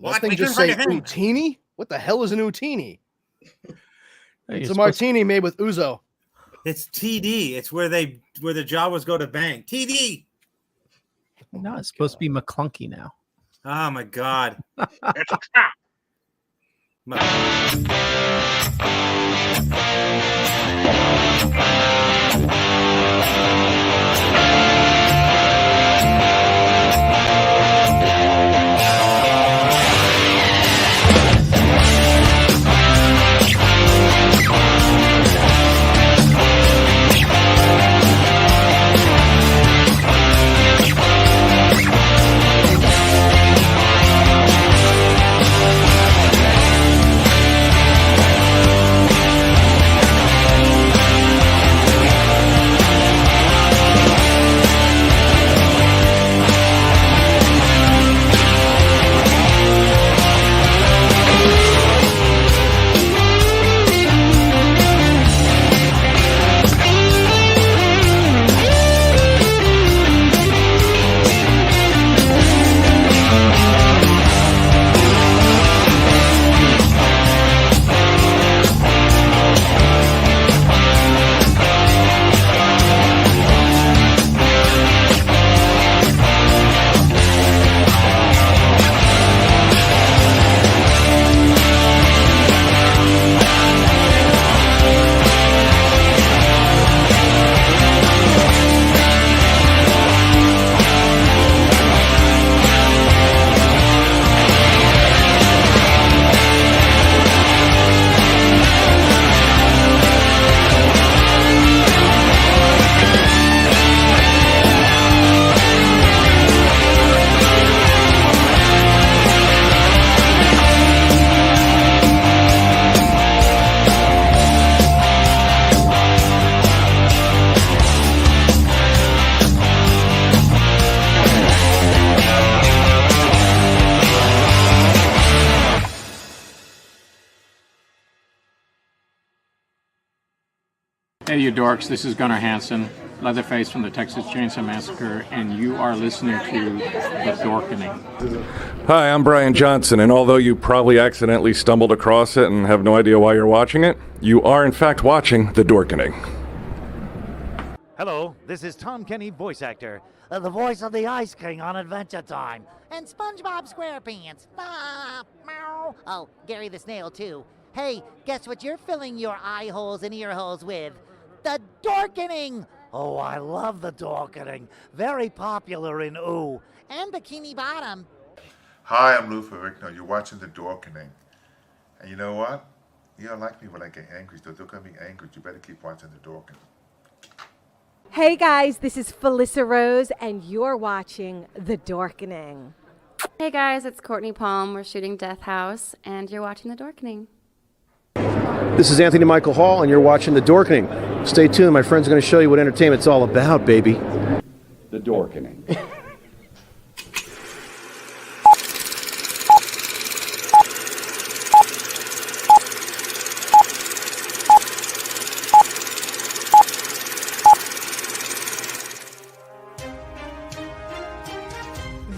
That thing just say Utini? What the hell is an Utini? It's a martini made with ouzo. It's TD. It's where the Jawas go to bang. TD. No, it's supposed to be McClunky now. Oh my God. It's a trap. Hey, you dorks, this is Gunnar Hansen, Leatherface from the Texas Chainsaw Massacre, and you are listening to The Dorkening. Hi, I'm Brian Johnson, and although you probably accidentally stumbled across it and have no idea why you're watching it, you are in fact watching The Dorkening. Hello, this is Tom Kenny, voice actor, the voice of the Ice King on Adventure Time, and SpongeBob SquarePants. Meow. Oh, Gary the Snail, too. Hey, guess what you're filling your eye holes and ear holes with? The Dorkening! Oh, I love the Dorkening. Very popular in Ooh. And Bikini Bottom. Hi, I'm Lou Ferrigno. You're watching The Dorkening. And you know what? You don't like me when I get angry, so don't get me angry. You better keep watching The Dorkening. Hey guys, this is Felissa Rose, and you're watching The Dorkening. Hey guys, it's Courtney Palm. We're shooting Death House, and you're watching The Dorkening. This is Anthony Michael Hall, and you're watching The Dorkening. Stay tuned. My friend's going to show you what entertainment's all about, baby. The Dorkening.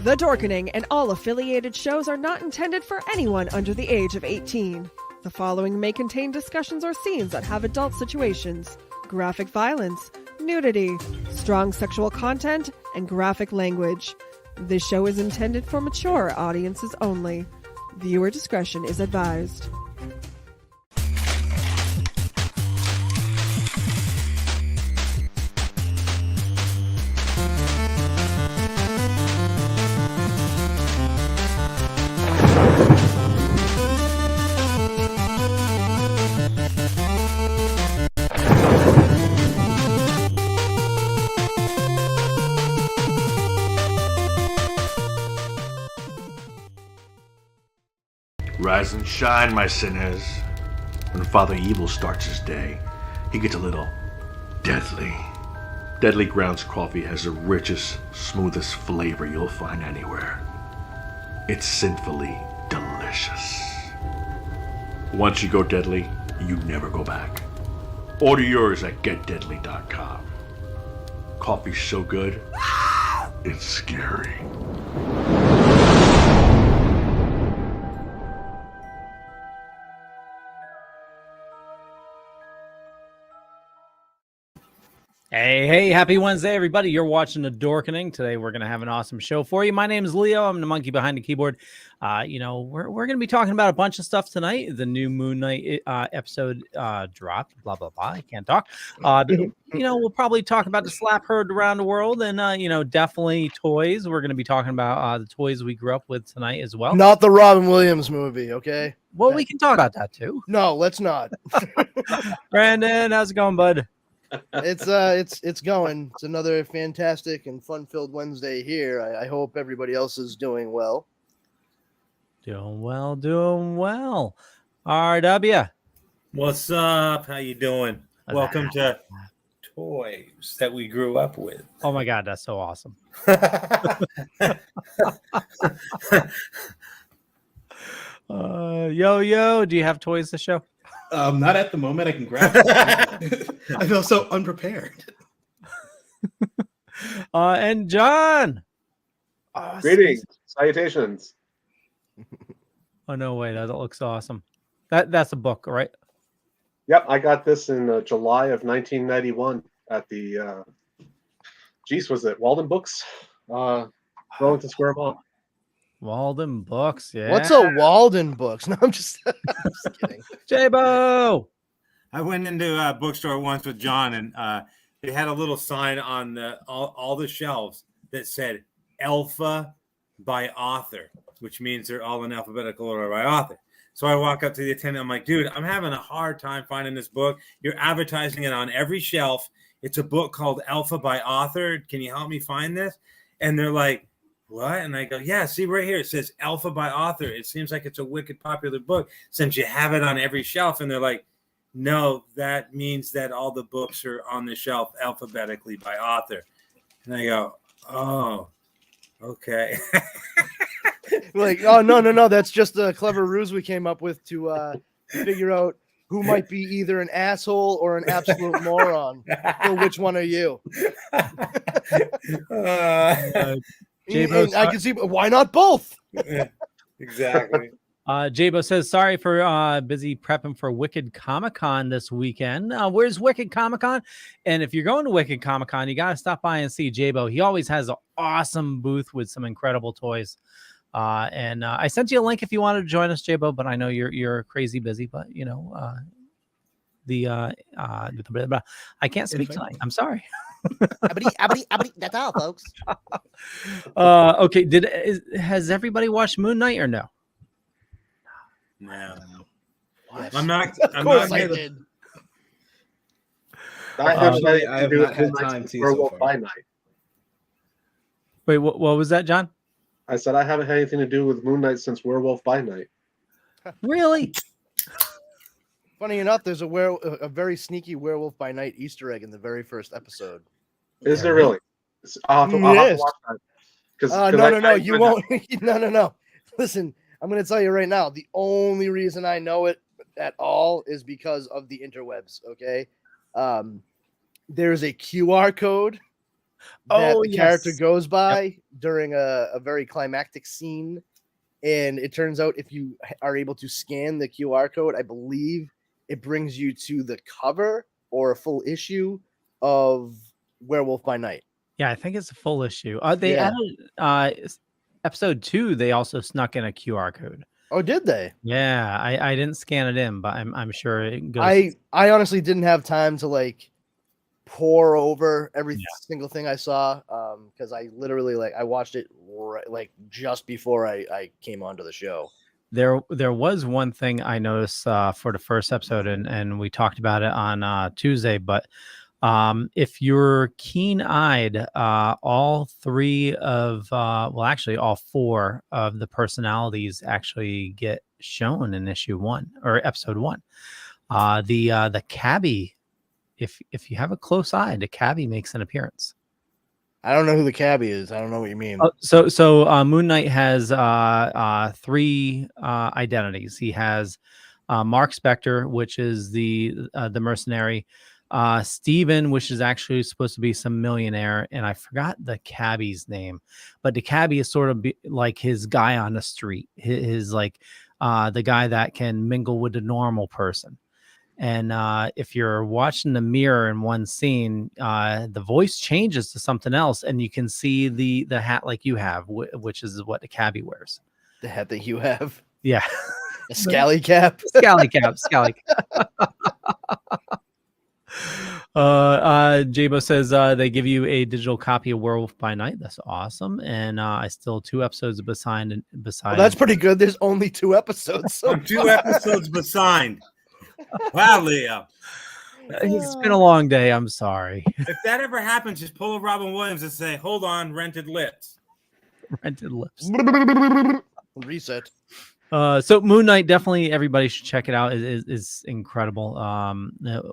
The Dorkening and all affiliated shows are not intended for anyone under the age of 18. The following may contain discussions or scenes that have adult situations, graphic violence, nudity, strong sexual content, and graphic language. This show is intended for mature audiences only. Viewer discretion is advised. Rise and shine, my sinners. When Father Evil starts his day, he gets a little deadly. Deadly Grounds coffee has the richest, smoothest flavor you'll find anywhere. It's sinfully delicious. Once you go deadly, you never go back. Order yours at getdeadly.com. Coffee's so good, it's scary. Hey, happy Wednesday, everybody. You're watching The Dorkening. Today, we're going to have an awesome show for you. My name is Leo. I'm the monkey behind the keyboard. We're going to be talking about a bunch of stuff tonight. The new Moon Knight episode dropped, blah, blah, blah. I can't talk. We'll probably talk about the slap heard around the world and, definitely toys. We're going to be talking about the toys we grew up with tonight as well. Not the Robin Williams movie, okay? Well, we can talk about that, too. No, let's not. Brandon, how's it going, bud? It's going. It's another fantastic and fun-filled Wednesday here. I hope everybody else is doing well. Doing well. RW. What's up? How you doing? Welcome to Toys That We Grew Up With. Oh my God, that's so awesome. Yo, do you have toys to show? Not at the moment. I can grab it. I feel so unprepared. And John. Greetings, salutations. Oh no way, that looks awesome. That's a book, right? Yep, I got this in July of 1991 at the was it Walden Books, Burlington Square Mall. Walden Books, yeah. What's a Walden Books? No, I'm just kidding. J-Bo! I went into a bookstore once with John, and they had a little sign on all the shelves that said Alpha by author, which means they're all in alphabetical order by author. So I walk up to the attendant. I'm like, dude, I'm having a hard time finding this book. You're advertising it on every shelf. It's a book called Alpha by author. Can you help me find this? And they're like, what? And I go, yeah, see right here. It says Alpha by author. It seems like it's a wicked popular book since you have it on every shelf. And they're like, no, that means that all the books are on the shelf alphabetically by author. And I go, oh, okay. Like, oh, no. That's just a clever ruse we came up with to figure out who might be either an asshole or an absolute moron. So which one are you? I can see, why not both? Exactly. J-Bo says, sorry for busy prepping for Wicked Comic-Con this weekend. Where's Wicked Comic-Con? And if you're going to Wicked Comic-Con, you got to stop by and see J-Bo. He always has an awesome booth with some incredible toys. And I sent you a link if you wanted to join us, J-Bo, but I know you're crazy busy, but I can't speak tonight. I'm sorry. That's all, folks. Okay. Has everybody watched Moon Knight or no? No. Yes. I'm not. I did. I have not had time to Werewolf by Night. Wait, what was that, John? I said I haven't had anything to do with Moon Knight since Werewolf by Night. Really? Funny enough, there's a very sneaky Werewolf by Night Easter egg in the very first episode. Is there really? I'll have to watch that. No, you won't. No. Listen, I'm going to tell you right now, the only reason I know it at all is because of the interwebs, okay? There's a QR code that the character goes by during a very climactic scene, and it turns out if you are able to scan the QR code, I believe it brings you to the cover or a full issue of Werewolf by Night. Yeah, I think it's a full issue. They added episode 2. They also snuck in a QR code. Oh, did they? Yeah, I didn't scan it in, but I'm sure it goes. I honestly didn't have time to pour over every single thing I saw because I literally I watched it just before I came onto the show. There was one thing I noticed for the first episode, and we talked about it on Tuesday, but if you're keen-eyed, all 3 of actually all 4 of the personalities actually get shown in issue 1 or episode 1. The cabbie, if you have a close eye, the cabbie makes an appearance. I don't know who the cabbie is. I don't know what you mean. So Moon Knight has 3 identities. He has Mark Spector, which is the mercenary. Steven, which is actually supposed to be some millionaire, and I forgot the cabbie's name, but the cabbie is sort of like his guy on the street, his the guy that can mingle with the normal person. And if you're watching the mirror in one scene, the voice changes to something else, and you can see the hat like you have, which is what the cabbie wears. The hat that you have. Yeah. A scally cap. Scally cap. Scally cap. Jabo says they give you a digital copy of Werewolf by Night. That's awesome. And I still 2 episodes behind. Well, that's pretty good. There's only 2 episodes. So I'm 2 episodes behind. Wow, Leo. It's been a long day. I'm sorry. If that ever happens, just pull a Robin Williams and say, "Hold on, rented lips." Rented lips. Reset. So Moon Knight, definitely everybody should check it out. Is incredible.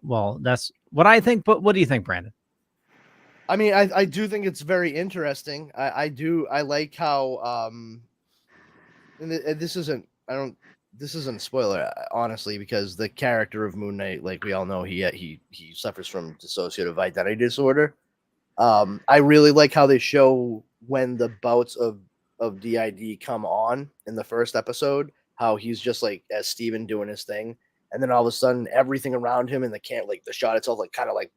Well, that's what I think. But what do you think, Brandon? I mean, I do think it's very interesting. I like how and this isn't a spoiler, honestly, because the character of Moon Knight, like we all know, he suffers from dissociative identity disorder. I really like how they show when the bouts of DID come on in the first episode, how he's just like as Steven doing his thing, and then all of a sudden everything around him in the camp, like the shot itself, like kind of like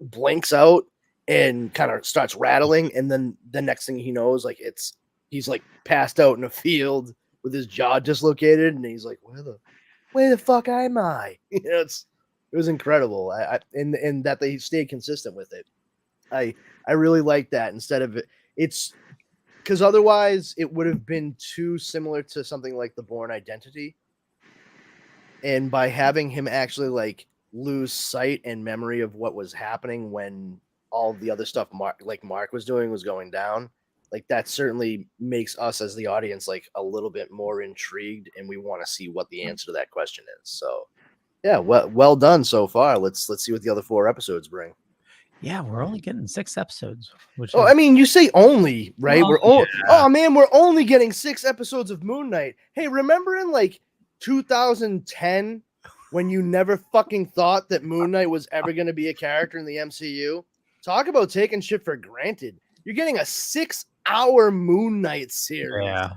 blinks out and kind of starts rattling, and then the next thing he knows, like he's like passed out in a field with his jaw dislocated, and he's like, where the fuck am I? You know, it was incredible. And that they stayed consistent with it. I really like that, instead of it's because otherwise it would have been too similar to something like The Bourne Identity. And by having him actually like lose sight and memory of what was happening when all the other stuff Mark was doing was going down, like that certainly makes us as the audience like a little bit more intrigued, and we want to see what the answer to that question is. So yeah, well done so far. Let's see what the other 4 episodes bring. Yeah, we're only getting 6 episodes. Which I mean, you say only, right? Well, Oh man, we're only getting 6 episodes of Moon Knight. Hey, remember in like 2010 when you never fucking thought that Moon Knight was ever going to be a character in the MCU? Talk about taking shit for granted. You're getting a 6-hour Moon Knight series. Yeah.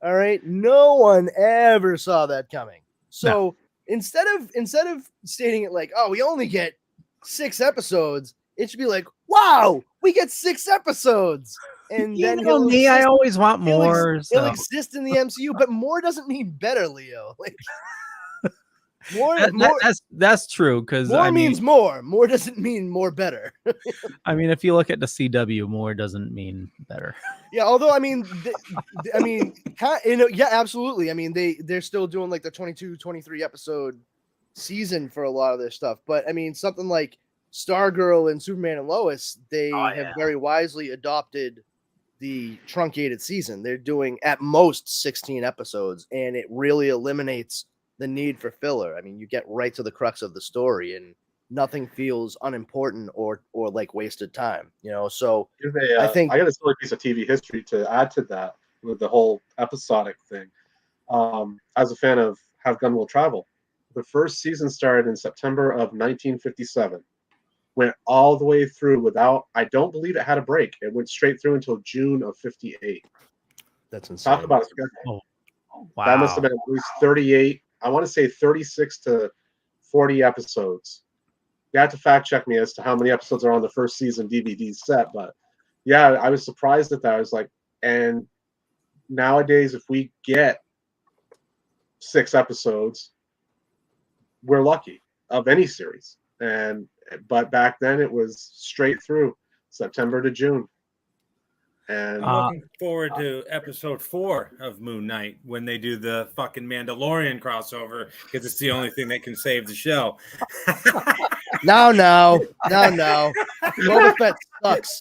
All right. No one ever saw that coming. So instead of stating it like, oh, we only get 6 episodes, it should be like, wow, we get 6 episodes. And then I always want more. He'll exist in the MCU, but more doesn't mean better, Leo. Like more, that's true, because more means more. More doesn't mean more better. I mean, if you look at the CW, more doesn't mean better. Yeah, although I mean, yeah, absolutely. I mean, they're still doing like the 22, 23 episode season for a lot of their stuff. But I mean, something like Stargirl and Superman and Lois, they have very wisely adopted the truncated season. They're doing at most 16 episodes, and it really eliminates the need for filler. I mean, you get right to the crux of the story, and nothing feels unimportant or like wasted time, you know? So I think I got a silly piece of TV history to add to that with the whole episodic thing. As a fan of Have Gun Will Travel, the first season started in September of 1957. Went all the way through without, I don't believe it had a break. It went straight through until June of 58. That's insane. Talk about a schedule. Wow. That must have been at least 38, I want to say 36 to 40 episodes. You have to fact check me as to how many episodes are on the first season DVD set, but yeah, I was surprised at that. I was like, and nowadays, if we get 6 episodes, we're lucky of any series. But back then it was straight through September to June. And I'm looking forward to episode 4 of Moon Knight when they do the fucking Mandalorian crossover, because it's the only thing that can save the show. No. Boba Fett sucks.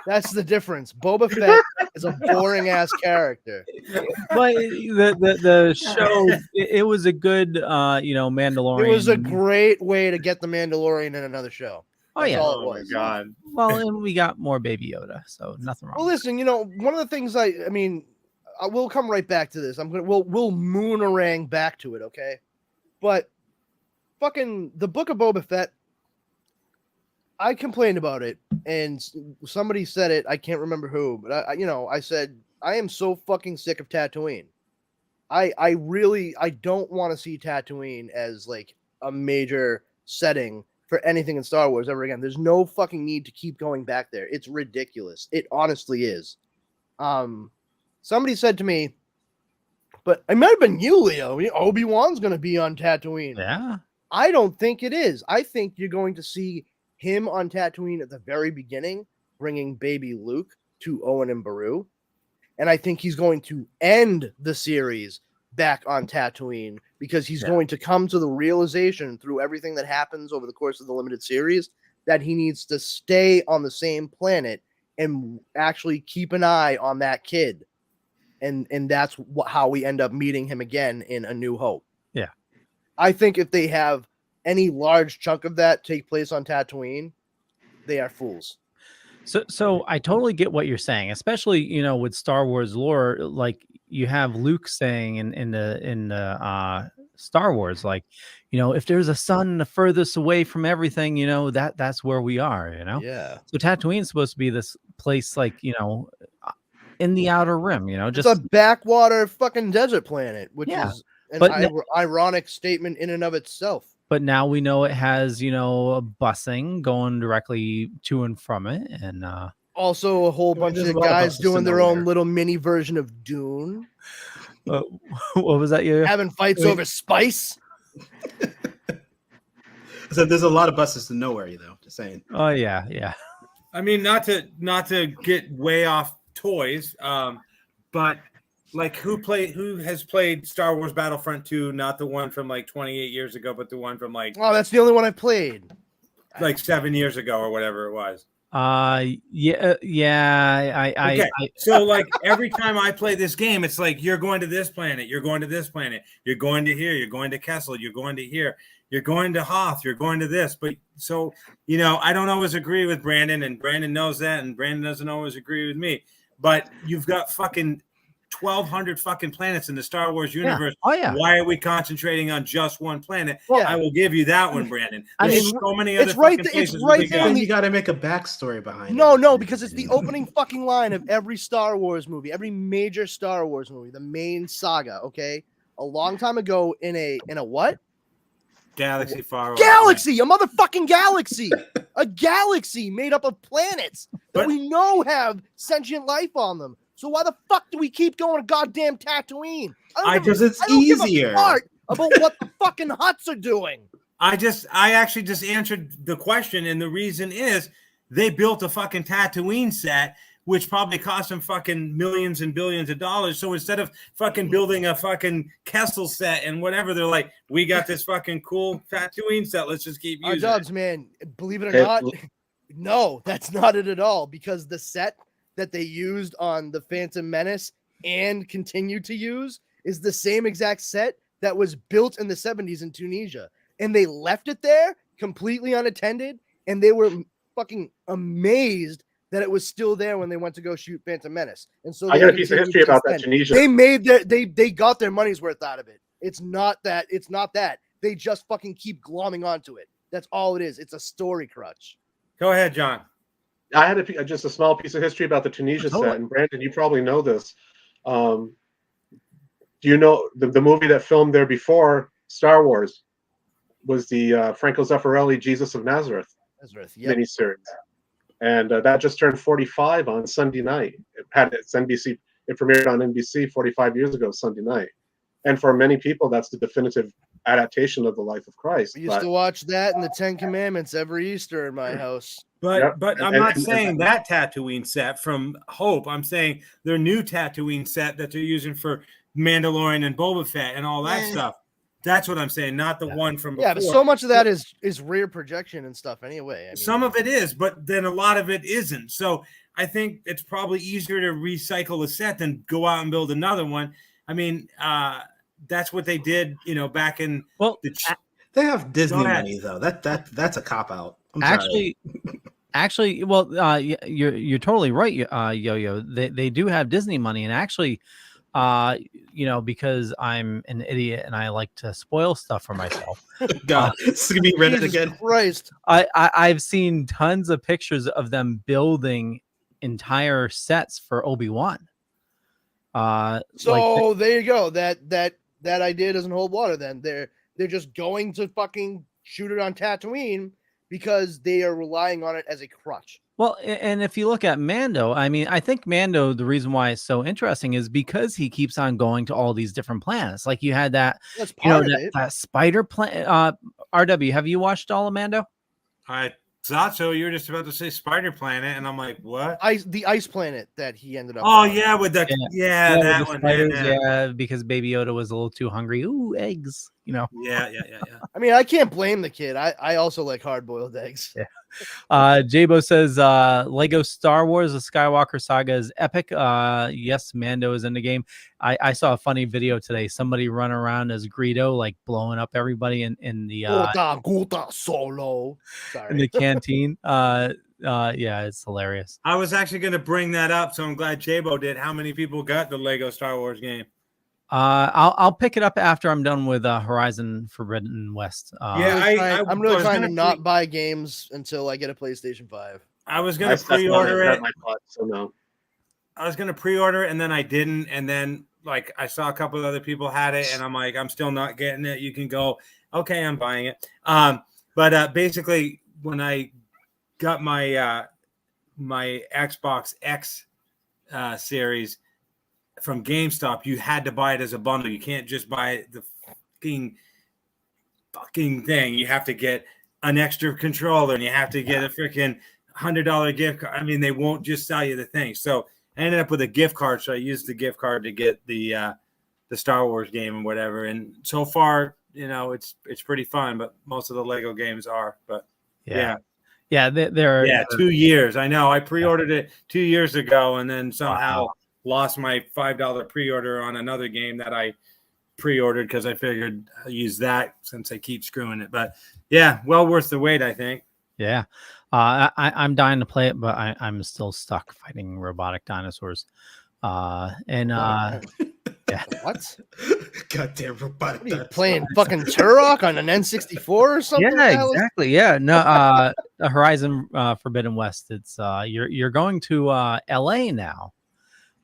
That's the difference. Boba Fett is a boring ass character. But the show, it was a good, Mandalorian. It was a great way to get the Mandalorian in another show. That's all it was. My God. Well, and we got more Baby Yoda, so nothing wrong. Well, listen, one of the things I mean, we'll come right back to this. We'll moonerang back to it, okay? But fucking the Book of Boba Fett, I complained about it, and somebody said it. I can't remember who, but I said I am so fucking sick of Tatooine. I don't want to see Tatooine as like a major setting for anything in Star Wars ever again. There's no fucking need to keep going back there. It's ridiculous. It honestly is. Somebody said to me, but it might have been you, Leo. Obi-Wan's going to be on Tatooine. Yeah. I don't think it is. I think you're going to see him on Tatooine at the very beginning, bringing baby Luke to Owen and Beru. And I think he's going to end the series back on Tatooine because he's going to come to the realization through everything that happens over the course of the limited series that he needs to stay on the same planet and actually keep an eye on that kid. And that's how we end up meeting him again in A New Hope. Yeah. I think if they have any large chunk of that take place on Tatooine, they are fools. So I totally get what you're saying, especially, with Star Wars lore, like you have Luke saying in the Star Wars, like, if there's a sun the furthest away from everything, that's where we are, Yeah. So Tatooine's supposed to be this place, like, in the outer rim, It's a backwater fucking desert planet, which Yeah. is an But ironic statement in and of itself. But now we know it has, busing going directly to and from it. And Also a whole bunch there's of a lot of guys buses to doing their nowhere. own little mini version of Dune, what was that? You having fights over spice. So there's a lot of buses to nowhere, though. Just saying. Oh yeah, yeah. I mean, not to get way off toys, but like who has played Star Wars Battlefront 2, not the one from like 28 years ago, but the one from like that's the only one I played. Like 7 years ago or whatever it was. Yeah. Okay. So like every time I play this game, it's like you're going to this planet, you're going to this planet, you're going to here, you're going to Kessel, you're going to here, you're going to Hoth, you're going to this. But so I don't always agree with Brandon, and Brandon knows that, and Brandon doesn't always agree with me. But you've got fucking 1,200 fucking planets in the Star Wars universe. Yeah. Oh, yeah. Why are we concentrating on just one planet? Well, I will give you that one, Brandon. I There's mean, so many it's other right fucking th- it's places right we could there go. in You got to make a backstory behind it. No, because it's the opening fucking line of every Star Wars movie, every major Star Wars movie, the main saga. Okay, a long time ago in a what? Galaxy far away. Galaxy, a motherfucking galaxy, a galaxy made up of planets that we know have sentient life on them. So why the fuck do we keep going to goddamn Tatooine? Because it's I don't give a easier. fart about what the fucking Hutts are doing. I actually just answered the question, and the reason is they built a fucking Tatooine set, which probably cost them fucking millions and billions of dollars. So instead of fucking building a fucking Kessel set and whatever, they're like, we got this fucking cool Tatooine set. Let's just keep using Dubs, it. man, believe it or not, no, that's not it at all. Because the set that they used on the Phantom Menace and continue to use is the same exact set that was built in the 70s in Tunisia. And they left it there completely unattended. And they were fucking amazed that it was still there when they went to go shoot Phantom Menace. And so I got a piece of history about that Tunisia. They made they got their money's worth out of it. It's not that. They just fucking keep glomming onto it. That's all it is. It's a story crutch. Go ahead, John. I had just a small piece of history about the Tunisia set, and Brandon, you probably know this. Do you know the movie that filmed there before Star Wars was the Franco Zeffirelli Jesus of Nazareth miniseries, and that just turned 45 on Sunday night. It's NBC. It premiered on NBC 45 years ago Sunday night, and for many people, that's the definitive adaptation of the life of Christ. We used to watch that and the Ten Commandments every Easter in my house. But I'm not saying that Tatooine set from Hope. I'm saying their new Tatooine set that they're using for Mandalorian and Boba Fett and all that stuff. That's what I'm saying, not the one from before. Yeah, but so much of that is rear projection and stuff anyway. I mean, some of it is, but then a lot of it isn't. So I think it's probably easier to recycle a set than go out and build another one. I mean, that's what they did, back in they have Disney money though. That's a cop out. Actually, well, you're totally right, Yo-Yo. They do have Disney money, and actually, because I'm an idiot and I like to spoil stuff for myself. God, it's gonna be Reddit again. Christ, I've seen tons of pictures of them building entire sets for Obi-Wan. So there you go. That idea doesn't hold water. Then They're just going to fucking shoot it on Tatooine because they are relying on it as a crutch. Well, and if you look at Mando, I mean, I think Mando, the reason why it's so interesting is because he keeps on going to all these different planets. Like you had that, That's you know, part of it. that spider planet. RW, have you watched all of Mando? I thought so. You were just about to say Spider Planet, and I'm like, what? The ice planet that he ended up Oh on. yeah, with the with that the one. spiders, Yeah. because Baby Yoda was a little too hungry. Ooh, eggs, you know. Yeah. I mean, I can't blame the kid. I also like hard-boiled eggs. Yeah. Jabo says Lego Star Wars: The Skywalker Saga is epic. Yes, Mando is in the game. I saw a funny video today. Somebody run around as Greedo, like blowing up everybody in the Guta Solo. Sorry. in the canteen. Yeah, it's hilarious. I was actually going to bring that up, so I'm glad Jabo did. How many people got the Lego Star Wars game? I'll pick it up after I'm done with Horizon Forbidden West. I'm really trying to not buy games until I get a PlayStation 5. I was going to pre-order it. So no. I was going to pre-order it, and then I didn't. And then, like, I saw a couple of other people had it, and I'm like, I'm still not getting it. You can go, okay, I'm buying it. But basically, when I got my my Xbox X series from GameStop, you had to buy it as a bundle. You can't just buy the fucking thing. You have to get an extra controller, and you have to get a freaking $100 gift card. I mean, they won't just sell you the thing. So I ended up with a gift card. So I used the gift card to get the Star Wars game and whatever. And so far, you know, it's pretty fun. But most of the Lego games are. But yeah. They're 2 years. I know. I pre-ordered it 2 years ago, and then somehow lost my $5 pre-order on another game that I pre-ordered because I figured I'll use that since I keep screwing it. But yeah, well worth the wait, I think. Yeah. I'm dying to play it, but I'm still stuck fighting robotic dinosaurs. Yeah. What? Goddamn robotic. What are you playing fucking Turok on an N64 or something? Yeah, exactly. Yeah. No, Horizon Forbidden West. It's you're going to LA now.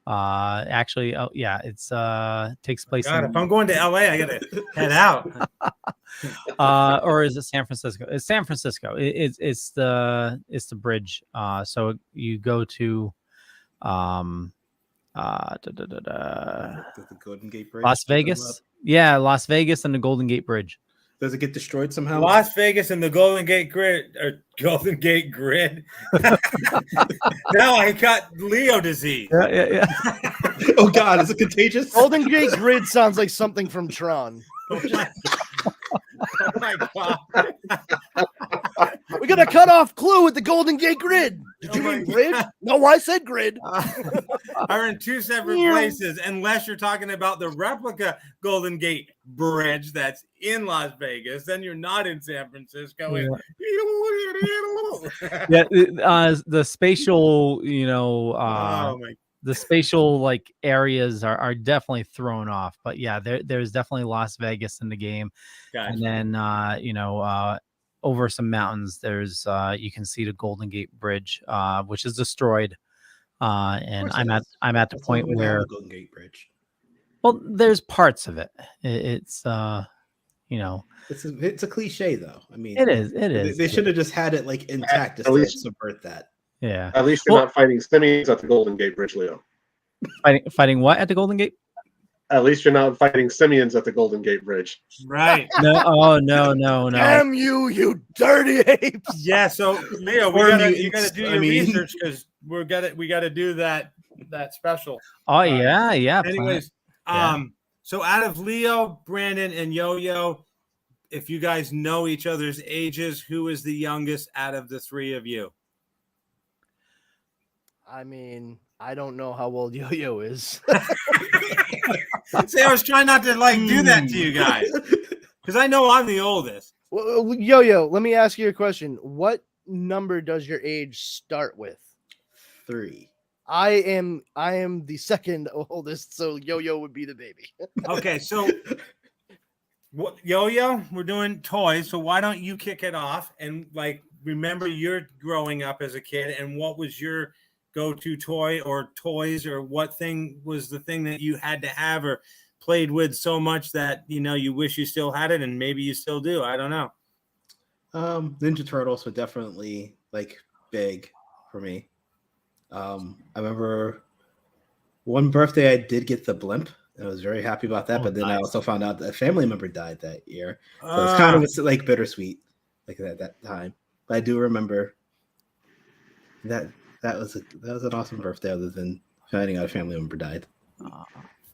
Actually, oh yeah, it's takes place. God, if I'm going to LA, I gotta head out. Or is it San Francisco? It's San Francisco. It's the bridge. So you go to the Golden Gate Bridge, Las Vegas. Yeah, Las Vegas and the Golden Gate Bridge. Does it get destroyed somehow? Las Vegas and the Golden Gate Grid. Now I got Leo disease. Yeah. Oh God, is it contagious? Golden Gate Grid sounds like something from Tron. Oh my God. We got a cutoff clue with the Golden Gate Grid. Did you mean grid? No, I said grid. Are in two separate places, unless you're talking about the replica Golden Gate Bridge that's in Las Vegas. Then you're not in San Francisco. Yeah, the spatial, you know, the spatial like areas are definitely thrown off. But yeah, there's definitely Las Vegas in the game. Gotcha. And then you know, over some mountains, there's you can see the Golden Gate Bridge, which is destroyed. And I'm at the point where Golden Gate Bridge. Well, there's parts of it. It's you know, it's a cliche though. I mean, it is. They should have just had it like intact to subvert that. Yeah. At least you're not fighting simians at the Golden Gate Bridge, Leo. Fighting what at the Golden Gate? At least you're not fighting simians at the Golden Gate Bridge. Right. No. Oh no. Damn you dirty apes. Yeah. So Leo, you gotta do your research because we gotta do that special. Oh yeah. Anyways, so out of Leo, Brandon, and Yo-Yo, if you guys know each other's ages, who is the youngest out of the three of you? I mean, I don't know how old Yo-Yo is. See, I was trying not to do that to you guys because I know I'm the oldest. Well, Yo-Yo, let me ask you a question. What number does your age start with? 3. I am the second oldest, so Yo-Yo would be the baby. Okay, so Yo-Yo, we're doing toys, so why don't you kick it off and remember you're growing up as a kid and what was your go-to toy or toys or what thing was the thing that you had to have or played with so much that you wish you still had it, and maybe you still do. I don't know. Ninja Turtles were definitely like big for me. I remember one birthday I did get the blimp. I was very happy about that, but then I also found out that a family member died that year, so it's kind of like bittersweet, like that time. But I do remember that was an awesome birthday, other than finding out a family member died.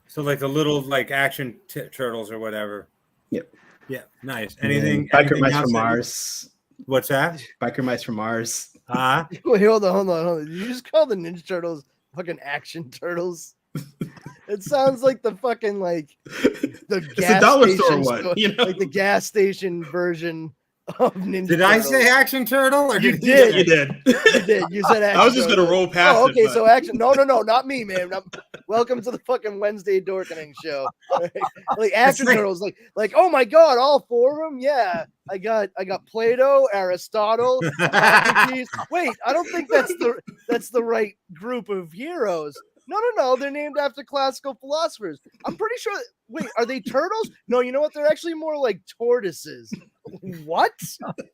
So like the little like action turtles or whatever. Yep. Yeah, nice. Anything? Biker Mice else from that Mars. What's that? Biker Mice from Mars. Wait, hold on. Did you just call the Ninja Turtles fucking action turtles? It sounds like the fucking like the gas dollar station store one, you know? like the gas station version of Ninja Did Turtles. I say action turtle? Or You did did. You did. You did. You said action. I was just gonna roll past Oh, it, okay, but- so action. No, not me, man. Welcome to the fucking Wednesday Dorkening show. Like action turtles, like oh my god, all four of them. Yeah, I got Plato, Aristotle, Socrates. Wait, I don't think that's the right group of heroes. No, they're named after classical philosophers. I'm pretty sure. Wait, are they turtles? No, you know what? They're actually more like tortoises. What?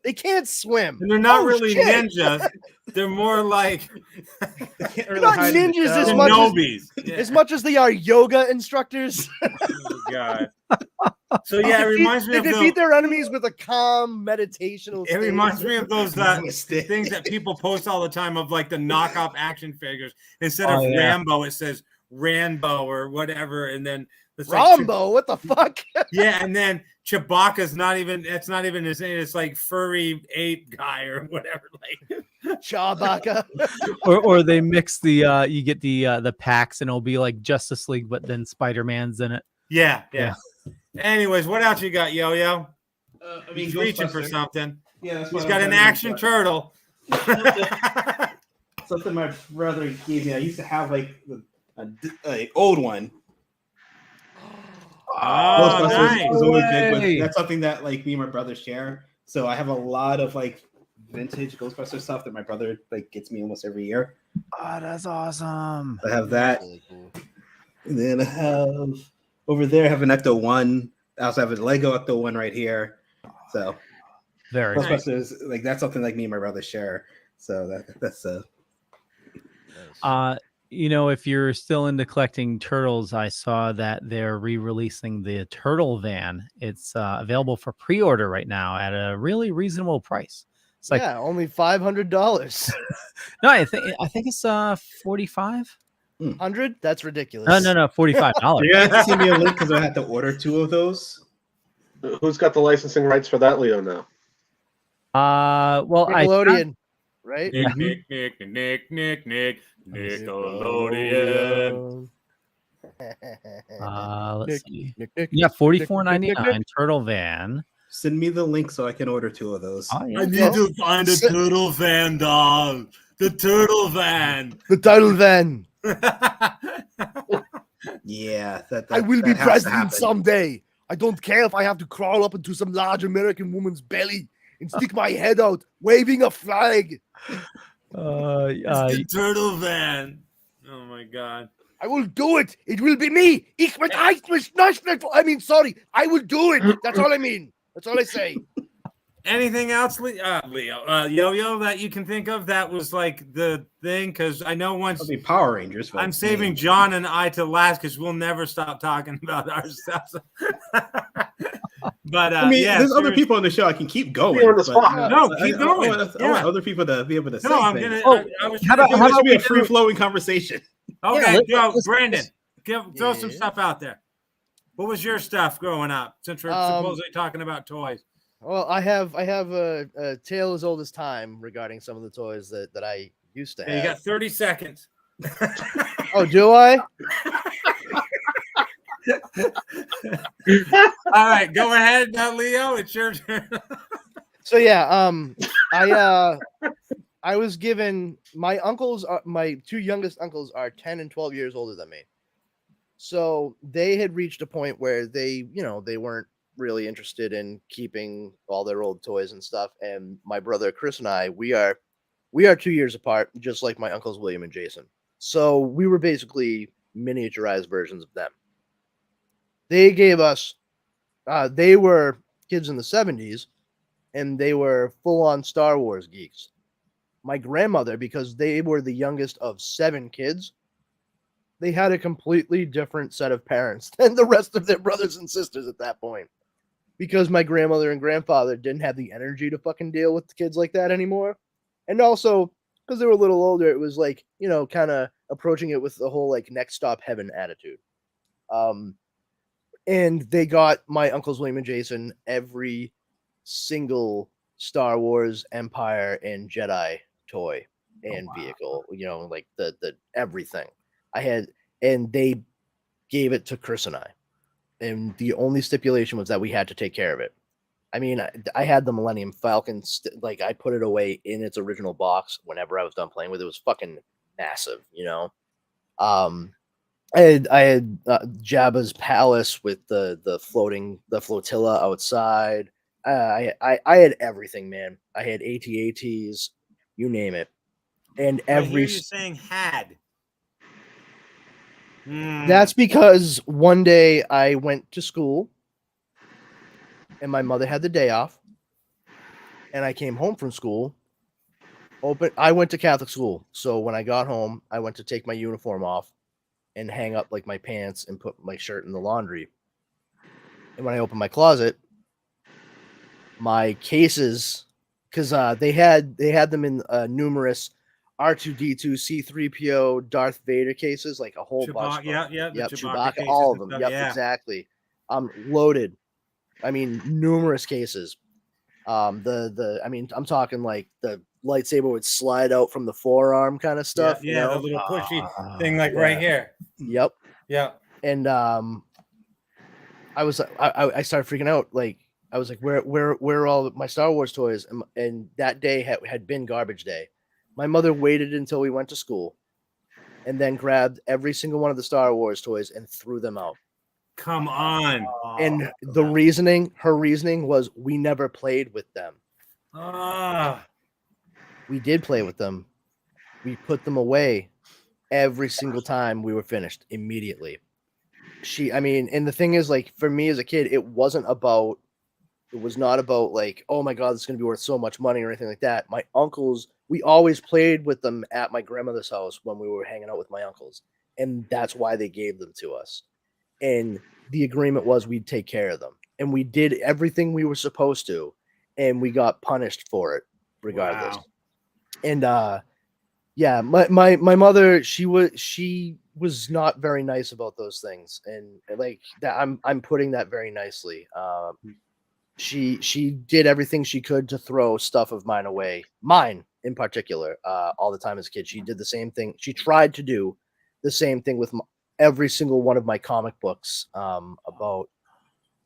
They can't swim. And they're not Oh, really shit. ninjas. They're more like They're not ninjas as much as they are yoga instructors. Oh God. So yeah, it reminds me they of defeat their enemies with a calm meditational. It reminds me of those things that people post all the time of like the knockoff action figures. Instead of Rambo, it says Rambo or whatever, and then it's like Rambo. What the fuck? Yeah, and then Chewbacca's not even his name. It's like furry ape guy or whatever. Like Chewbacca. or they mix the you get the packs and it'll be like Justice League, but then Spider-Man's in it. Yeah. Anyways, what else you got, Yo-Yo? He's reaching for Ghostbuster. something. Yeah, that's he's what got I'm an trying to action look for. turtle. Something my brother gave me. I used to have like a old one. Oh, nice. Was always big with, that's something that like me and my brother share. So I have a lot of like vintage Ghostbuster stuff that my brother like gets me almost every year. Oh, that's awesome. I have that. And then I have over there, I have an Ecto 1. I also have a Lego Ecto 1 right here. So very Ghostbusters, like that's something like me and my brother share. So that's if you're still into collecting turtles, I saw that they're re-releasing the Turtle Van. It's available for pre-order right now at a really reasonable price. It's like only $500. No, I think it's 45. 100? That's ridiculous. No, $45. You have to send me a link because I had to order 2 of those. Who's got the licensing rights for that, Leo? Now, well, Nickelodeon, right? Nick, Nickelodeon. Let's see. Yeah, $44.99 Turtle Van. Send me the link so I can order 2 of those. Oh, yeah. I need to find a turtle van, dog. The turtle van. The turtle van. Yeah, I will be president someday. I don't care if I have to crawl up into some large American woman's belly and stick my head out, waving a flag. It's the turtle van. Oh my God. I will do it. It will be me. I will do it. That's all I mean. That's all I say. Anything else, Leo? Yo-Yo, that you can think of that was like the thing? Because I know once Power Rangers. I'm saving John and I to last because we'll never stop talking about our stuff. But I mean, there's other people on the show. I can keep going. You're on the spot. No, keep going. I want other people to be able to say I'm things. gonna. I was How trying about to be a free flowing conversation? Okay, Yeah, go, Brandon. Throw some stuff out there. What was your stuff growing up? Since we're supposedly talking about toys. Well, I have a tale as old as time regarding some of the toys that I used to have. You got 30 seconds. Oh, do I? All right, go ahead, Leo. It's your turn. So yeah, I was given my uncles. My 2 youngest uncles are 10 and 12 years older than me. So they had reached a point where they weren't really interested in keeping all their old toys and stuff. And my brother Chris and I, we are 2 years apart, just like my uncles William and Jason. So we were basically miniaturized versions of them. they gave us. They were kids in the 70s, and they were full-on Star Wars geeks. My grandmother, because they were the youngest of 7 kids, they had a completely different set of parents than the rest of their brothers and sisters at that point. Because my grandmother and grandfather didn't have the energy to fucking deal with kids like that anymore. And also, because they were a little older, it was like, you know, kind of approaching it with the whole like next stop heaven attitude. And they got my uncles William and Jason every single Star Wars, Empire, and Jedi toy and vehicle, you know, like the everything I had, and they gave it to Chris and I. And the only stipulation was that we had to take care of it. I mean, I had the Millennium Falcon, like I put it away in its original box whenever I was done playing with it. It was fucking massive, you know. I had Jabba's palace with the flotilla outside. I had everything, man. I had AT-ATs, you name it, and I hear every. you saying had. That's because one day I went to school, and my mother had the day off, and I came home from school. I went to Catholic school, so when I got home, I went to take my uniform off and hang up like my pants and put my shirt in the laundry. And when I opened my closet, my cases, because they had them in numerous R2D2, C3PO, Darth Vader cases, like a whole bunch. Yeah, yep, Chewbacca cases all of and them. stuff, Yep, yeah. exactly. Loaded. I mean, numerous cases. I mean, I'm talking like the lightsaber would slide out from the forearm kind of stuff. Yeah, you know? the little pushy thing like right here. Yep. Yeah. And I started freaking out. Like I was like, where are all my Star Wars toys? And that day had been garbage day. My mother waited until we went to school, and then grabbed every single one of the Star Wars toys and threw them out. Come on. And her reasoning was we never played with them. We did play with them. We put them away every single time we were finished immediately. And the thing is, like, for me as a kid, it was not about like, oh my God, this is going to be worth so much money or anything like that. My uncles, we always played with them at my grandmother's house when we were hanging out with my uncles. And that's why they gave them to us. And the agreement was we'd take care of them. And we did everything we were supposed to. And we got punished for it regardless. Wow. And yeah, my mother, she was not very nice about those things. And like that, I'm putting that very nicely. She did everything she could to throw stuff of mine away. Mine in particular, all the time as a kid. She did the same thing. She tried to do the same thing with every single one of my comic books about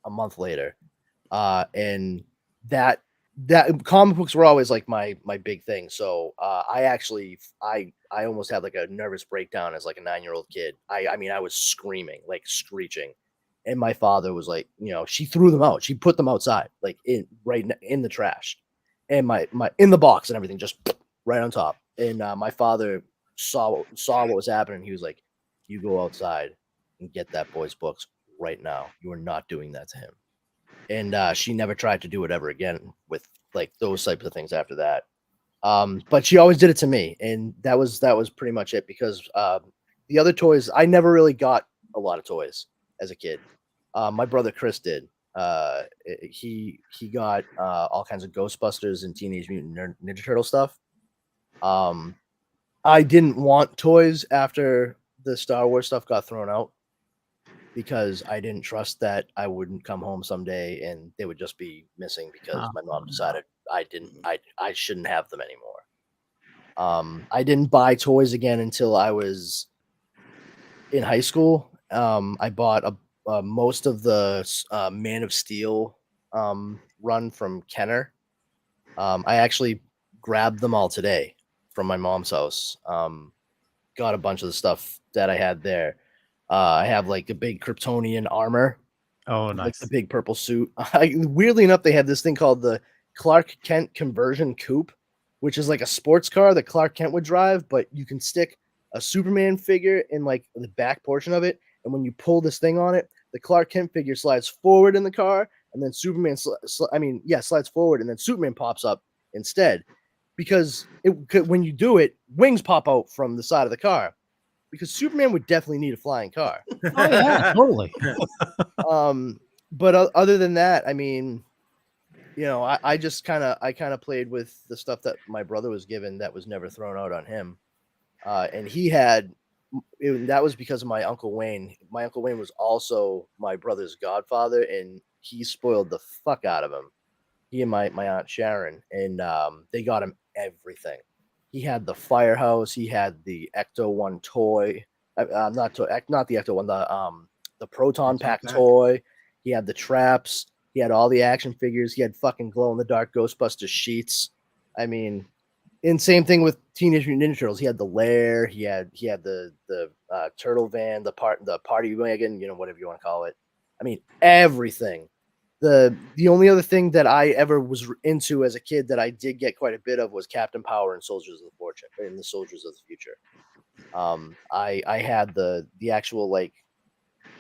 a month later. And that comic books were always like my big thing. So I almost had like a nervous breakdown as like a 9-year-old kid. I mean, I was screaming, like screeching. And my father was like, you know, she threw them out. She put them outside, like right in the trash, and my in the box and everything, just right on top. And my father saw what was happening. He was like, "You go outside and get that boy's books right now. You are not doing that to him." And she never tried to do it ever again with like those types of things after that. But she always did it to me, and that was pretty much it. Because the other toys, I never really got a lot of toys as a kid. My brother Chris did. He got all kinds of Ghostbusters and Teenage Mutant Ninja Turtle stuff. I didn't want toys after the Star Wars stuff got thrown out, because I didn't trust that I wouldn't come home someday and they would just be missing because my mom decided I shouldn't have them anymore. I didn't buy toys again until I was in high school. I bought most of the Man of Steel run from Kenner. I actually grabbed them all today from my mom's house. Got a bunch of the stuff that I had there. I have like a big Kryptonian armor. Oh, nice. Like the big purple suit. Weirdly enough, they have this thing called the Clark Kent Conversion Coupe, which is like a sports car that Clark Kent would drive, but you can stick a Superman figure in like the back portion of it. And when you pull this thing on it, the Clark Kent figure slides forward in the car, and then Superman slides forward, and then Superman pops up instead, because when you do it, wings pop out from the side of the car, because Superman would definitely need a flying car. Oh yeah, totally. But other than that, I mean, I just kind of played with the stuff that my brother was given that was never thrown out on him, and he had. That was because of my Uncle Wayne. My Uncle Wayne was also my brother's godfather, and he spoiled the fuck out of him. He and my Aunt Sharon, and they got him everything. He had the firehouse. He had the Ecto-1 toy. Not the Ecto-1. The Proton Pack toy. He had the traps. He had all the action figures. He had fucking glow-in-the-dark Ghostbuster sheets. I mean, and same thing with Teenage Mutant Ninja Turtles. He had the lair. He had the turtle van, the party wagon, whatever you want to call it. I mean, everything. The only other thing that I ever was into as a kid that I did get quite a bit of was Captain Power and Soldiers of the Fortune and the Soldiers of the Future. I had the actual like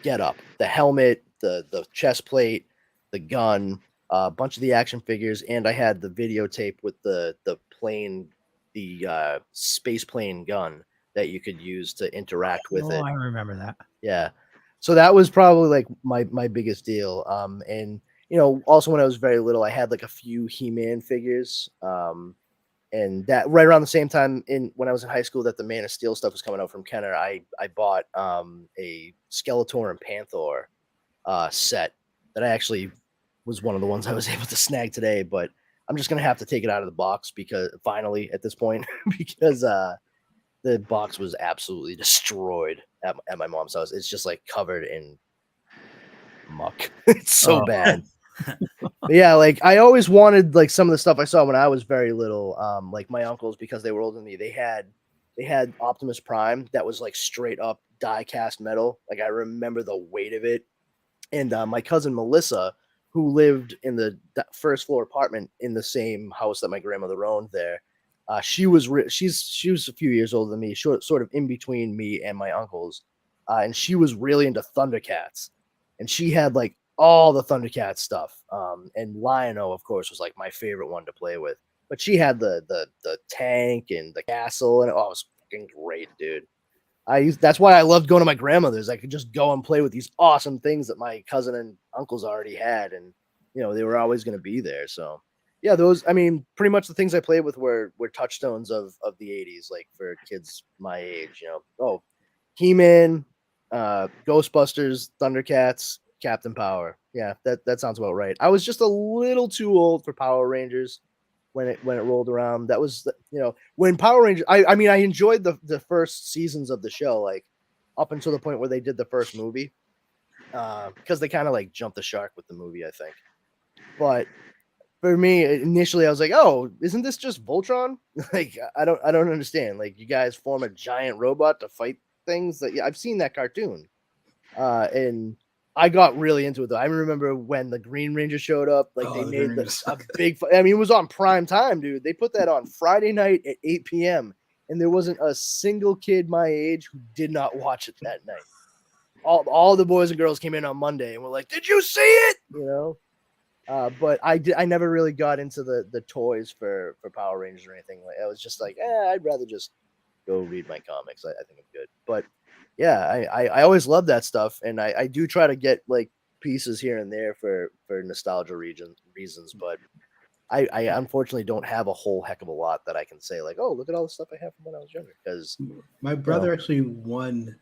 get up, the helmet, the chest plate, the gun, a bunch of the action figures, and I had the videotape with the plane, the space plane gun that you could use to interact with it. I remember that. Yeah. So that was probably like my biggest deal. And also when I was very little, I had like a few He-Man figures. And that right around the same time when I was in high school that the Man of Steel stuff was coming out from Kenner, I bought a Skeletor and Panther set that I actually was one of the ones I was able to snag today, but I'm just gonna have to take it out of the box because finally at this point because the box was absolutely destroyed at my mom's house. It's just like covered in muck. It's so bad. But yeah, like I always wanted like some of the stuff I saw when I was very little. Like my uncles, because they were older than me, they had Optimus Prime that was like straight up die cast metal. Like I remember the weight of it. And my cousin Melissa, who lived in the first floor apartment in the same house that my grandmother owned there, she was a few years older than me, sort of in between me and my uncles, and she was really into Thundercats, and she had like all the Thundercats stuff. And Lion-O, of course, was like my favorite one to play with. But she had the tank and the castle, and it was fucking great, dude. That's why I loved going to my grandmother's. I could just go and play with these awesome things that my cousin and uncles already had, and they were always going to be there. So yeah, pretty much the things I played with were touchstones of the 80s, like for kids my age. He-Man, Ghostbusters, Thundercats, Captain Power. Yeah, that sounds about right. I was just a little too old for Power Rangers when it rolled around. That was when Power Rangers. I enjoyed the first seasons of the show, like up until the point where they did the first movie, because they kind of like jumped the shark with the movie, I think. But for me, initially, I was like, "Oh, isn't this just Voltron?" Like, I don't understand. Like, you guys form a giant robot to fight things. I've seen that cartoon, and I got really into it though. I remember when the Green Ranger showed up, like they made a big. It was on prime time, dude. They put that on Friday night at 8 p.m. and there wasn't a single kid my age who did not watch it that night. All the boys and girls came in on Monday and were like, "Did you see it?" But I never really got into the toys for Power Rangers or anything. Like I was just like, I'd rather just go read my comics. I think I'm good, but. Yeah, I always love that stuff, and I do try to get like pieces here and there for nostalgia reasons, but I unfortunately don't have a whole heck of a lot that I can say like, oh, look at all the stuff I have from when I was younger. Because my brother actually won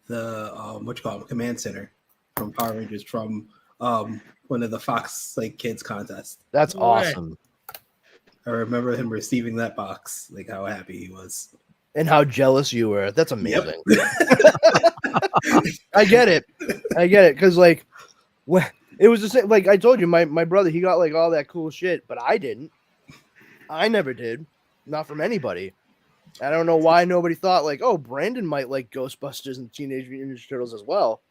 the Command Center from Power Rangers from one of the Fox kids contests. That's awesome. I remember him receiving that box, like how happy he was. And how jealous you were. That's amazing. Yep. I get it. Because like it was the same. Like I told you, my brother, he got like all that cool shit, but I didn't. I never did. Not from anybody. I don't know why nobody thought like, oh, Brandon might like Ghostbusters and Teenage Mutant Ninja Turtles as well.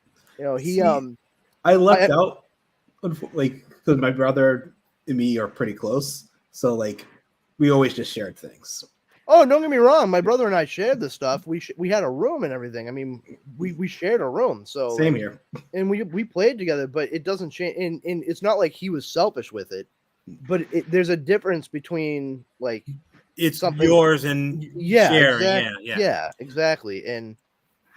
I lucked out, like, because my brother and me are pretty close. So like we always just shared things. Oh, don't get me wrong. My brother and I shared this stuff. We had a room and everything. I mean, we shared a room. So Same here. And we played together, but it doesn't change. And it's not like he was selfish with it, but there's a difference between like it's something yours and sharing. Yeah, exactly. And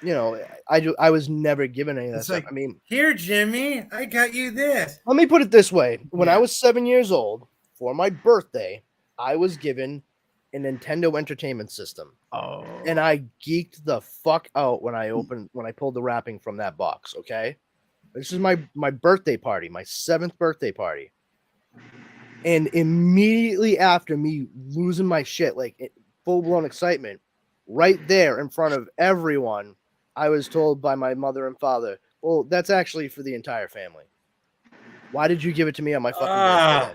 you know, I was never given any of that It's stuff. like, I mean, here, Jimmy, I got you this. let me put it this way: when I was 7 years old, for my birthday, I was given a Nintendo Entertainment System. Oh. And I geeked the fuck out when I pulled the wrapping from that box. Okay, this is my birthday party, my 7th birthday party, and immediately after me losing my shit, like full blown excitement, right there in front of everyone, I was told by my mother and father, "Well, that's actually for the entire family. Why did you give it to me on my fucking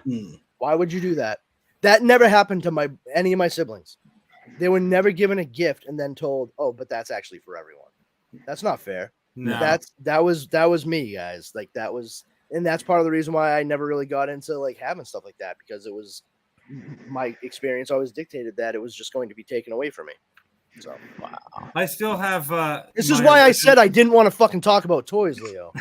birthday? Why would you do that?" That never happened to any of my siblings. They were never given a gift and then told, "Oh, but that's actually for everyone." That's not fair. No. That was me, guys. Like that was, and that's part of the reason why I never really got into like having stuff like that, because it was my experience always dictated that it was just going to be taken away from me. So wow. I still have. This is why I said I didn't want to fucking talk about toys, Leo.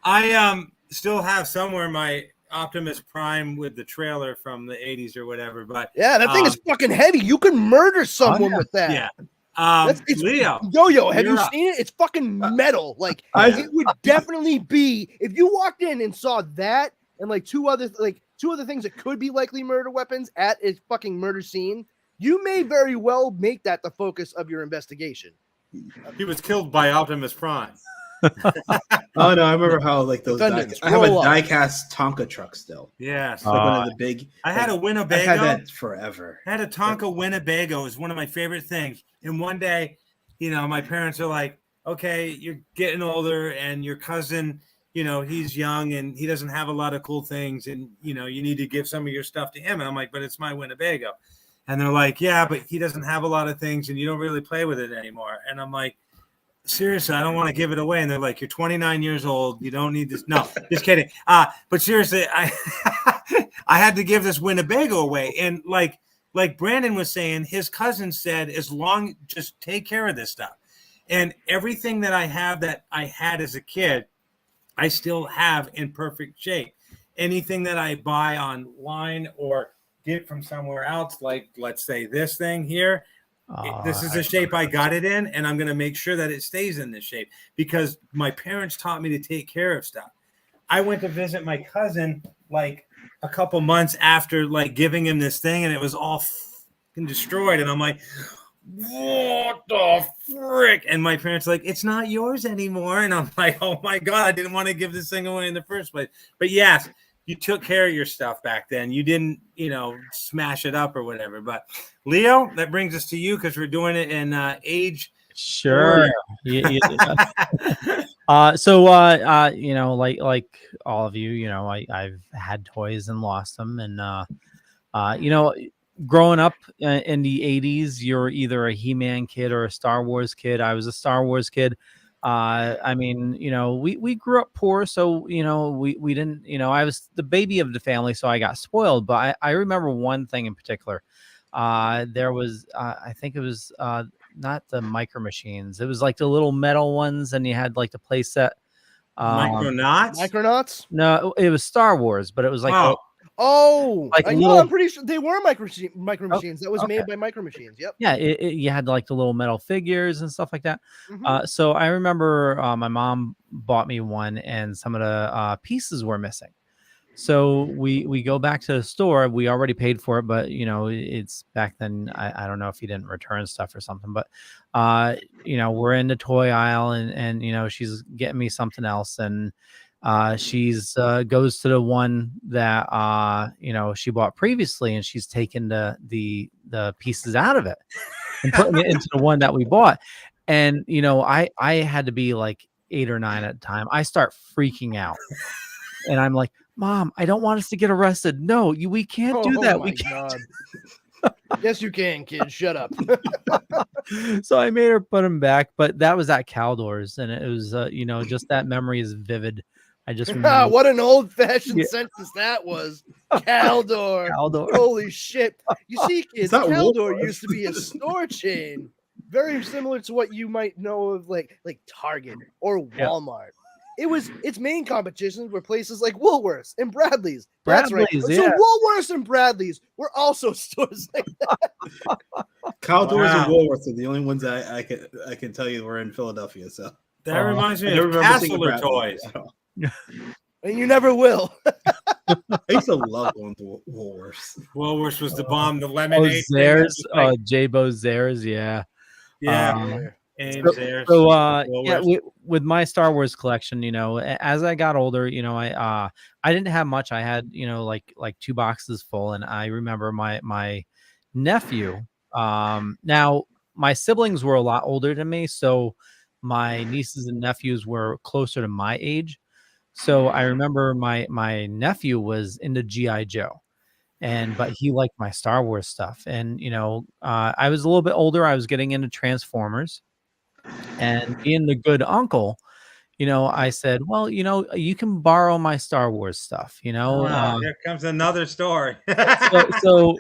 I still have somewhere my Optimus Prime with the trailer from the 80s or whatever, but yeah, that thing is fucking heavy. You can murder someone with that. Yeah. Leo, Yo, have you seen it? It's fucking metal. Like it would definitely be if you walked in and saw that and like two other things that could be likely murder weapons at a fucking murder scene. You may very well make that the focus of your investigation. He was killed by Optimus Prime. Oh no, I remember how like those. I have a die-cast Tonka truck still. Yes, like one of the big. I had a Winnebago. I've had that forever. I had a Tonka Winnebago. It was one of my favorite things. And one day, you know, my parents are like, "Okay, you're getting older, and your cousin, you know, he's young and he doesn't have a lot of cool things, and you know, you need to give some of your stuff to him." And I'm like, "But it's my Winnebago." And they're like, "Yeah, but he doesn't have a lot of things, and you don't really play with it anymore." And I'm like, seriously, I don't want to give it away. And they're like, "You're 29 years old. You don't need this." No, just kidding. But seriously, I had to give this Winnebago away. And like Brandon was saying, his cousin said, just take care of this stuff. And everything that I have that I had as a kid, I still have in perfect shape. Anything that I buy online or get from somewhere else, like let's say this thing here, this is the shape I got it in, and I'm going to make sure that it stays in this shape because my parents taught me to take care of stuff. I went to visit my cousin like a couple months after like giving him this thing, and it was all fucking destroyed. And I'm like, what the frick? And my parents are like, "It's not yours anymore." And I'm like, oh my God, I didn't want to give this thing away in the first place. But yes, you took care of your stuff back then. You didn't, you know, smash it up or whatever. But Leo, that brings us to you because we're doing it in age. Sure. Yeah. You know, like all of you, you know, I've had toys and lost them. And, you know, growing up in the 80s, you're either a He-Man kid or a Star Wars kid. I was a Star Wars kid. I mean, you know, we grew up poor, so you know, we didn't, you know, I was the baby of the family, so I got spoiled. But I remember one thing in particular. There was I think it was not the Micro Machines. It was like the little metal ones, and you had like the play set. Micronauts? No, it was Star Wars, but it was like like I know, little, I'm pretty sure they were Micro Machines. That was made by Micro Machines. Yep. Yeah, you had like the little metal figures and stuff like that. Mhm. So I remember my mom bought me one, and some of the pieces were missing. So we go back to the store. We already paid for it, but you know, it's back then. I don't know if you didn't return stuff or something, but you know, we're in the toy aisle, and you know, she's getting me something else, and she's goes to the one that you know, she bought previously, and she's taken the pieces out of it and putting it into the one that we bought. And you know, I had to be like 8 or 9 at the time. I start freaking out, and I'm like, "Mom, I don't want us to get arrested. No, we can't do that. We can't." Yes, you can, kid. Shut up. So I made her put them back, but that was at Caldors, and it was you know, just that memory is vivid. I just remember. What an old-fashioned sentence that was. Caldor. Caldor. Holy shit. You see, kids, that Caldor Woolworths? used to be a store chain. Very similar to what you might know of like Target or Walmart. Its main competitions were places like Woolworths and Bradley's. That's right. Bradley's, So yeah. Woolworths and Bradley's were also stores like that. Cowdoors Wow. and Woolworths are the only ones I can tell you were in Philadelphia. So That reminds me I don't of remember seeing a Castler Bradley toys. at all. And you never will. I used to love going to Woolworths. Woolworths was the bomb. The Oh, lemonade. thing, Zares, that's just like- J-Bo Zares, yeah. yeah. Ames, So, Zares, yeah, Woolworths. with my Star Wars collection, as I got older, I didn't have much. I had, like 2 boxes full, and I remember my nephew. Now my siblings were a lot older than me, so my nieces and nephews were closer to my age. So I remember my nephew was into G.I. Joe. But he liked my Star Wars stuff. And, I was a little bit older. I was getting into Transformers. And being the good uncle, I said, well, you can borrow my Star Wars stuff, Here comes another story. so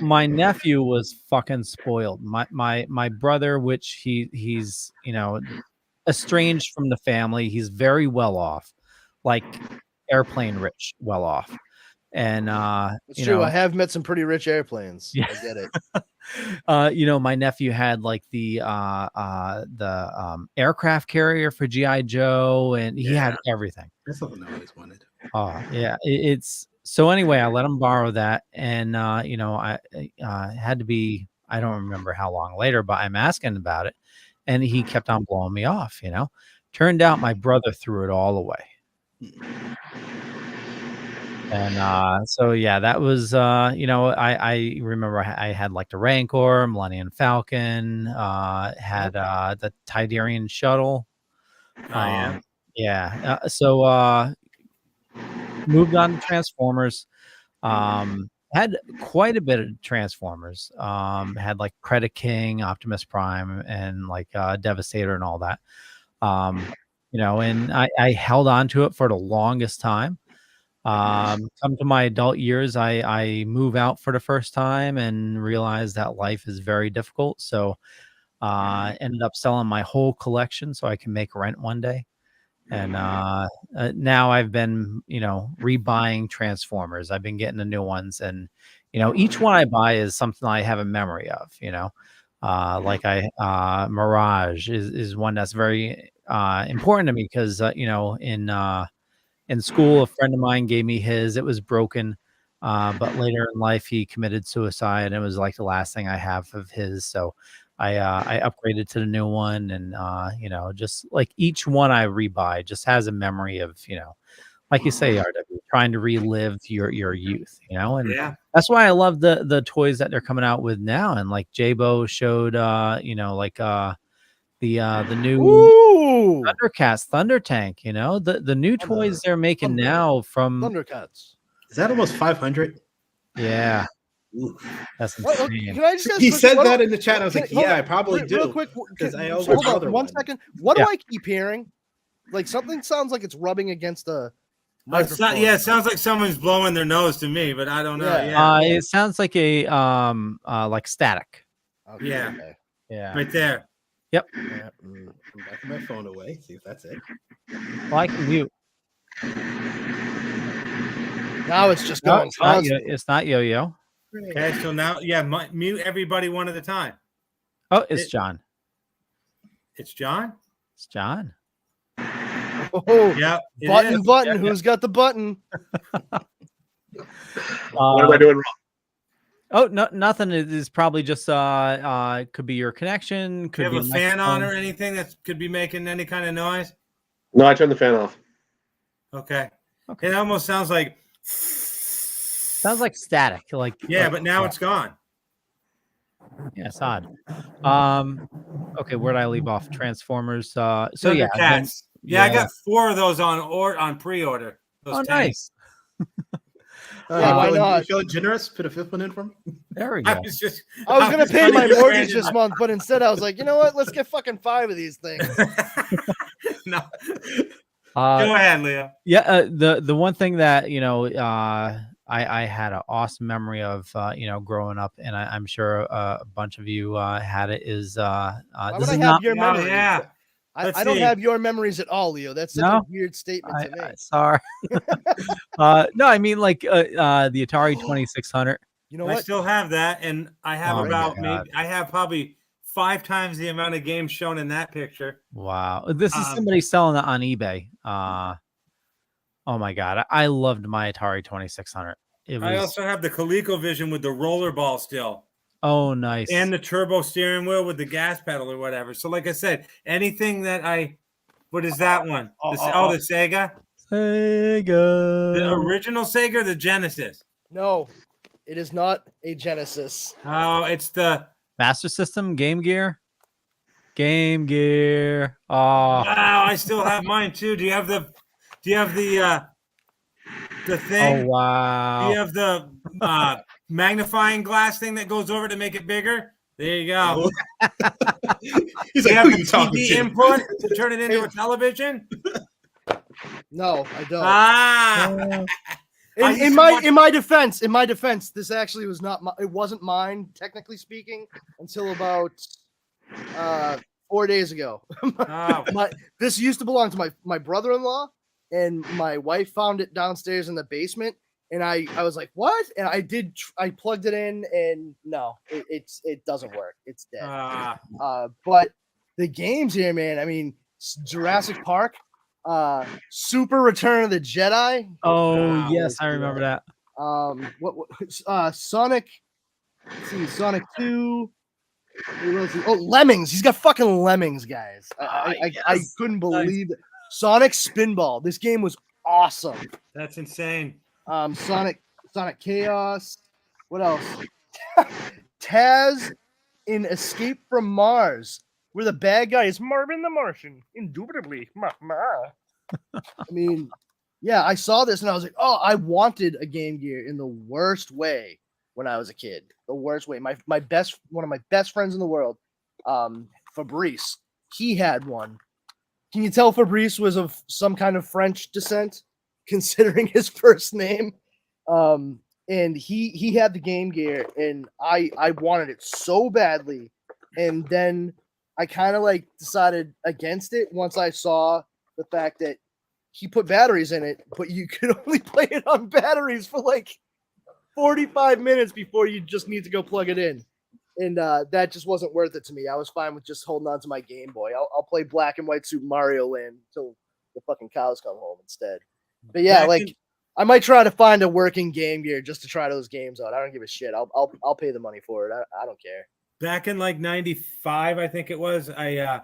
my nephew was fucking spoiled. My brother, which he's, estranged from the family. He's very well off, like airplane rich, well off. And It's true. I have met some pretty rich airplanes. Yeah. I get it. My nephew had like the aircraft carrier for G.I. Joe, and he had everything. That's something I always wanted. Oh yeah, it's so. Anyway, I let him borrow that, and I had to be. I don't remember how long later, but I'm asking about it, and he kept on blowing me off. Turned out my brother threw it all away. And so yeah, that was I remember I had like the Rancor, Millennium Falcon, had the Tidarian shuttle. So moved on to Transformers. Had quite a bit of Transformers. Had like Credit King, Optimus Prime, and like Devastator and all that. And I held on to it for the longest time. Come to my adult years, I move out for the first time and realize that life is very difficult. So ended up selling my whole collection so I can make rent one day. And now I've been, rebuying Transformers. I've been getting the new ones, and each one I buy is something I have a memory of. Mirage is one that's very important to me because in school, a friend of mine gave me his. It was broken, but later in life, he committed suicide, and it was like the last thing I have of his. So I upgraded to the new one, and just like each one I rebuy just has a memory of, like you say, RW, trying to relive your youth, and that's why I love the toys that they're coming out with now. And like J-Bo showed, the new Thundercats, Thunder Tank, the new toys they're making now from Thundercats. Is that almost 500? Yeah. That's insane. Can I just He ask said what that do- in the chat. I was can- like, hold yeah, on, I probably do. Real quick, because I own hold another on one. 1 second. What do I keep hearing? Like something sounds like it's rubbing against the microphone. It sounds like someone's blowing their nose to me, but I don't know. It sounds like a like static. Okay, Yeah. okay. Yeah. Right there. Yep. Yeah, I'm backing my phone away. See if that's it. Well, I can mute. Now it's just No, going it's not constant. it's not yo-yo. Okay, so now, mute everybody one at a time. Oh, it's John. It's John? It's John. Oh, yeah. Button. Who's got the button? What am I doing wrong? Oh, no, nothing. It is probably just could be your connection. Do Could you be have a fan on or microphone. anything that could be making any kind of noise? No, I turned the fan off. Okay. It almost sounds like Sounds like static. Like but now it's gone. Yeah, it's odd. Okay, where'd I leave off? Transformers. So yeah, Thundercats. I got 4 of those on pre-order. Those Oh, tanks. nice. Why not? You feeling generous? Put a 5th one in for me. There we go. I was gonna pay my mortgage this month, but instead I was like, you know what? Let's get fucking 5 of these things. No. Go ahead, Leo. Yeah, the one thing that I had an awesome memory of growing up, and I'm sure a bunch of you had it. Is Why this would I is have not your memories? Yeah. I don't have your memories at all, Leo. That's such a weird statement to make. sorry. No, I mean like the Atari 2600. You know I what? still have that, and I have Oh my God. I have probably 5 times the amount of games shown in that picture. Wow, this is somebody selling it on eBay. Oh my God, I loved my Atari 2600. It was I also have the ColecoVision with the rollerball still. Oh, nice. And the turbo steering wheel with the gas pedal or whatever. So, like I said, anything that what is that one? The Sega? Sega. The original Sega or the Genesis? No, it is not a Genesis. Oh, it's the Master System, Game Gear. Game Gear. Oh, wow! I still have mine too. Do you have the thing? Oh wow! Do you have the magnifying glass thing that goes over to make it bigger? There you go. He's Do you like, have who the you talking TV to? input to turn it into a television? No, I don't. Ah. In my defense, this actually was not. It wasn't mine, technically speaking, until about 4 days ago. This used to belong to my brother-in-law, and my wife found it downstairs in the basement. And I was like, what? And I plugged it in, and no, it doesn't work. It's dead. But the games here, man. I mean, Jurassic Park, Super Return of the Jedi. Oh yes, I remember that. Sonic? Let's see, Sonic 2. Oh, Lemmings. He's got fucking Lemmings, guys. I couldn't believe it. Sonic Spinball. This game was awesome. That's insane. Sonic Chaos. What else? Taz in Escape from Mars, where the bad guy is Marvin the Martian. Indubitably. I mean, yeah, I saw this and I was like, oh, I wanted a Game Gear in the worst way when I was a kid. The worst way. One of my best friends in the world, Fabrice, he had one. Can you tell Fabrice was of some kind of French descent, considering his first name? And he had the Game Gear, and I wanted it so badly. And then I kind of like decided against it once I saw the fact that he put batteries in it, but you could only play it on batteries for like 45 minutes before you just need to go plug it in. And that just wasn't worth it to me. I was fine with just holding on to my Game Boy. I'll play Black and White Super Mario Land until the fucking cows come home instead. But yeah, I might try to find a working Game Gear just to try those games out. I don't give a shit. I'll pay the money for it. I don't care. Back in like 95, I think it was, I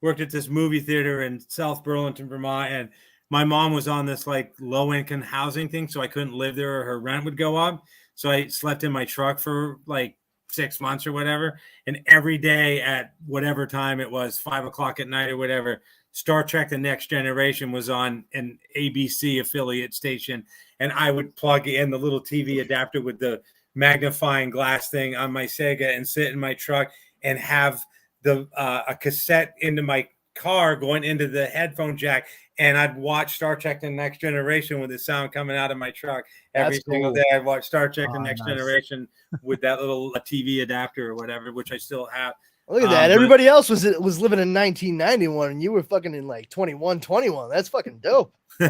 worked at this movie theater in South Burlington, Vermont, and my mom was on this like low-income housing thing, so I couldn't live there or her rent would go up. So I slept in my truck for like 6 months or whatever. And every day at whatever time it was, 5 o'clock at night or whatever, Star Trek The Next Generation was on an ABC affiliate station. And I would plug in the little TV adapter with the magnifying glass thing on my Sega and sit in my truck and have a cassette into my car going into the headphone jack, and I'd watch Star Trek The Next Generation with the sound coming out of my truck every single day. I'd watch Star Trek The Next Generation with that little TV adapter or whatever, which I still have. Look at that. Everybody else was living in 1991, and you were fucking in like 21. That's fucking dope. You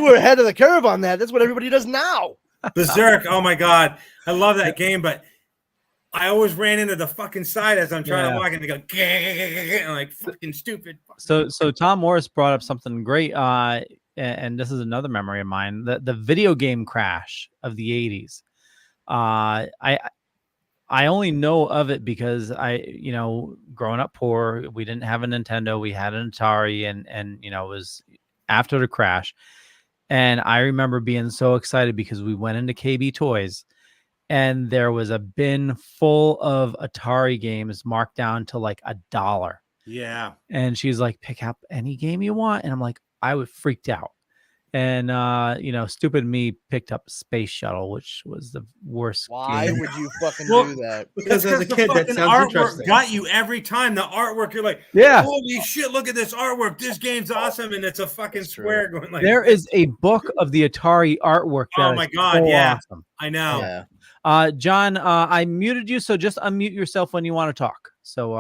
were ahead of the curve on that. That's what everybody does now. Berserk. Oh my God. I love that game, but I always ran into the fucking side as I'm trying to walk and they go, I'm like, fucking stupid. So Tom Morris brought up something great. And this is another memory of mine, the video game crash of the 80s. I only know of it because growing up poor, we didn't have a Nintendo, we had an Atari, and it was after the crash. And I remember being so excited because we went into KB Toys and there was a bin full of Atari games marked down to like $1. Yeah. And she's like, pick up any game you want. And I'm like, I was freaked out. And stupid me picked up Space Shuttle, which was the worst. Why game. would you fucking Well, do that? Because as a the kid, that fucking sounds artwork interesting. got you every time. The artwork, you're like, Yeah. holy shit, look at this artwork. This game's awesome. And it's a fucking square going like There this. is a book of the Atari artwork. That Oh is my God, so yeah. awesome. I know. Yeah. John, I muted you, so just unmute yourself when you want to talk. So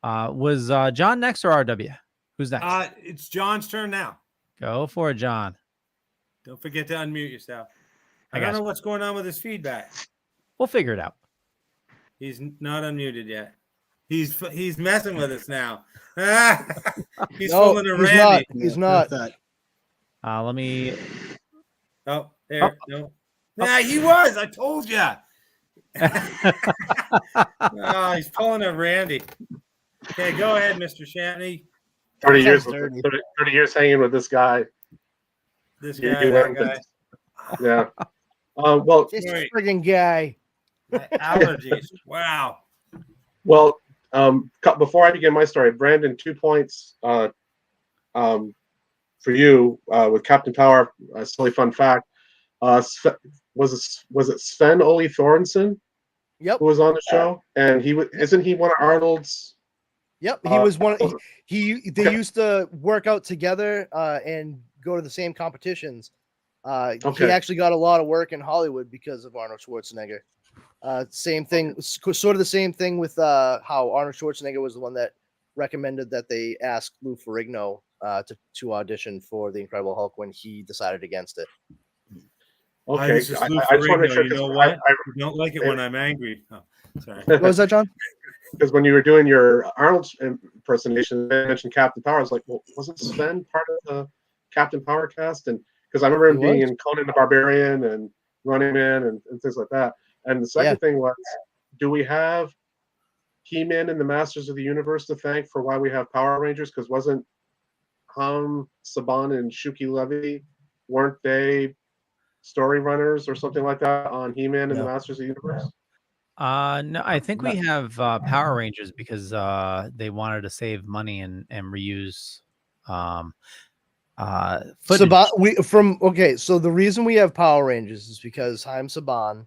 was John next or RW? Who's next? It's John's turn now. Go for it, John. Don't forget to unmute yourself. I I don't got know you. what's going on with his feedback. We'll figure it out. He's not unmuted yet. He's messing with us now. He's No, fooling a he's Randy. not. He's not. Let me. Oh, there. No. Yeah, he was. I told you. He's pulling a Randy. Okay, go ahead, Mr. Shanty. 30 years, That's dirty. 30 years hanging with this guy. This You- guy, you that learn guy. Yeah. Well, This Wait. friggin' guy. My allergies. Wow. well, before I begin my story, Brandon, 2 points for you with Captain Power. A silly fun fact. Was it Sven Ole Thornson? Yep. Who was on the show? And isn't he one of Arnold's? Yep. He was one. They Okay. used to work out together and go to the same competitions. He Okay. actually got a lot of work in Hollywood because of Arnold Schwarzenegger. Same thing, sort of the same thing with how Arnold Schwarzenegger was the one that recommended that they ask Lou Ferrigno to audition for the Incredible Hulk when he decided against it. Okay. This is Lou I just want to make Ferrigno. sure. You know 'cause what? I I don't like it when I'm angry. Oh, sorry. What was that, John? Because when you were doing your Arnold impersonation, they mentioned Captain Power. I was like, well, wasn't Sven part of the Captain Power cast? And because I remember him He being was. in Conan the Barbarian and Running Man and things like that. And the second thing was, do we have He-Man and the Masters of the Universe to thank for why we have Power Rangers? Because wasn't Saban and Shuki Levy, weren't they story runners or something like that on He-Man and the Masters of the Universe? No, I think we have Power Rangers because they wanted to save money and reuse footage. So the reason we have Power Rangers is because Haim Saban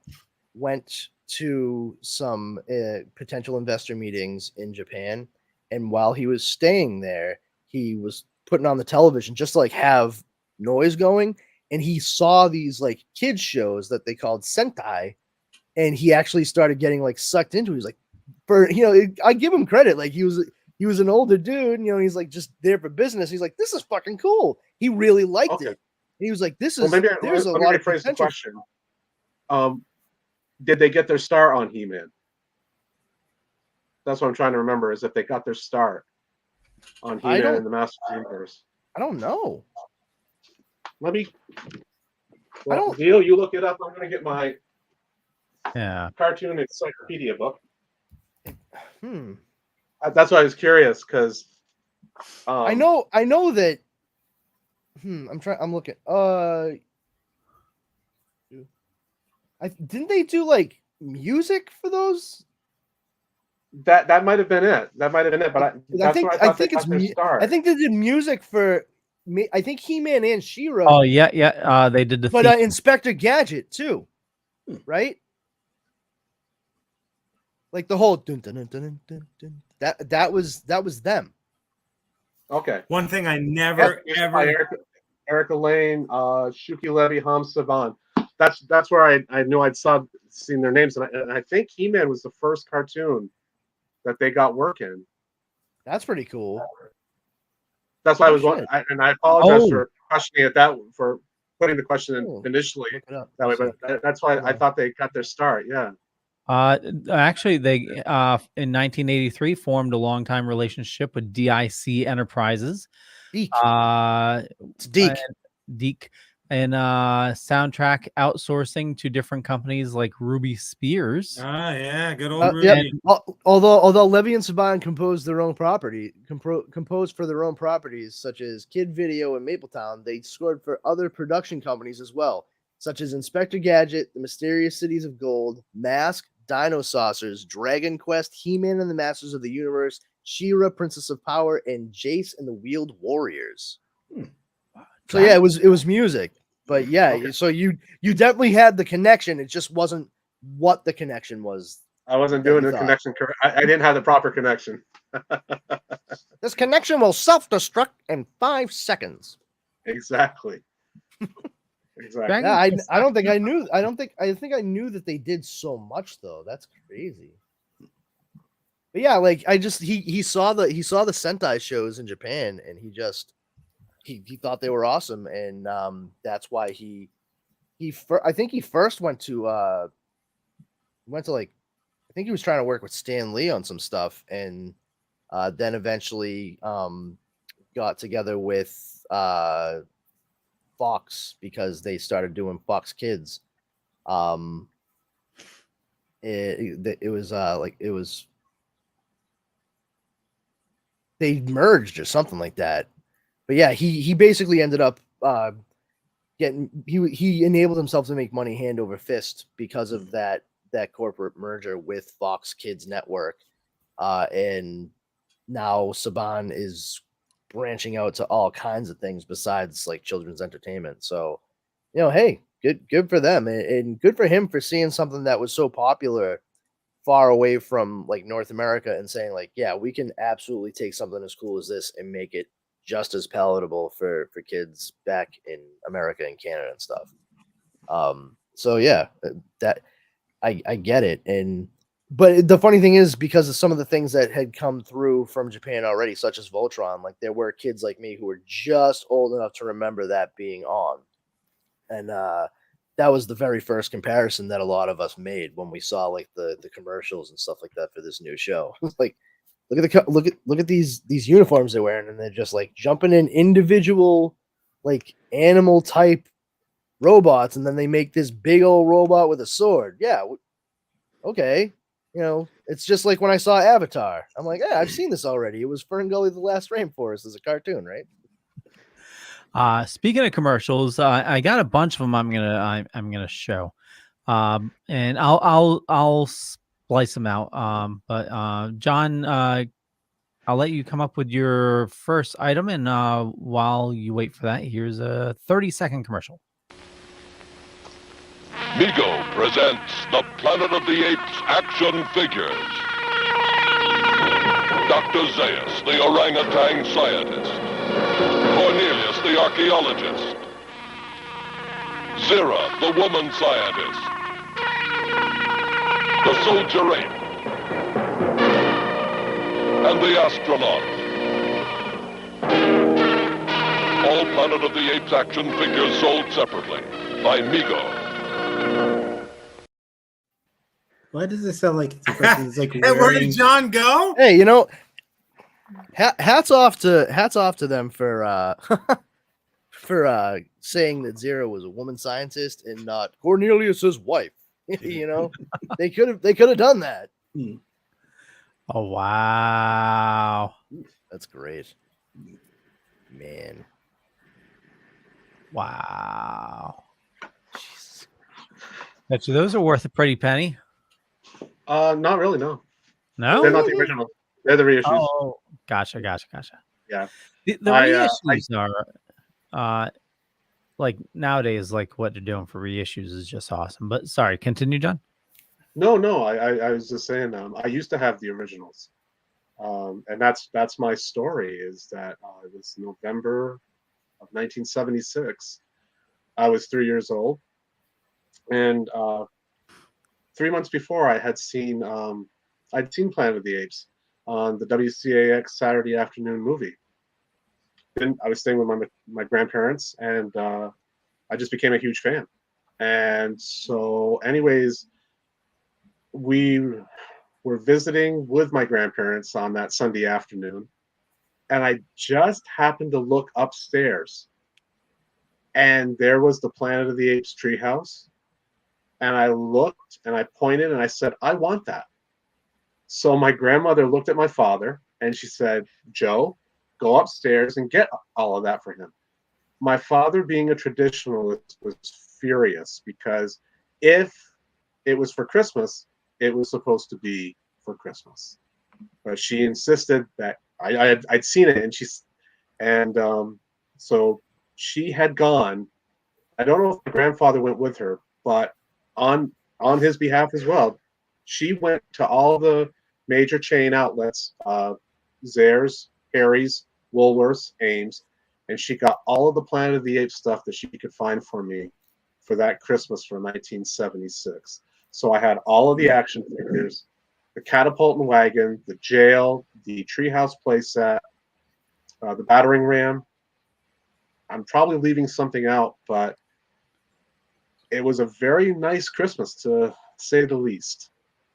went to some potential investor meetings in Japan, and while he was staying there, he was putting on the television just to like have noise going, and he saw these like kids shows that they called Sentai, and he actually started getting like sucked into it. He's like, I give him credit, like he was an older dude, he's like just there for business. He's like, this is fucking cool. He really liked it. And he was like, this is Well, there's a let me lot of rephrase the potential. question. Did they get their start on He-Man? That's what I'm trying to remember, is if they got their start on He-Man and the Masters of the Universe. I don't know. Let me. Well, Neil, you look it up. I'm going to get my cartoon encyclopedia book. That's why I was curious, because I know that. I'm looking. Didn't they do like music for those? That might have been it. That might have been it. But I think I think they did music for me. I think He-Man and She-Ra. Oh yeah. They did the. But theme. Inspector Gadget too, right? Like the whole dun, dun, dun, dun, dun, dun, that was them. Okay. One thing I never ever. Erica Lane, Shuki Levy, Ham Saban. That's where I knew I'd seen their names, and I think He-Man was the first cartoon that they got work in. That's pretty cool. That's why I was and I apologize for questioning it for putting the question in initially that way, but that's why I thought they got their start. Yeah. Actually, they in 1983 formed a long-time relationship with DIC Enterprises. Deke. It's Deke. And soundtrack outsourcing to different companies like Ruby Spears. Yeah, good old Ruby. Yeah. Although Levy and Saban composed their own composed for their own properties such as Kid Video and Mapletown, they scored for other production companies as well, such as Inspector Gadget, The Mysterious Cities of Gold, Mask, Dino Saucers, Dragon Quest, He-Man and the Masters of the Universe, She-Ra, Princess of Power, and Jace and the Wheeled Warriors. So yeah, it was music, but yeah, so you definitely had the connection. It just wasn't what the connection was. I wasn't that doing you the thought. connection correct. I didn't have the proper connection. This connection will self-destruct in 5 seconds. Exactly. Exactly. Yeah, I don't think I knew. I think I knew that they did so much though. That's crazy. But yeah, like he saw the Sentai shows in Japan, and he thought they were awesome, and that's why I think he first went to like, I think he was trying to work with Stan Lee on some stuff, and then eventually got together with Fox because they started doing Fox Kids. It was they merged or something like that. But yeah, he basically ended up he enabled himself to make money hand over fist because of that corporate merger with Fox Kids Network. And now Saban is branching out to all kinds of things besides like children's entertainment. So, hey, good for them, and good for him for seeing something that was so popular far away from like North America and saying like, yeah, we can absolutely take something as cool as this and make it just as palatable for kids back in America and Canada and stuff. So yeah, that I get it. But the funny thing is, because of some of the things that had come through from Japan already, such as Voltron, like there were kids like me who were just old enough to remember that being on. And that was the very first comparison that a lot of us made when we saw like the commercials and stuff like that for this new show. Like, look at these uniforms they're wearing, and they're just like jumping in individual like animal type robots, and then they make this big old robot with a sword. Yeah, okay. It's just like when I saw Avatar. I'm like, yeah, I've seen this already. It was Ferngully the Last Rainforest as a cartoon, right? Speaking of commercials, I got a bunch of them. I'm gonna show, and I'll splice them out. But John, I'll let you come up with your first item, and while you wait for that, here's a 30-second commercial. Mego presents the Planet of the Apes action figures. Dr. Zaius, the orangutan scientist. Cornelius, the archaeologist. Zira, the woman scientist. The soldier ape. And the astronaut. All Planet of the Apes action figures sold separately by Mego. Why does it sound like it's like Hey, where did John go? Hey, hats off to them for for saying that Zero was a woman scientist and not Cornelius's wife. They could have done that. Oh wow, that's great, man. Wow. Jesus. Bet you those are worth a pretty penny. Not really, no. No? They're not the original. They're the reissues. Oh, gotcha. Yeah. The reissues are like nowadays, like what they're doing for reissues is just awesome. But sorry, continue, John. No. I was just saying, I used to have the originals. And that's my story, is that it was November of 1976. I was 3 years old. And 3 months before, I had seen Planet of the Apes on the WCAX Saturday afternoon movie. Then I was staying with my grandparents, and I just became a huge fan. And so, anyways, we were visiting with my grandparents on that Sunday afternoon, and I just happened to look upstairs, and there was the Planet of the Apes treehouse. And I looked and I pointed and I said, I want that. So my grandmother looked at my father and she said, Joe, go upstairs and get all of that for him. My father, being a traditionalist, was furious because if it was for Christmas, it was supposed to be for Christmas. But she insisted that I'd seen it, and so she had gone. I don't know if my grandfather went with her, but on his behalf as well, she went to all the major chain outlets, Zayre's, Harry's, Woolworths, Ames, and she got all of the Planet of the Apes stuff that she could find for me for that Christmas for 1976. So I had all of the action figures, the catapult and wagon, the jail, the treehouse playset, the battering ram. I'm probably leaving something out, but it was a very nice Christmas, to say the least.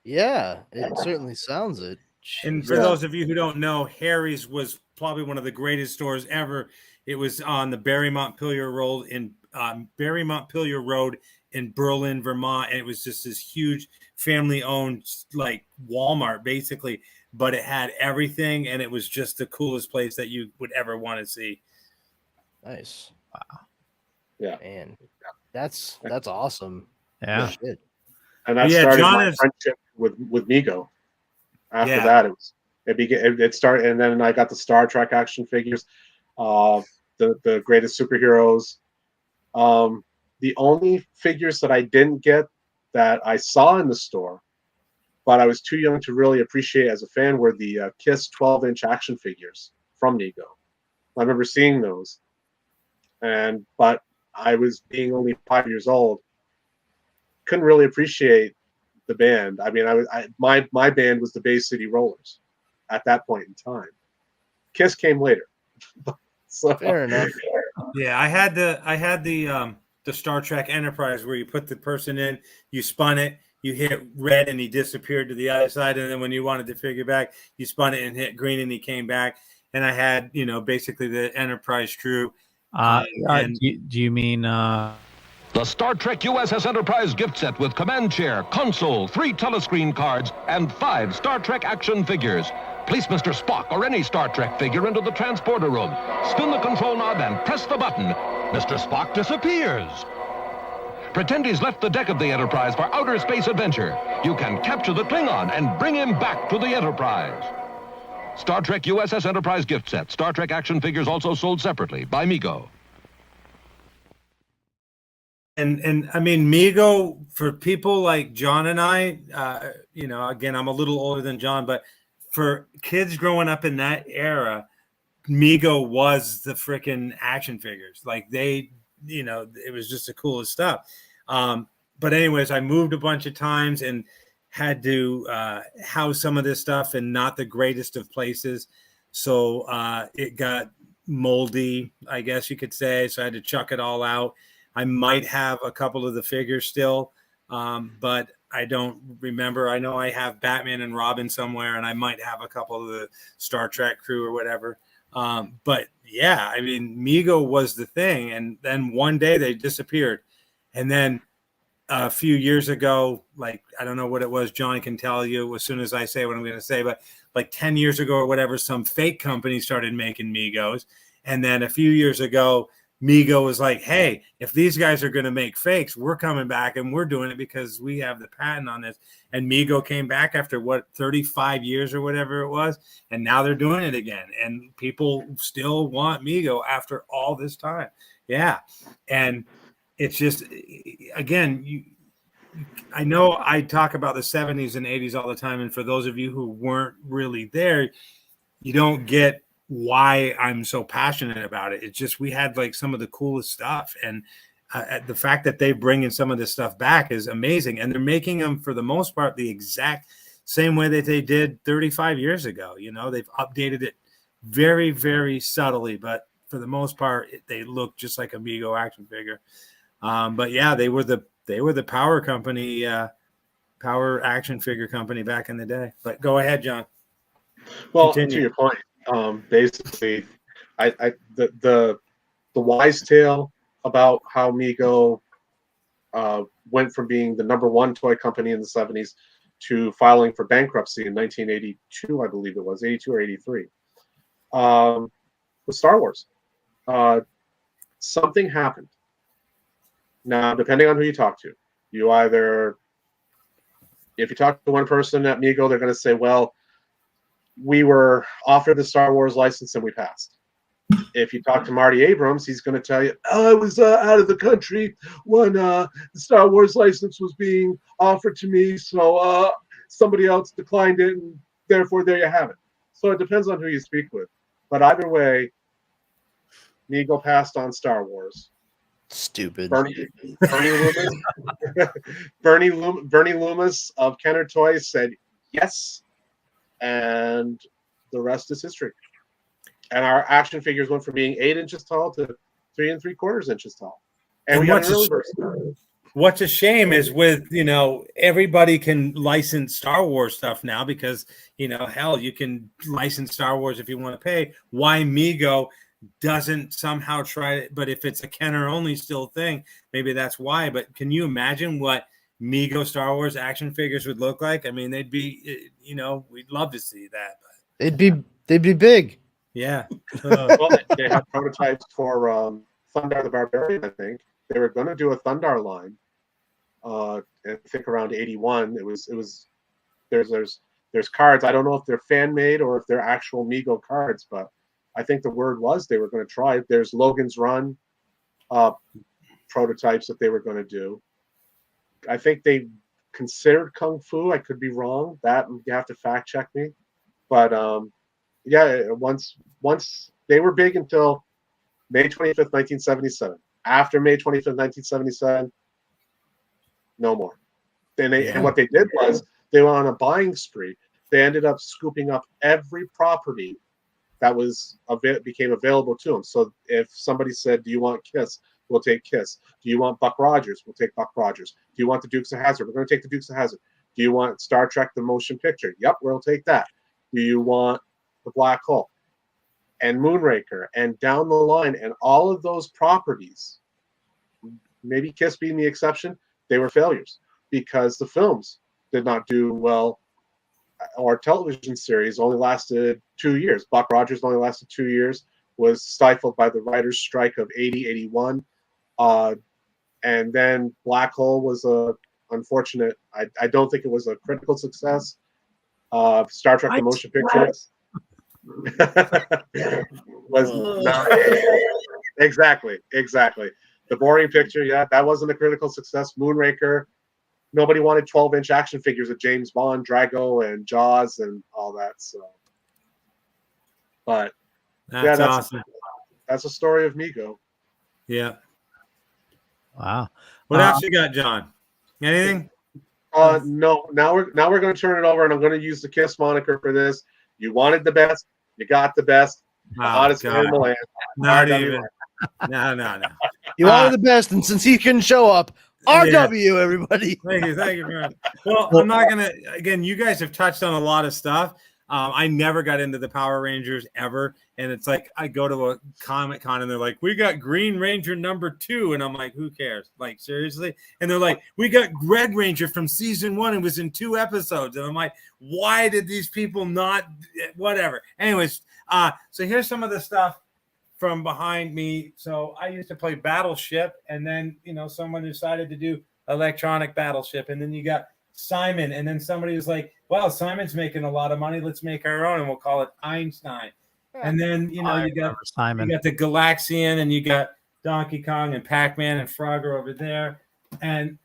Yeah, it certainly sounds it. And for those of you who don't know, Harry's was probably one of the greatest stores ever. It was on the Barry Montpelier Road in Berlin, Vermont, and it was just this huge family-owned like Walmart, basically. But it had everything, and it was just the coolest place that you would ever want to see. Nice. Wow. Yeah. Man, that's awesome. Yeah. Shit. And that started my friendship with Mego. After that, it started, and then I got the Star Trek action figures, the greatest superheroes. The only figures that I didn't get that I saw in the store, but I was too young to really appreciate as a fan, were the Kiss 12-inch action figures from Mego. I remember seeing those, but I was being only 5 years old, couldn't really appreciate the band. I mean, my band was the Bay City Rollers at that point in time. Kiss came later. So, fair enough. Yeah, I had the Star Trek Enterprise where you put the person in, you spun it, you hit red and he disappeared to the other side, and then when you wanted to figure back, you spun it and hit green and he came back. And I had, basically the Enterprise crew. Do you mean the Star Trek USS Enterprise gift set with command chair, console, 3 telescreen cards, and 5 Star Trek action figures. Place Mr. Spock or any Star Trek figure into the transporter room. Spin the control knob and press the button. Mr. Spock disappears. Pretend he's left the deck of the Enterprise for outer space adventure. You can capture the Klingon and bring him back to the Enterprise. Star Trek USS Enterprise gift set. Star Trek action figures also sold separately by Mego. And I mean, Mego, for people like John and I, again, I'm a little older than John, but for kids growing up in that era, Mego was the freaking action figures. Like it was just the coolest stuff. But anyways, I moved a bunch of times and had to house some of this stuff in not the greatest of places. So it got moldy, I guess you could say. So I had to chuck it all out. I might have a couple of the figures still, but I don't remember. I know I have Batman and Robin somewhere, and I might have a couple of the Star Trek crew or whatever. But yeah, I mean, Mego was the thing. And then one day they disappeared. And then a few years ago, like, I don't know what it was, John can tell you as soon as I say what I'm going to say, but like 10 years ago or whatever, some fake company started making Megos. And then a few years ago, Mego was like, hey, if these guys are going to make fakes, we're coming back and we're doing it because we have the patent on this. And Mego came back after 35 years or whatever it was. And now they're doing it again. And people still want Mego after all this time. Yeah. And it's just, again, I know I talk about the 70s and 80s all the time. And for those of you who weren't really there, you don't get why I'm so passionate about it. It's just, we had like some of the coolest stuff, and the fact that they bring in some of this stuff back is amazing. And they're making them for the most part the exact same way that they did 35 years ago. They've updated it very, very subtly, but for the most part, they look just like a Mego action figure. But yeah, they were the power company, power action figure company back in the day. But go ahead, John. Well, Continue. to your point, basically, the wise tale about how Mego went from being the #1 toy company in the 70s to filing for bankruptcy in 1982, I believe it was, 82 or 83, with Star Wars. Something happened. Now, depending on who you talk to, if you talk to one person at Mego, they're going to say, well, we were offered the Star Wars license and we passed. If you talk to Marty Abrams, he's going to tell you, "Oh, I was out of the country when the Star Wars license was being offered to me, so somebody else declined it, and therefore there you have it." So it depends on who you speak with. But either way, Mego passed on Star Wars. Stupid. Bernie Loomis, Bernie Loomis of Kenner Toys said yes, and the rest is history. And our action figures went from being 8 inches tall to 3 3/4 inches tall. And we got an early version. What's a shame is with, everybody can license Star Wars stuff now because, hell, you can license Star Wars if you want to pay. Why Mego doesn't somehow try it? But if it's a Kenner only still thing, maybe that's why. But can you imagine what Mego Star Wars action figures would look like? I mean, they'd be, we'd love to see that. But. They'd be big. Yeah. Well, they had prototypes for Thundar the Barbarian, I think. They were going to do a Thundar line. I think around 81. It was there's cards. I don't know if they're fan made or if they're actual Mego cards, but I think the word was they were going to try. There's Logan's Run prototypes that they were going to do. I think they considered Kung Fu. I could be wrong. That you have to fact check me. But yeah, once they were big until May 25th, 1977. After May 25th, 1977, no more. And what they did was they went on a buying spree. They ended up scooping up every property that became available to them. So if somebody said, "Do you want Kiss?" We'll take Kiss. Do you want Buck Rogers? We'll take Buck Rogers. Do you want the Dukes of Hazzard? We're going to take the Dukes of Hazzard. Do you want Star Trek the motion picture? Yep, we'll take that. Do you want the Black Hole and Moonraker and down the line? And all of those properties, maybe Kiss being the exception, they were failures because the films did not do well. Our television series only lasted 2 years. Buck Rogers only lasted 2 years, was stifled by the writer's strike of 80, 81. And then Black Hole was unfortunate. I don't think it was a critical success. Star Trek the motion picture was not exactly. The boring picture, yeah, that wasn't a critical success. Moonraker, nobody wanted 12-inch action figures of James Bond, Drago, and Jaws, and all that. So, but that's awesome. That's a story of Mego. Yeah. Wow. What else you got, John? Anything? No. Now we're going to turn it over, and I'm going to use the Kiss moniker for this. You wanted the best. You got the best. The hottest man in the land. Not even. No. You wanted the best, and since he couldn't show up, RW, everybody. Thank you, man. Well, I'm not gonna. Again, you guys have touched on a lot of stuff. I never got into the Power Rangers ever, and it's like I go to a Comic-Con and they're like, "We got Green Ranger #2," and I'm like, "Who cares? Like seriously?" And they're like, "We got Red Ranger from season 1 and was in 2 episodes," and I'm like, "Why did these people not?" Whatever. Anyways, so here's some of the stuff from behind me. So I used to play Battleship, and then someone decided to do electronic Battleship, and then you got Simon, and then somebody was like, "Well, Simon's making a lot of money. Let's make our own, and we'll call it Einstein." And then you got Simon, you got the Galaxian, and you got Donkey Kong and Pac-Man and Frogger over there. And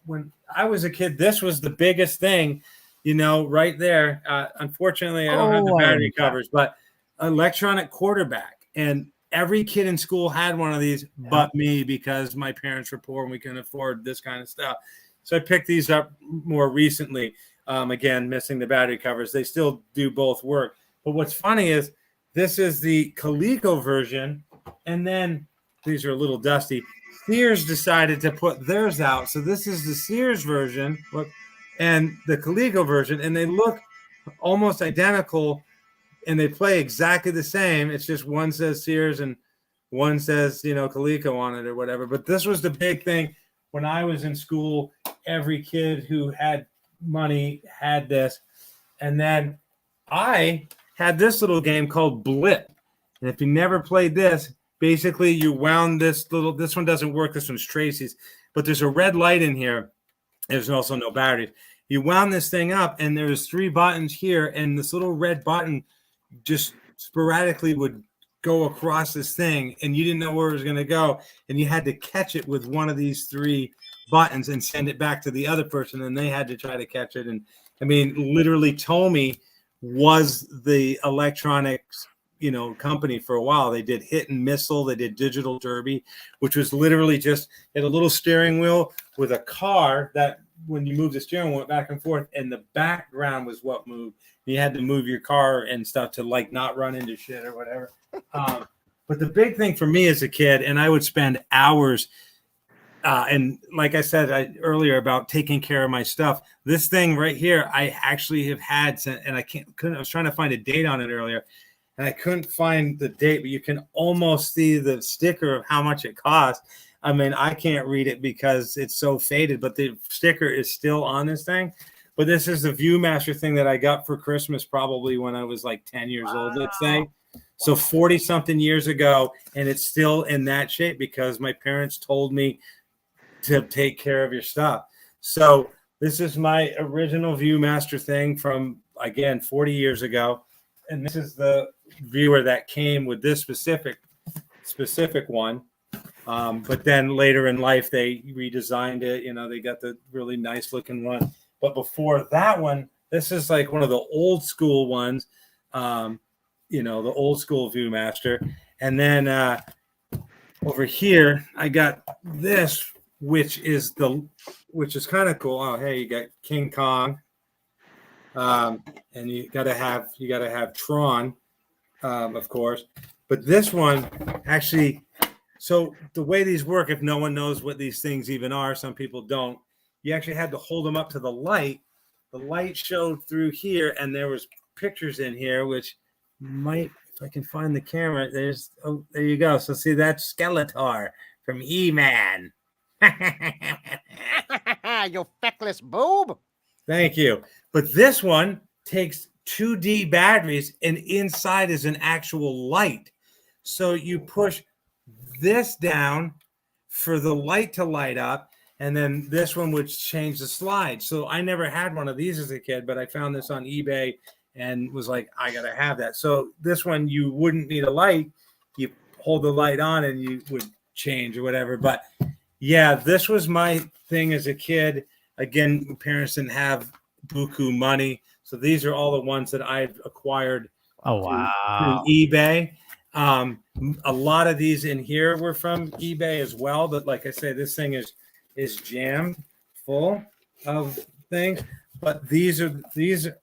when I was a kid, this was the biggest thing, right there. Unfortunately, I don't have the battery covers, but electronic quarterback. And every kid in school had one of these, but me, because my parents were poor and we couldn't afford this kind of stuff. So I picked these up more recently. Again, missing the battery covers. They still do both work. But what's funny is this is the Coleco version, and then these are a little dusty. Sears decided to put theirs out. So this is the Sears version, look, and the Coleco version, and they look almost identical. And they play exactly the same. It's just one says Sears and one says, Coleco on it or whatever. But this was the big thing when I was in school. Every kid who had money had this. And then I had this little game called Blip. And if you never played this, basically you wound this one doesn't work. This one's Tracy's. But there's a red light in here. There's also no batteries. You wound this thing up, and there's 3 buttons here. And this little red button just sporadically would go across this thing, and you didn't know where it was going to go, and you had to catch it with one of these 3 buttons and send it back to the other person, and they had to try to catch it. And I mean, literally, Tomy was the electronics, company for a while. They did Hit and Missile, they did Digital Derby, which was literally just had a little steering wheel with a car that when you move the steering wheel went back and forth, and the background was what moved. You had to move your car and stuff to like not run into shit or whatever. But the big thing for me as a kid, and I would spend hours, and like I said earlier about taking care of my stuff, this thing right here, I actually have had, and I was trying to find a date on it earlier, and I couldn't find the date, but you can almost see the sticker of how much it cost. I mean, I can't read it because it's so faded, but the sticker is still on this thing. But this is the Viewmaster thing that I got for Christmas probably when I was like 10 years old, let's say. So 40-something years ago, and it's still in that shape because my parents told me to take care of your stuff. So this is my original Viewmaster thing from, again, 40 years ago. And this is the viewer that came with this specific one. But then later in life, they redesigned it. They got the really nice looking one. But before that one, this is like one of the old school ones, the old school Viewmaster. And then over here, I got this, which is kind of cool. Oh, hey, you got King Kong. And you gotta have Tron, of course. But this one actually, so the way these work, if no one knows what these things even are, some people don't, you actually had to hold them up to the light. The light showed through here, and there was pictures in here, which might, if I can find the camera, there you go. So see, that's Skeletor from E-Man. You feckless boob. Thank you. But this one takes 2D batteries, and inside is an actual light. So you push this down for the light to light up, and then this one would change the slide. So I never had one of these as a kid, but I found this on eBay and was like, I got to have that. So this one, you wouldn't need a light. You hold the light on and you would change or whatever. But yeah, this was my thing as a kid. Again, parents didn't have buku money. So these are all the ones that I've acquired through eBay. A lot of these in here were from eBay as well. But like I say, this thing is jammed full of things. But these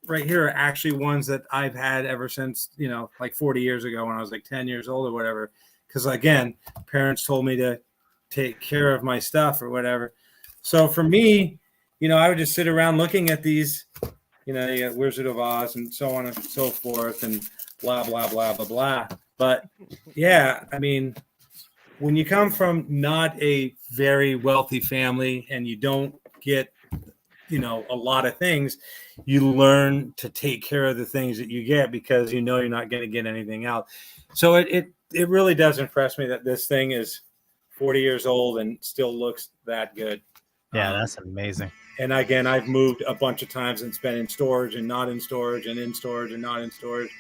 right here are actually ones that I've had ever since, like 40 years ago when I was like 10 years old or whatever. Because again, parents told me to take care of my stuff or whatever. So for me, I would just sit around looking at these, you got Wizard of Oz and so on and so forth and blah, blah, blah, blah, blah. But yeah, I mean, when you come from not a very wealthy family and you don't get, a lot of things, you learn to take care of the things that you get because you're not going to get anything else. So it really does impress me that this thing is 40 years old and still looks that good. Yeah, that's amazing. And again, I've moved a bunch of times and it's been in storage and not in storage and in storage and not in storage.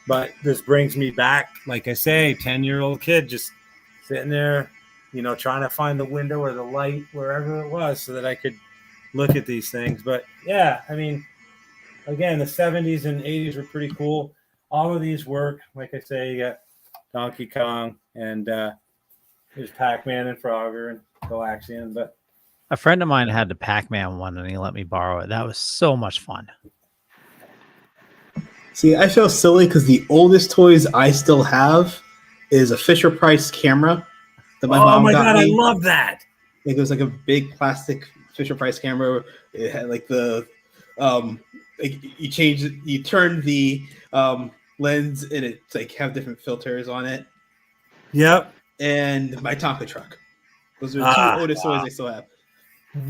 But this brings me back, like I say, 10-year-old kid just sitting there, trying to find the window or the light wherever it was so that I could look at these things. But yeah, I mean, again, the 70s and 80s were pretty cool. All of these work. Like I say, you got Donkey Kong and there's Pac-Man and Frogger and Galaxian. But a friend of mine had the Pac-Man one and he let me borrow it. That was so much fun. See, I feel silly because the oldest toys I still have is a Fisher-Price camera that my mom got me. I love that. It was like a big plastic Fisher-Price camera. It had like the you turn the lens and it's like have different filters on it. Yep. And my Tonka truck. Those are the two oldest toys I still have.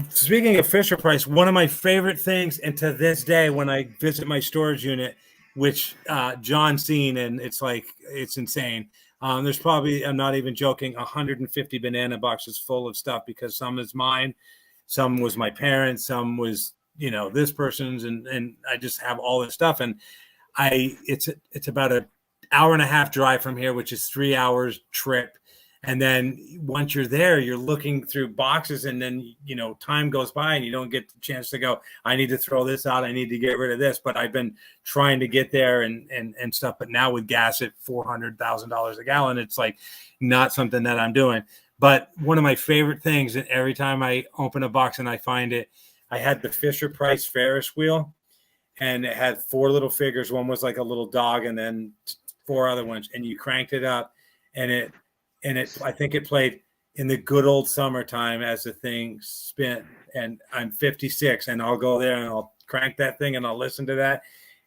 Speaking of Fisher-Price, one of my favorite things, and to this day when I visit my storage unit, which John's seen, and it's insane. There's probably, I'm not even joking, 150 banana boxes full of stuff because some is mine, some was my parents, some was, this person's, and I just have all this stuff. And it's about hour-and-a-half drive from here, which is 3 hours trip. And then once you're there, you're looking through boxes, and then, time goes by and you don't get the chance to go, I need to throw this out. I need to get rid of this. But I've been trying to get there and stuff. But now with gas at $400,000 a gallon, it's like not something that I'm doing. But one of my favorite things, and every time I open a box and I find it, I had the Fisher-Price Ferris wheel, and it had 4 little figures. One was like a little dog, and then 4 other ones. And you cranked it up, and I think it played In the Good Old Summertime as the thing spin. And I'm 56, and I'll go there and I'll crank that thing and I'll listen to that.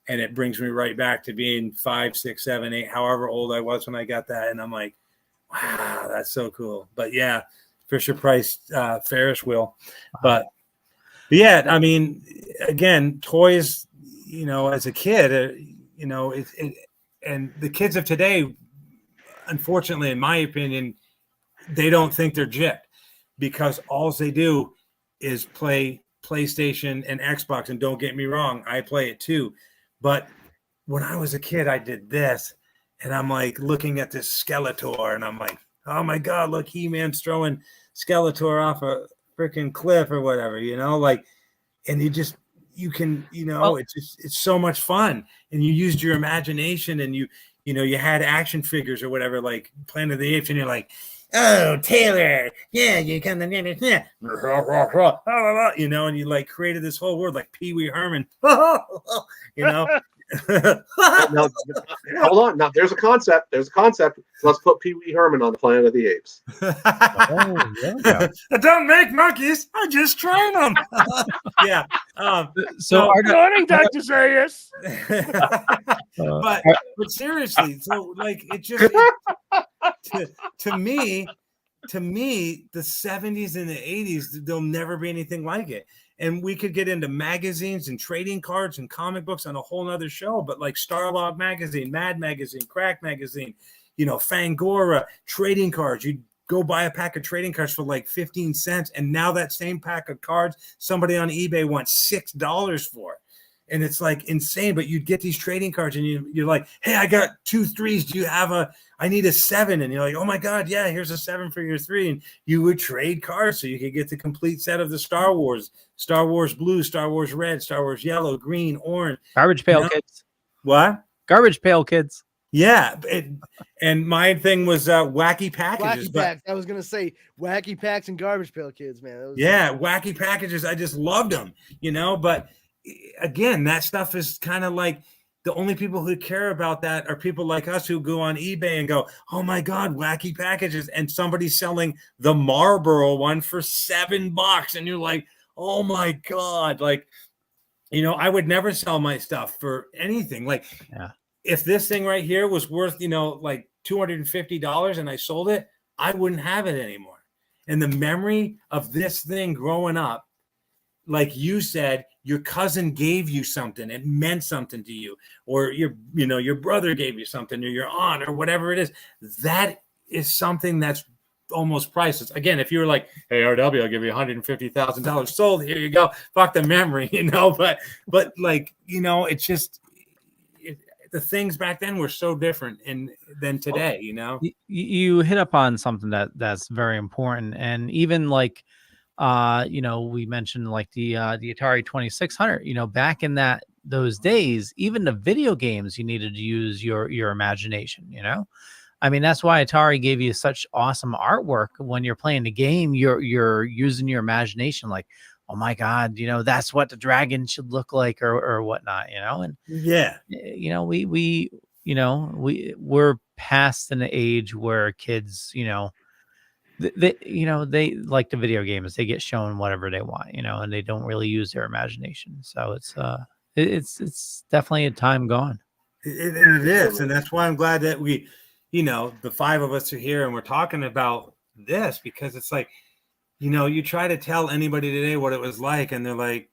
And it brings me right back to being 5, 6, 7, 8, however old I was when I got that. And I'm like, wow, that's so cool. But yeah, Fisher-Price Ferris wheel. But yeah, I mean, again, toys, as a kid, and the kids of today, unfortunately, in my opinion, they don't think they're gypped, because all they do is play PlayStation and Xbox. And don't get me wrong, I play it too. But when I was a kid, I did this, and I'm like looking at this Skeletor, and I'm like, oh my God, look, He-Man's throwing Skeletor off a freaking cliff or whatever, and you can, it's so much fun. And you used your imagination, and you had action figures or whatever, like Planet of the Apes, and you're like, oh, Taylor, yeah, you come to, yeah, and you like created this whole world, like Pee Wee Herman, Now, hold on. Now, there's a concept. Let's put Pee Wee Herman on the Planet of the Apes. I don't make monkeys. I just train them. Yeah. Good morning, Dr. Zayas. But seriously, so like it just to me, the 70s and the 80s, there'll never be anything like it. And we could get into magazines and trading cards and comic books on a whole nother show. But like Starlog magazine, Mad magazine, Crack magazine, Fangora, trading cards. You'd go buy a pack of trading cards for like 15 cents. And now that same pack of cards, somebody on eBay wants $6 for it. And it's like insane, but you'd get these trading cards and you're like, hey, I got 2 3s. Do you have I need a 7. And you're like, oh my God, yeah, here's a 7 for your 3. And you would trade cards so you could get the complete set of the Star Wars blue, Star Wars red, Star Wars yellow, green, orange. Garbage pail kids. What? Garbage pail kids. Yeah. And my thing was wacky packages. Wacky packs. I was going to say wacky packs and garbage pail kids, man. Wacky packages. I just loved them, but again, that stuff is kind of like the only people who care about that are people like us who go on eBay and go, oh my God, wacky packages. And somebody's selling the Marlboro one for $7. And you're like, oh my God. Like, I would never sell my stuff for anything. Like, if this thing right here was worth, like $250 and I sold it, I wouldn't have it anymore. And the memory of this thing growing up, like you said, your cousin gave you something, it meant something to you, or your brother gave you something, or your aunt, or whatever it is. That is something that's almost priceless. Again, if you were like, hey, RW, I'll give you $150,000 sold, here you go. Fuck the memory, but like, it's just, the things back then were so different than today, You hit up on something that's very important. And even like, we mentioned like the Atari 2600, back in those days, even the video games, you needed to use your imagination, I mean, that's why Atari gave you such awesome artwork. When you're playing the game, you're using your imagination, like, oh my God, that's what the dragon should look like, or whatnot, and we're past an age where kids, they like the video games. They get shown whatever they want, and they don't really use their imagination. So it's definitely a time gone. It is, and that's why I'm glad that we, the 5 of us are here and we're talking about this, because it's like, you try to tell anybody today what it was like, and they're like,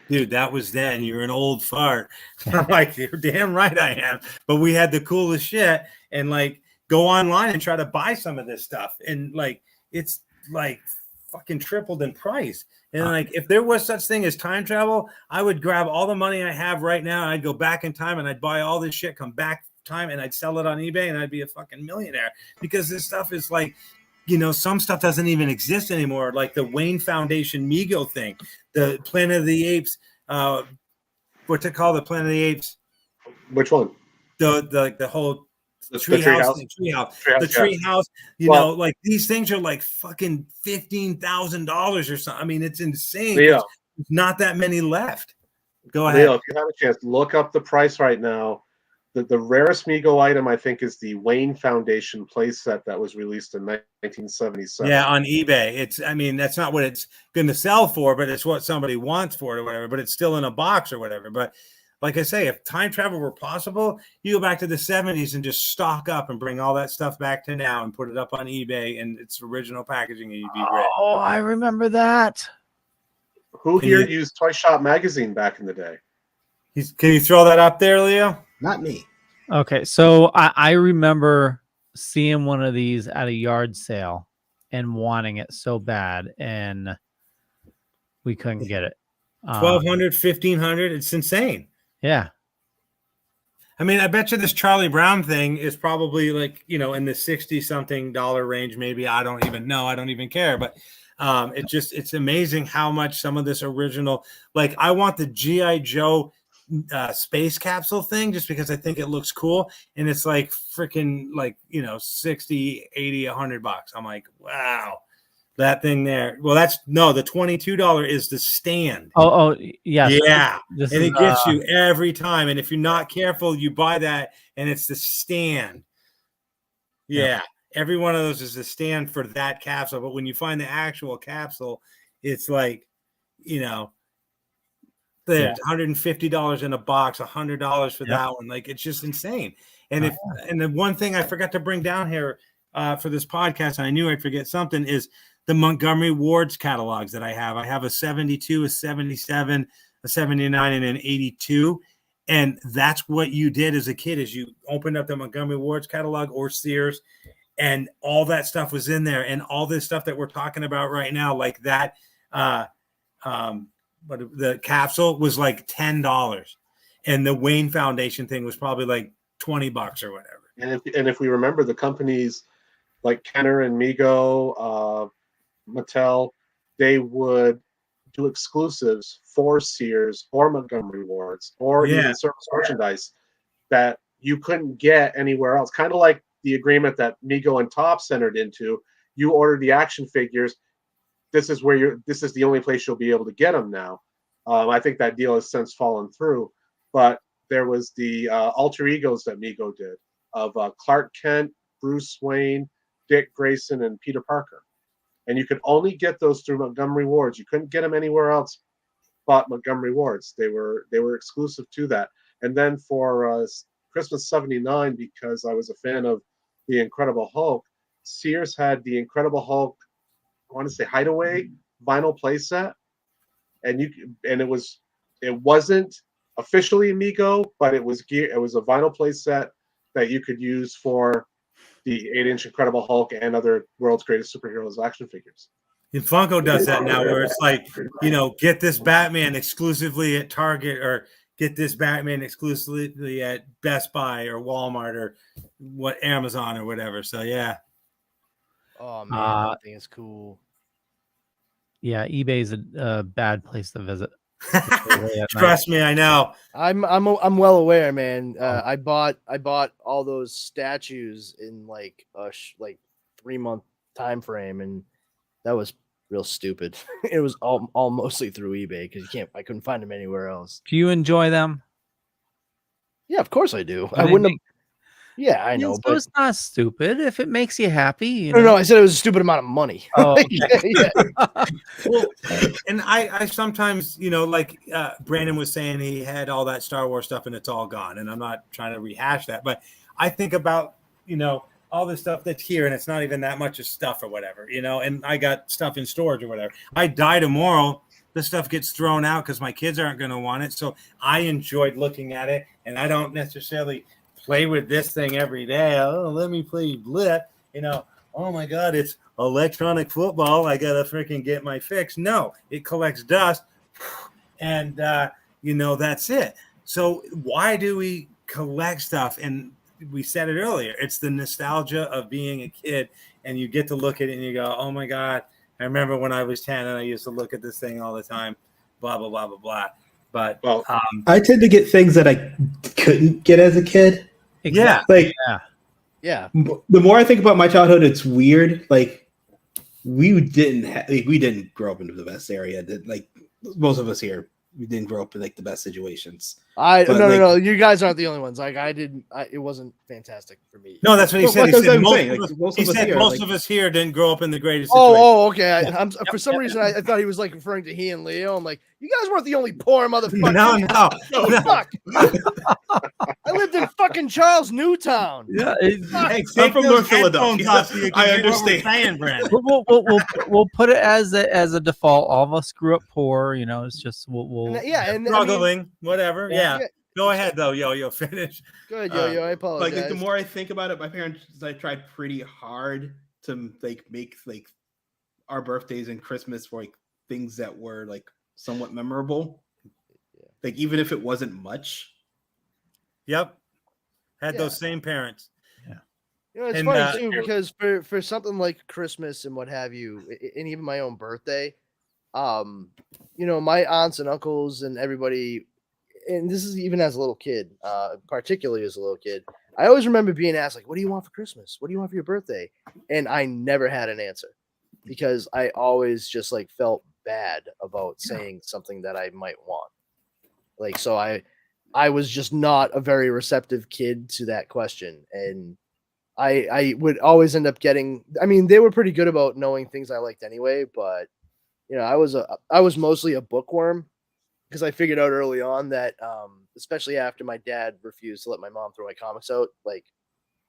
dude, that was then. You're an old fart. I'm like, you're damn right I am. But we had the coolest shit, and like, go online and try to buy some of this stuff. And like, it's like fucking tripled in price. And like, if there was such thing as time travel, I would grab all the money I have right now. I'd go back in time and I'd buy all this shit, come back time, and I'd sell it on eBay, and I'd be a fucking millionaire because this stuff is like, some stuff doesn't even exist anymore, like the Wayne Foundation Mego thing, the Planet of the Apes. What's it called? The Planet of the Apes. Which one? The whole Tree house. The tree house. Like these things are like fucking $15,000 or something. I mean, it's insane. Leo, there's not that many left. Go ahead. Leo, if you have a chance, look up the price right now. The rarest Mego item, I think, is the Wayne Foundation playset that was released in 1977. Yeah, on eBay. That's not what it's going to sell for, but it's what somebody wants for it or whatever. But it's still in a box or whatever. But like I say, if time travel were possible, you go back to the 70s and just stock up and bring all that stuff back to now and put it up on eBay in its original packaging, and you'd be rich. Oh, I remember that. Who here used Toy Shop magazine back in the day? Can you throw that up there, Leo? Not me. Okay, so I remember seeing one of these at a yard sale and wanting it so bad, and we couldn't get it. 1,200, 1,500. It's insane. Yeah. I mean, I bet you this Charlie Brown thing is probably like, in the 60-something dollar range. Maybe. I don't even know. I don't even care. But it's amazing how much some of this original, like I want the G.I. Joe space capsule thing just because I think it looks cool. And it's like freaking like, 60, 80, $100. I'm like, wow. That thing there. Well, the $22 is the stand. Oh, yes. Yeah. And it gets you every time. And if you're not careful, you buy that and it's the stand. Yeah. Every one of those is the stand for that capsule. But when you find the actual capsule, it's like, $150 in a box, $100 for that one. Like, it's just insane. And and the one thing I forgot to bring down here for this podcast, and I knew I'd forget something, is the Montgomery Ward's catalogs that I have. I have a 72, a 77, a 79, and an 82. And that's what you did as a kid, is you opened up the Montgomery Ward's catalog or Sears, and all that stuff was in there. And all this stuff that we're talking about right now, like that, but the capsule was like $10. And the Wayne Foundation thing was probably like $20 or whatever. And if we remember, the companies like Kenner and Mego, Mattel, they would do exclusives for Sears or Montgomery Ward's or even service merchandise that you couldn't get anywhere else. Kind of like the agreement that Mego and Topps entered into. You order the action figures. This is the only place you'll be able to get them now. I think that deal has since fallen through, but there was the alter egos that Mego did of Clark Kent, Bruce Wayne, Dick Grayson, and Peter Parker. And you could only get those through Montgomery Ward's. You couldn't get them anywhere else but Montgomery Ward's. They were exclusive to that. And then for Christmas '79, because I was a fan of the Incredible Hulk, Sears had the Incredible Hulk, I want to say Hideaway vinyl playset, and it wasn't officially Mego, but it was a vinyl playset that you could use for the 8-inch Incredible Hulk and other World's Greatest Superheroes action figures. And Funko does that now, where it's like, get this Batman exclusively at Target, or get this Batman exclusively at Best Buy or Walmart or Amazon or whatever. So yeah. Oh man, that thing is cool. Yeah, eBay's a bad place to visit. Trust me, I know. I'm well aware, man. I bought all those statues in like a 3-month time frame, and that was real stupid. It was all mostly through eBay because I couldn't find them anywhere else. Do you enjoy them? Yeah, of course I do. I wouldn't have. Yeah, I know, but it's not stupid if it makes you happy. No, I said it was a stupid amount of money. Oh, yeah. Well, and I sometimes, like Brandon was saying, he had all that Star Wars stuff and it's all gone. And I'm not trying to rehash that, but I think about, all the stuff that's here, and it's not even that much of stuff or whatever, and I got stuff in storage or whatever. I die tomorrow, the stuff gets thrown out because my kids aren't going to want it. So I enjoyed looking at it, and I don't necessarily play with this thing every day. Oh, let me play Blip. Oh my God, it's electronic football. I gotta freaking get my fix. No, it collects dust, and that's it. So why do we collect stuff? And we said it earlier. It's the nostalgia of being a kid, and you get to look at it and you go, "Oh my God, I remember when I was 10 and I used to look at this thing all the time." Blah blah blah blah blah. But I tend to get things that I couldn't get as a kid. Exactly. Yeah. The more I think about my childhood, it's weird. Like we didn't grow up in the best area. Like most of us here, we didn't grow up in like the best situations. No. You guys aren't the only ones. Like it wasn't fantastic for me. No, that's what he said. He said most of us here didn't grow up in the greatest. Oh, okay. For some reason, I thought he was like referring to he and Leo. I'm like, you guys weren't the only poor motherfuckers. No. Fuck. I lived in fucking Charles Newtown. Yeah, I'm from North Philadelphia. I understand. We'll put it as a default. All of us grew up poor. You know, it's just we'll struggling, whatever. Yeah. Go ahead though, Yo. Finish. Good, Yo. I apologize. Like the more I think about it, my parents tried pretty hard to like make like our birthdays and Christmas like things that were like somewhat memorable. Like even if it wasn't much. Yep. Had those same parents. Yeah. You know, it's funny too because for something like Christmas and what have you, and even my own birthday, you know, my aunts and uncles and everybody. And this is even as a little kid, particularly as a little kid, I always remember being asked, like, what do you want for Christmas? What do you want for your birthday? And I never had an answer because I always just like felt bad about saying something that I might want. Like, so I was just not a very receptive kid to that question. And I would always end up getting, I mean, they were pretty good about knowing things I liked anyway, but you know, I was mostly a bookworm. Because I figured out early on that, especially after my dad refused to let my mom throw my comics out, like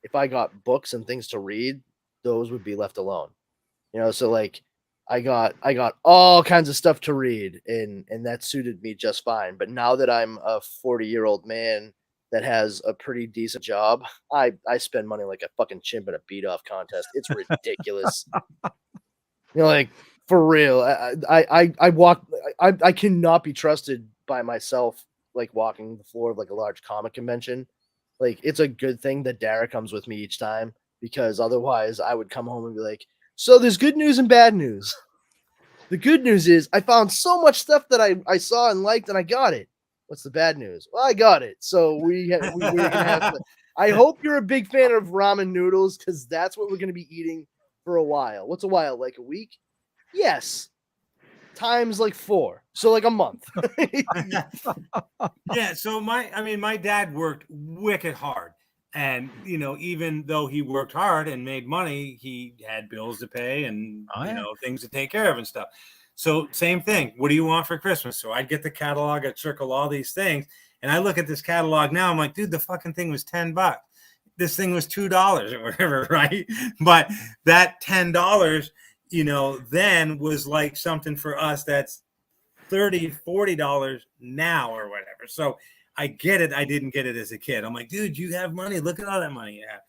if I got books and things to read, those would be left alone. You know, so like I got all kinds of stuff to read, and that suited me just fine. But now that I'm a 40-year-old man that has a pretty decent job, I spend money like a fucking chimp in a beat-off contest. It's ridiculous. You know, like. For real, I cannot be trusted by myself, like walking the floor of like a large comic convention. Like it's a good thing that Dara comes with me each time because otherwise I would come home and be like, so there's good news and bad news. The good news is I found so much stuff that I saw and liked and I got it. What's the bad news? Well, I got it. So we're gonna have to. I hope you're a big fan of ramen noodles because that's what we're gonna be eating for a while. What's a while? Like a week? Yes. Times like 4. So like a month. Yeah. So my dad worked wicked hard. And, you know, even though he worked hard and made money, he had bills to pay and, you know, things to take care of and stuff. So same thing. What do you want for Christmas? So I'd get the catalog, I'd circle all these things. And I look at this catalog now. I'm like, dude, the fucking thing was $10. This thing was $2 or whatever. Right. But that $10, you know, then was like something for us that's $30, $40 now or whatever. So I get it. I didn't get it as a kid. I'm like, dude, you have money. Look at all that money you have.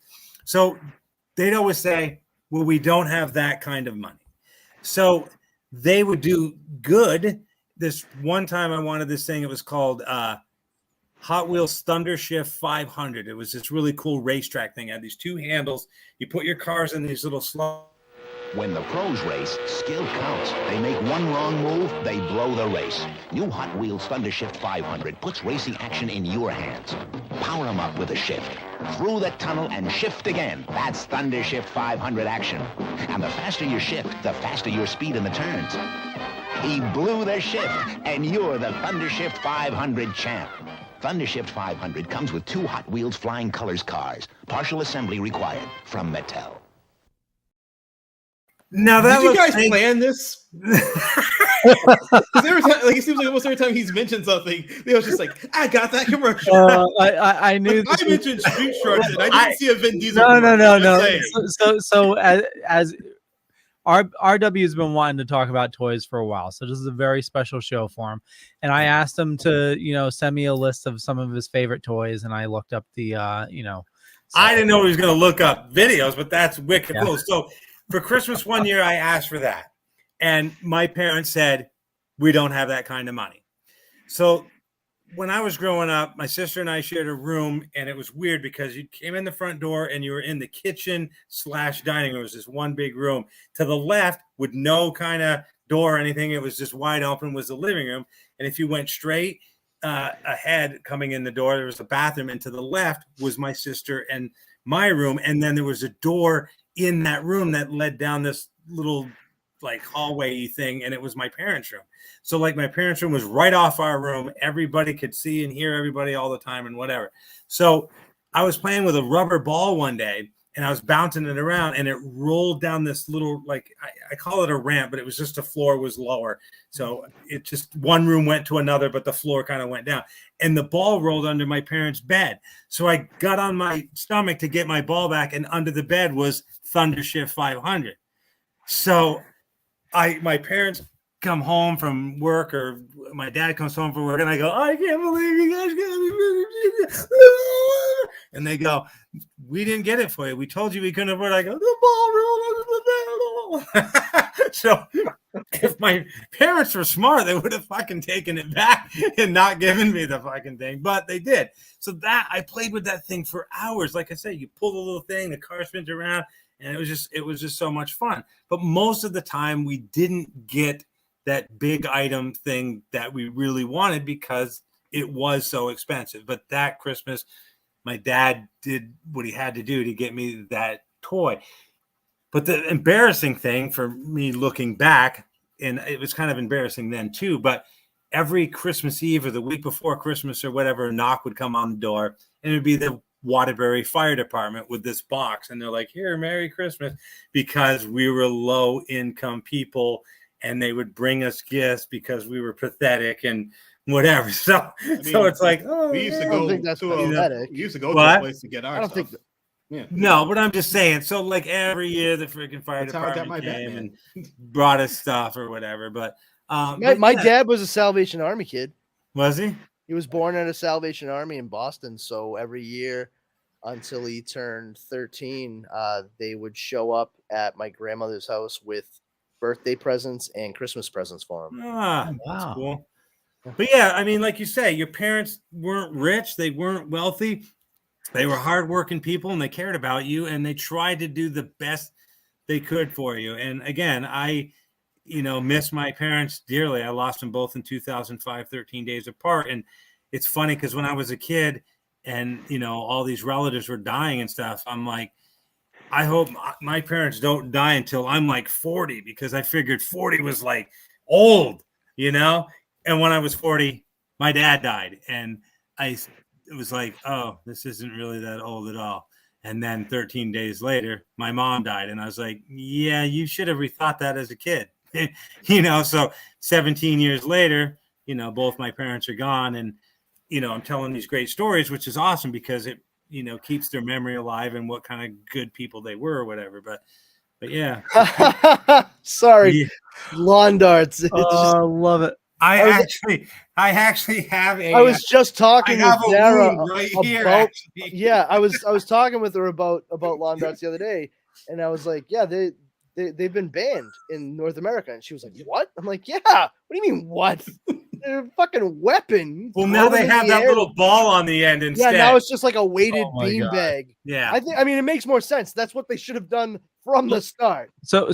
So they'd always say, well, we don't have that kind of money. So they would do good. This one time I wanted this thing. It was called Hot Wheels Thunder Shift 500. It was this really cool racetrack thing. It had these 2 handles. You put your cars in these little slots. When the pros race, skill counts. They make one wrong move, they blow the race. New Hot Wheels Thunder Shift 500 puts racing action in your hands. Power them up with a shift. Through the tunnel and shift again. That's Thunder Shift 500 action. And the faster you shift, the faster your speed in the turns. He blew the shift, and you're the Thunder Shift 500 champ. Thunder Shift 500 comes with 2 Hot Wheels Flying Colors cars. Partial assembly required from Mattel. Now that did you guys plan this? Every time, like it seems like almost every time he's mentioned something, they was just like, "I got that commercial." I knew. I mentioned Street Sharks, and I didn't see a Vin Diesel. No. So as RW has been wanting to talk about toys for a while, so this is a very special show for him. And I asked him to, you know, send me a list of some of his favorite toys, and I looked up the, you know. I didn't know he was going to look up videos, but that's wicked cool. So. For Christmas one year, I asked for that. And my parents said, we don't have that kind of money. So when I was growing up, my sister and I shared a room, and it was weird because you came in the front door and you were in the kitchen / dining room. It was this one big room. To the left, with no kind of door or anything, it was just wide open, was the living room. And if you went straight ahead coming in the door, there was a bathroom, and to the left was my sister and my room. And then there was a door in that room that led down this little like hallway thing, and it was my parents' room. So like my parents' room was right off our room. Everybody could see and hear everybody all the time and whatever. So I was playing with a rubber ball one day, and I was bouncing it around, and it rolled down this little, like, I call it a ramp, but it was just the floor was lower. So it just, one room went to another, but the floor kind of went down. And the ball rolled under my parents' bed. So I got on my stomach to get my ball back, and under the bed was Thunder Shift 500. So my parents come home from work, or my dad comes home from work, and I go, I can't believe you guys got me. And they go, we didn't get it for you. We told you we couldn't afford it. I go, the ball rolled under the bed. So if my parents were smart, they would have fucking taken it back and not given me the fucking thing, but they did. So that I played with that thing for hours. Like I said, you pull the little thing, the car spins around, and it was just so much fun. But most of the time we didn't get that big item thing that we really wanted because it was so expensive. But that Christmas, my dad did what he had to do to get me that toy. But the embarrassing thing for me looking back, and it was kind of embarrassing then too, but every Christmas Eve or the week before Christmas or whatever, a knock would come on the door, and it would be the Waterbury Fire Department with this box. And they're like, here, Merry Christmas, because we were low income people, and they would bring us gifts because we were pathetic and whatever. So it's like, oh, we used to I go don't think that's to pathetic. we used to go to a place to get our I don't stuff. think Yeah. No, but I'm just saying. So like every year, the freaking fire That's how I got department my came Batman. and brought us stuff or whatever. But my dad was a Salvation Army kid. Was he? He was born at a Salvation Army in Boston. So every year until he turned 13, they would show up at my grandmother's house with birthday presents and Christmas presents for him. That's cool. But yeah, I mean, like you say, your parents weren't rich, they weren't wealthy, they were hardworking people, and they cared about you, and they tried to do the best they could for you. And again, I miss my parents dearly. I lost them both in 2005, 13 days apart. And it's funny because when I was a kid and all these relatives were dying and stuff, I'm like, I hope my parents don't die until I'm like 40, because I figured 40 was like old, And when I was 40, my dad died, and it was like, oh, this isn't really that old at all. And then 13 days later, my mom died, and I was like, yeah, you should have rethought that as a kid, So 17 years later, both my parents are gone, and I'm telling these great stories, which is awesome because it keeps their memory alive and what kind of good people they were or whatever. But yeah. Sorry. Lawn darts. I love it. I actually have a. I was just talking with Dara right here. about. Yeah, I was talking with her about lawn darts the other day, and I was like, yeah, they've been banned in North America, and she was like, what? I'm like, yeah. What do you mean what? They're a fucking weapon. Well, now they have that little ball on the end instead. Yeah, now it's just like a weighted beanbag. Yeah, I mean, it makes more sense. That's what they should have done from the start. So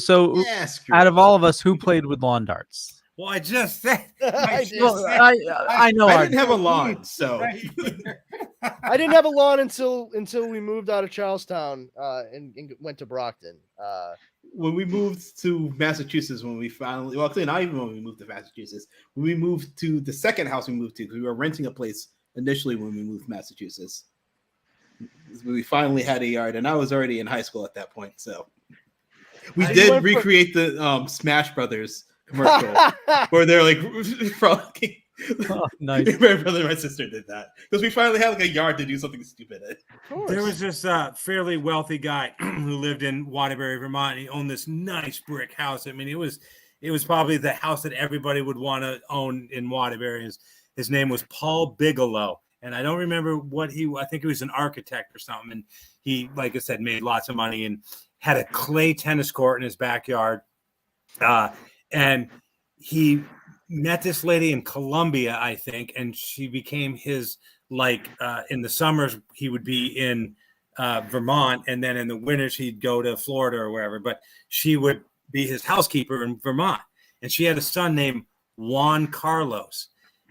out of all of us, who played with lawn darts? Well, I just said. I know. I didn't have a lawn, so I didn't have a lawn until we moved out of Charlestown and went to Brockton. When we moved to Massachusetts, not even when we moved to Massachusetts, when we moved to the second house we moved to, because we were renting a place initially when we moved to Massachusetts. We finally had a yard, and I was already in high school at that point, so we did recreate the Smash Brothers commercial where they're like frolicking. Oh, nice. My brother and my sister did that because we finally had like a yard to do something stupid in. There was this fairly wealthy guy who lived in Waterbury, Vermont. He owned this nice brick house. I mean, it was probably the house that everybody would want to own in Waterbury. His name was Paul Bigelow, and I don't remember I think he was an architect or something. And he, like I said, made lots of money and had a clay tennis court in his backyard. And he met this lady in Colombia, I think, and she became his, like, in the summers he would be in Vermont, and then in the winters he'd go to Florida or wherever, but she would be his housekeeper in Vermont. And she had a son named Juan Carlos.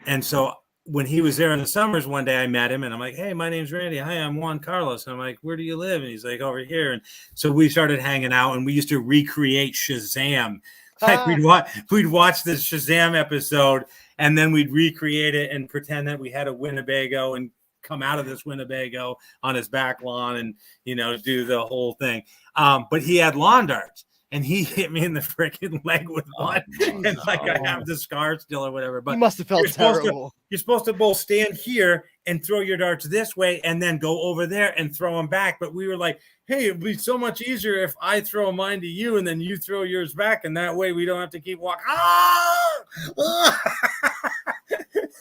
And so when he was there in the summers, one day I met him and I'm like, hey, my name's Randy. Hi, I'm Juan Carlos. And I'm like, where do you live? And he's like, over here. And so we started hanging out and we used to recreate Shazam. Like we'd watch this Shazam episode and then we'd recreate it and pretend that we had a Winnebago and come out of this Winnebago on his back lawn and, you know, do the whole thing. But he had lawn darts. And he hit me in the freaking leg with one, and like I have the scar still or whatever. But he must have felt terrible. You're supposed to both stand here and throw your darts this way, and then go over there and throw them back. But we were like, "Hey, it'd be so much easier if I throw mine to you, and then you throw yours back, and that way we don't have to keep walking."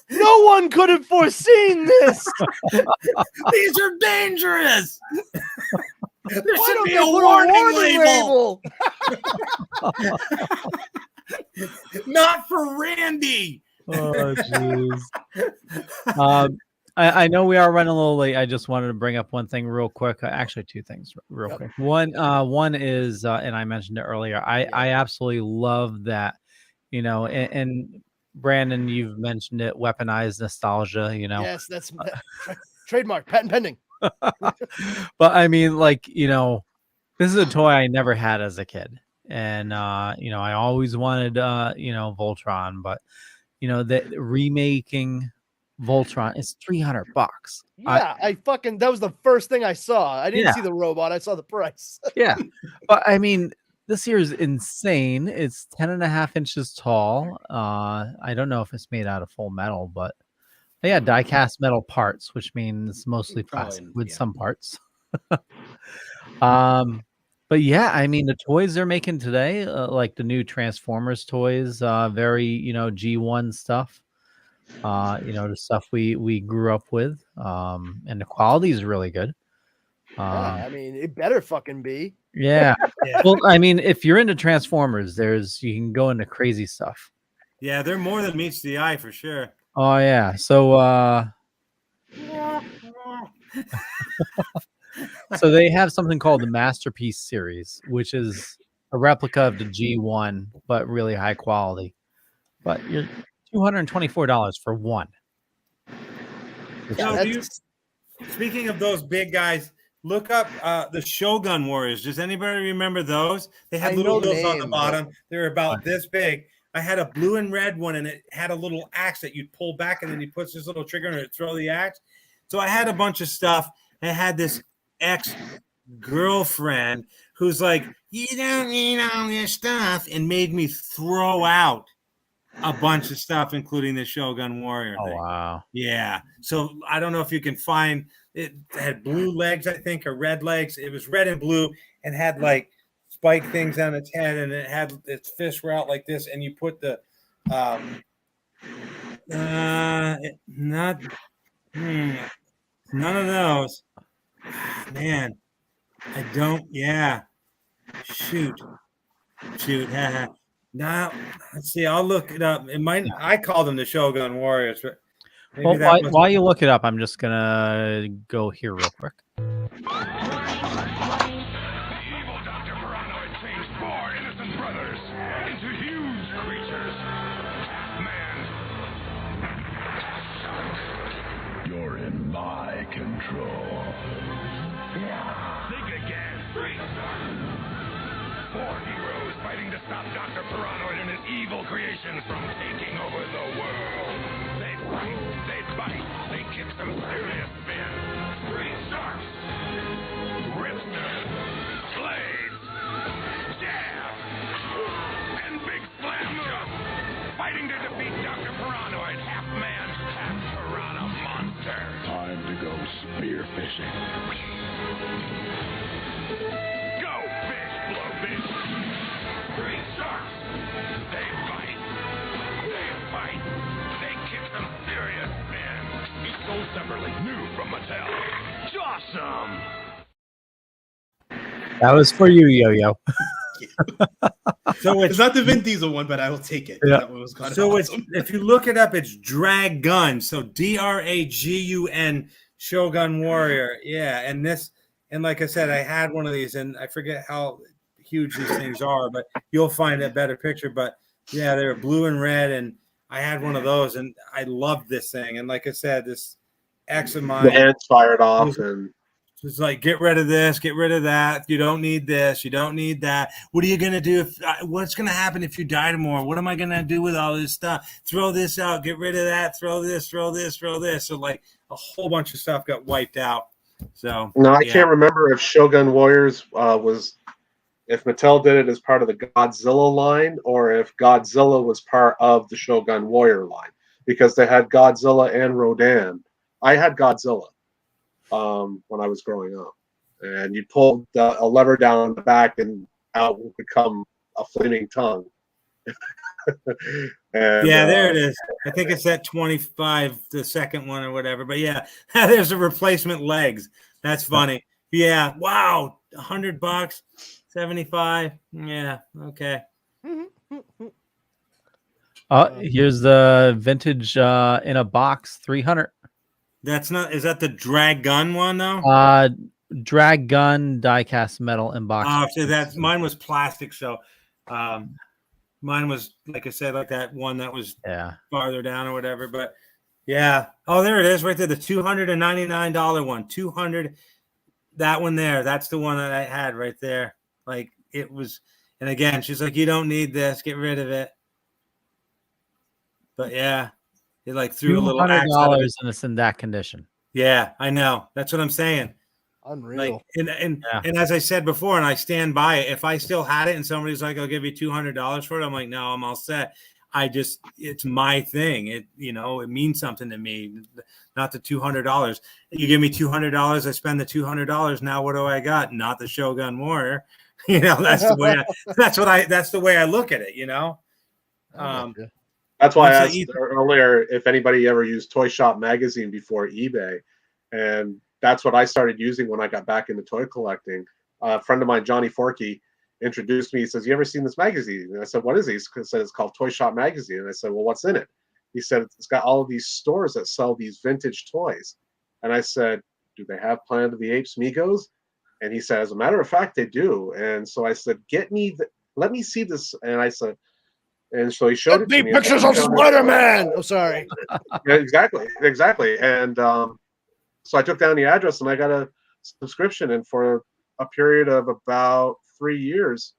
No one could have foreseen this. These are dangerous. There should be a warning label. Not for Randy. Oh, jeez. I know we are running a little late. I just wanted to bring up one thing real quick. Actually, two things real quick. One is, and I mentioned it earlier, I absolutely love that, you know, and Brandon, you've mentioned it, weaponized nostalgia, you know. Yes, that's trademark, patent pending. But I mean, like, you know, this is a toy I never had as a kid. And, you know, I always wanted, you know, Voltron, but, you know, the remaking Voltron is $300. Yeah, that was the first thing I saw. I didn't see the robot. I saw the price. Yeah. But I mean, this here is insane. It's 10.5 inches tall. I don't know if it's made out of full metal, but yeah, die-cast metal parts, which means mostly plastic with some parts. But yeah, I mean, the toys they're making today, like the new Transformers toys, very, you know, G1 stuff. You know, the stuff we grew up with, and the quality is really good. I mean, it better fucking be. Yeah. Well, I mean, if you're into Transformers, you can go into crazy stuff. Yeah, they're more than meets the eye for sure. Oh yeah. So so they have something called the Masterpiece series, which is a replica of the G1, but really high quality. But you're $224 for one. So speaking of those big guys, look up the Shogun Warriors. Does anybody remember those? They had little wheels on the bottom. They're about this big. I had a blue and red one, and it had a little axe that you'd pull back, and then you put this little trigger and it'd throw the axe. So I had a bunch of stuff. I had this ex-girlfriend who's like, you don't need all this stuff, and made me throw out a bunch of stuff, including the Shogun Warrior thing. Wow. Yeah. So I don't know if you can find it. Had blue legs, I think, or red legs. It was red and blue and had like spike things on its head, and it had its fists were out like this, and you put the none of those. Man, I don't. Yeah. Shoot. No, let's see. I'll look it up. It might. I call them the Shogun Warriors. But well, while you look it up, I'm just gonna go here real quick. You're in my control. Think again. 4 heroes fighting to stop Dr. Paranoid and his evil creations from taking over the world. They fight, they bite, they kick some serious spin. 3 sharks, Ripsters, Blades, Jab, and Big Slam Jump. Fighting to defeat Dr. Paranoid, half man, half piranha monster. Time to go spear fishing. Go, fish, blowfish. 3 sharks. They bite. They fight. They kick some serious spin. Each sold separately. New from Mattel. Awesome. That was for you, Yo-Yo. you. So It's not the Vin Diesel one, but I will take it. Yeah. That one was kind of So awesome. if you look it up, it's Dragun. So Dragun, Shogun Warrior. Yeah, and like I said, I had one of these, and I forget how huge these things are, but you'll find a better picture. But yeah, they're blue and red, and I had one of those, and I loved this thing. And like I said, this ex of mine, The hands fired off, and it's like, get rid of this, get rid of that. You don't need this. You don't need that. What are you going to do? What's going to happen if you die tomorrow? What am I going to do with all this stuff? Throw this out, get rid of that, throw this, throw this, throw this. So like a whole bunch of stuff got wiped out. So no, I can't remember if Shogun Warriors was, if Mattel did it as part of the Godzilla line or if Godzilla was part of the Shogun Warrior line, because they had Godzilla and Rodan. I had Godzilla when I was growing up, and you pulled a lever down the back and out would become a flaming tongue. And, yeah, there it is. I think it's at 25, the second one or whatever. But yeah, there's the replacement legs. That's funny. Yeah, wow, $100, 75. Yeah, okay. Here's the vintage in a box 300. That's not. Is that the drag gun one though? Drag gun die-cast metal in box. Oh, so that's mine was plastic. So, mine was, like I said, like that one that was farther down or whatever. But yeah, oh, there it is, right there, the $299 one. 200. That one there. That's the one that I had right there. Like it was. And again, she's like, you don't need this. Get rid of it. But yeah. They like threw a little axe out of it. $200 and it's in that condition. Yeah, I know. That's what I'm saying. Unreal. Like, and as I said before, and I stand by it. If I still had it and somebody's like, "I'll give you $200 for it," I'm like, "No, I'm all set." It's my thing. It means something to me. Not the $200. You give me $200, I spend the $200. Now what do I got? Not the Shogun Warrior. That's the way. That's the way I look at it. That's why I asked earlier if anybody ever used Toy Shop Magazine before eBay. And that's what I started using when I got back into toy collecting. A friend of mine, Johnny Forkey, introduced me. He says, "You ever seen this magazine?" And I said, "What is it?" He said, "It's called Toy Shop Magazine." And I said, "Well, what's in it?" He said, "It's got all of these stores that sell these vintage toys." And I said, "Do they have Planet of the Apes Migos?" And he said, "As a matter of fact, they do." And so I said, let me see this. And I said, and so he showed it to me. Pictures of Spider-Man. Oh, sorry. Yeah, exactly. And so I took down the address and I got a subscription. And for a period of about 3 years,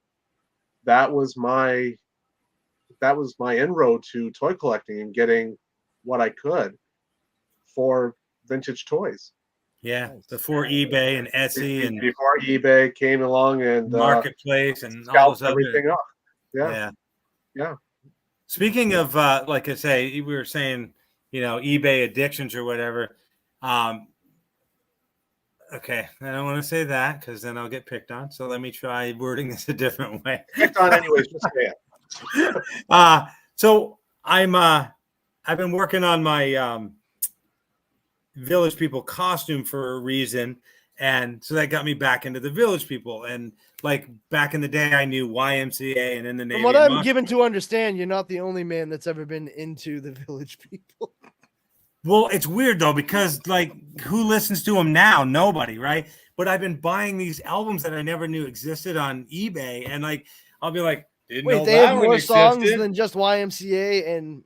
that was my inroad to toy collecting and getting what I could for vintage toys. Yeah, before eBay and Etsy and before eBay came along and Marketplace and all those everything up. Yeah. Speaking of, like I say, we were saying, eBay addictions or whatever. Okay, I don't want to say that because then I'll get picked on. So let me try wording this a different way. Picked on anyways, just say it. So I've been working on my Village People costume for a reason. And so that got me back into the Village People. And like back in the day, I knew YMCA and in the Navy. From what I'm given to understand, you're not the only man that's ever been into the Village People. Well, it's weird though, because like who listens to them now? Nobody, right? But I've been buying these albums that I never knew existed on eBay. And like, I'll be like, wait, they have more songs than just YMCA and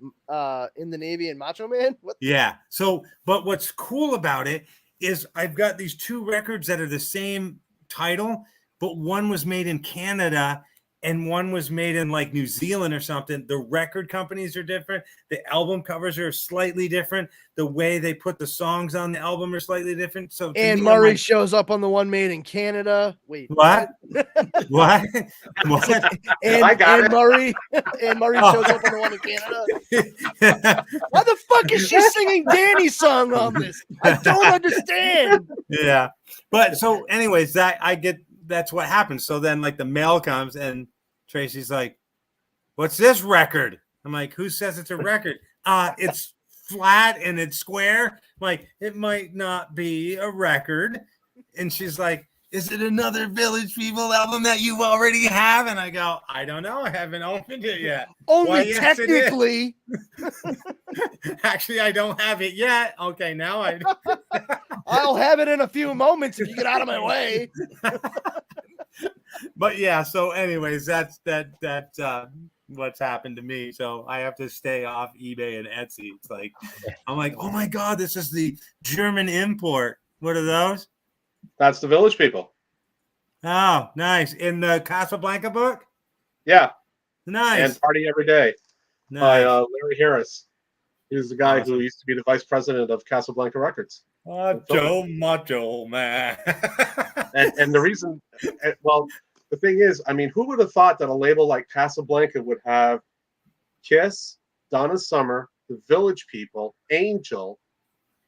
In the Navy and Macho Man? What? Yeah. So, but what's cool about it is I've got these two records that are the same title, but one was made in Canada and one was made in like New Zealand or something. The record companies are different. The album covers are slightly different. The way they put the songs on the album are slightly different. So and Murray shows up on the one made in Canada. Wait, what? What? And Murray shows up on the one in Canada. Why the fuck is she singing Danny's song on this? I don't understand. Yeah, but so anyways, that's what happens. So then like the mail comes and Tracy's like, "What's this record?" I'm like, "Who says it's a record? It's flat and it's square." I'm like, "It might not be a record." And she's like, is it another Village People album that you already have? And I go, I don't know. I haven't opened it yet. Only Why, yes, it is. technically. Actually, I don't have it yet. Okay, now I. I'll have it in a few moments if you get out of my way. But yeah, so anyways, that's what's happened to me. So I have to stay off eBay and Etsy. It's like, I'm like, oh my God, this is the German import. What are those? That's the Village People. Oh, nice. In the Casablanca book? Yeah. Nice. And Party Every Day by Larry Harris. He was the guy who used to be the vice president of Casablanca Records. Macho man. and the reason, well, the thing is, I mean, who would have thought that a label like Casablanca would have Kiss, Donna Summer, the Village People, Angel.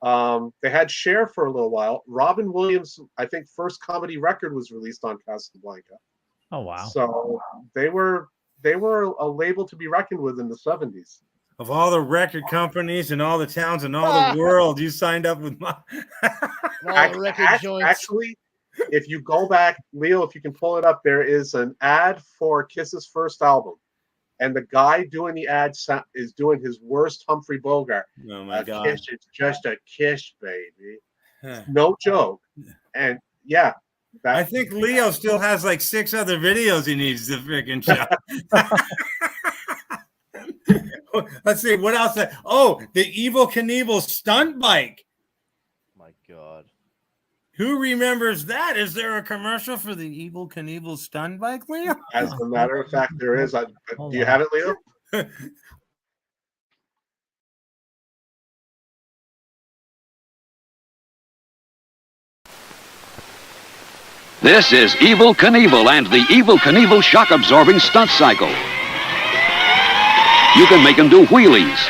They had Cher for a little while. Robin Williams, I think, first comedy record was released on Casablanca. Oh wow! So they were a label to be reckoned with in the 70s. Of all the record companies and all the towns in all the world, you signed up with my Actually, if you go back, Leo, if you can pull it up, there is an ad for Kiss's first album. And the guy doing the ad is doing his worst Humphrey Bogart. Oh my God. Kiss, it's just a kiss, baby. No joke. And yeah. I think Leo still has like 6 other videos he needs to freaking show. Let's see what else. Oh, the Evel Knievel stunt bike. My God. Who remembers that? Is there a commercial for the Evel Knievel stunt bike, Leo? As a matter of fact, there is. Do you have it, Leo? This is Evel Knievel and the Evel Knievel shock-absorbing stunt cycle. You can make them do wheelies,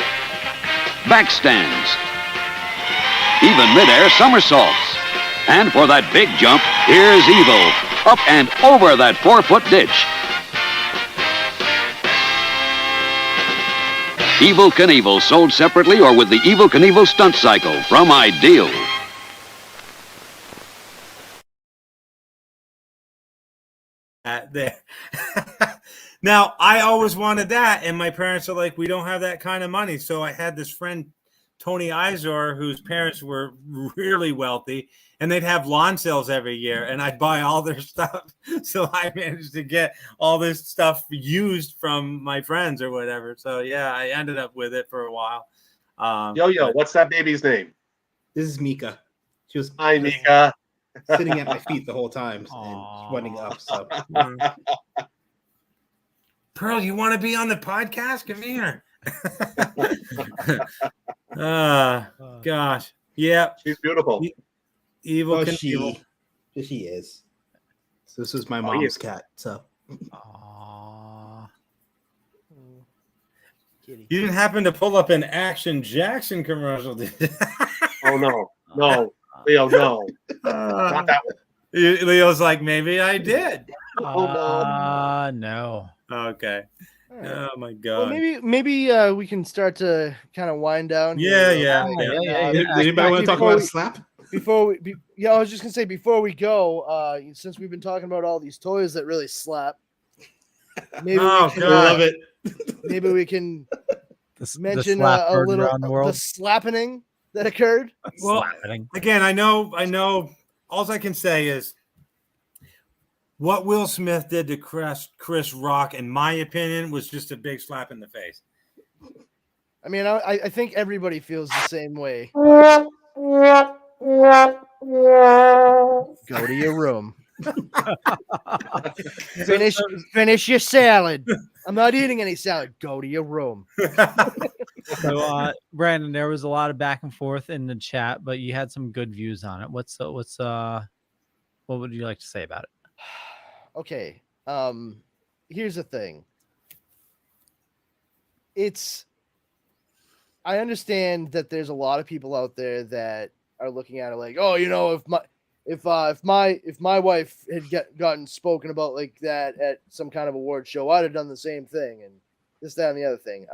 backstands, even mid-air somersaults. And for that big jump, here's Evel, up and over that 4-foot ditch. Evel Knievel, sold separately or with the Evel Knievel stunt cycle from Ideal. There. Now, I always wanted that, and my parents are like, we don't have that kind of money. So I had this friend, Tony Izor, whose parents were really wealthy, and they'd have lawn sales every year, and I'd buy all their stuff. So I managed to get all this stuff used from my friends or whatever. So yeah, I ended up with it for a while. Yo, what's that baby's name? This is Mika. She was Hi, Mika. Sitting at my feet the whole time and running up. So. Pearl, you want to be on the podcast? Come here. Gosh. Yeah. She's beautiful. Evel Knievel. She is. So this is my mom's cat. So. You didn't happen to pull up an Action Jackson commercial, did you? Oh, no. Leo, no. Not that one. Leo's like, maybe I did. No. Okay. Oh my God. Well, maybe we can start to kind of wind down. Yeah. Anybody want to talk about a slap? I was just gonna say before we go, since we've been talking about all these toys that really slap, maybe love it. Maybe we can mention a little the slappening that occurred. Well, again, I know. All I can say is what Will Smith did to Chris Rock, in my opinion, was just a big slap in the face. I mean, I think everybody feels the same way. Go to your room. Finish your salad. I'm not eating any salad. Go to your room. So, Brandon, there was a lot of back and forth in the chat, but you had some good views on it. What would you like to say about it? Okay. Here's the thing. I understand that there's a lot of people out there that are looking at it like, oh, if my wife had gotten spoken about like that at some kind of award show, I'd have done the same thing, and this, that, and the other thing.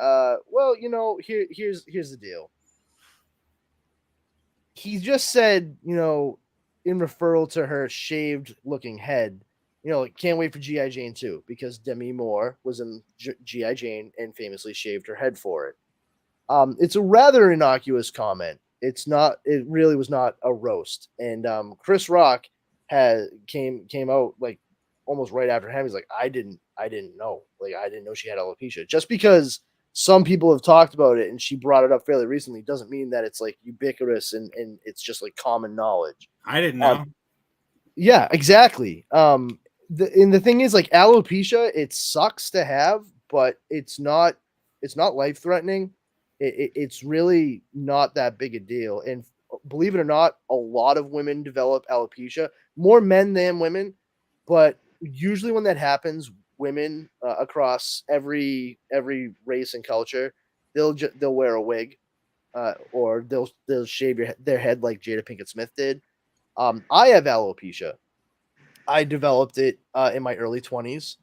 Well, here's the deal. He just said, in referral to her shaved looking head. You know, can't wait for G.I. Jane 2 because Demi Moore was in G.I. Jane and famously shaved her head for it. It's a rather innocuous comment. It really was not a roast. And Chris Rock came out like almost right after him. He's like, I didn't know. Like, I didn't know she had alopecia. Just because some people have talked about it and she brought it up fairly recently doesn't mean that it's like ubiquitous and it's just like common knowledge. I didn't know. Yeah, exactly. The thing is, like, alopecia, it sucks to have, but it's not life threatening. It's really not that big a deal. And believe it or not, a lot of women develop alopecia, more men than women. But usually when that happens, women across every race and culture, they'll wear a wig, or they'll shave their head like Jada Pinkett Smith did. I have alopecia. I developed it in my early 20s.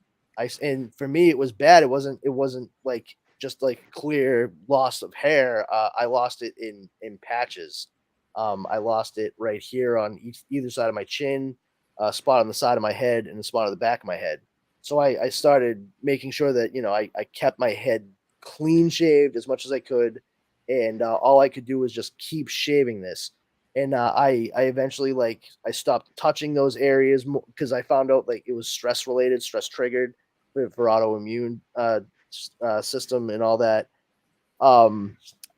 And for me it was bad. It wasn't like just like clear loss of hair. I lost it in patches. I lost it right here on either side of my chin, a spot on the side of my head, and a spot on the back of my head. So I started making sure that, you know, I kept my head clean shaved as much as I could, and all I could do was just keep shaving this. And I eventually, like, I stopped touching those areas because I found out like it was stress related, stress triggered for autoimmune system and all that.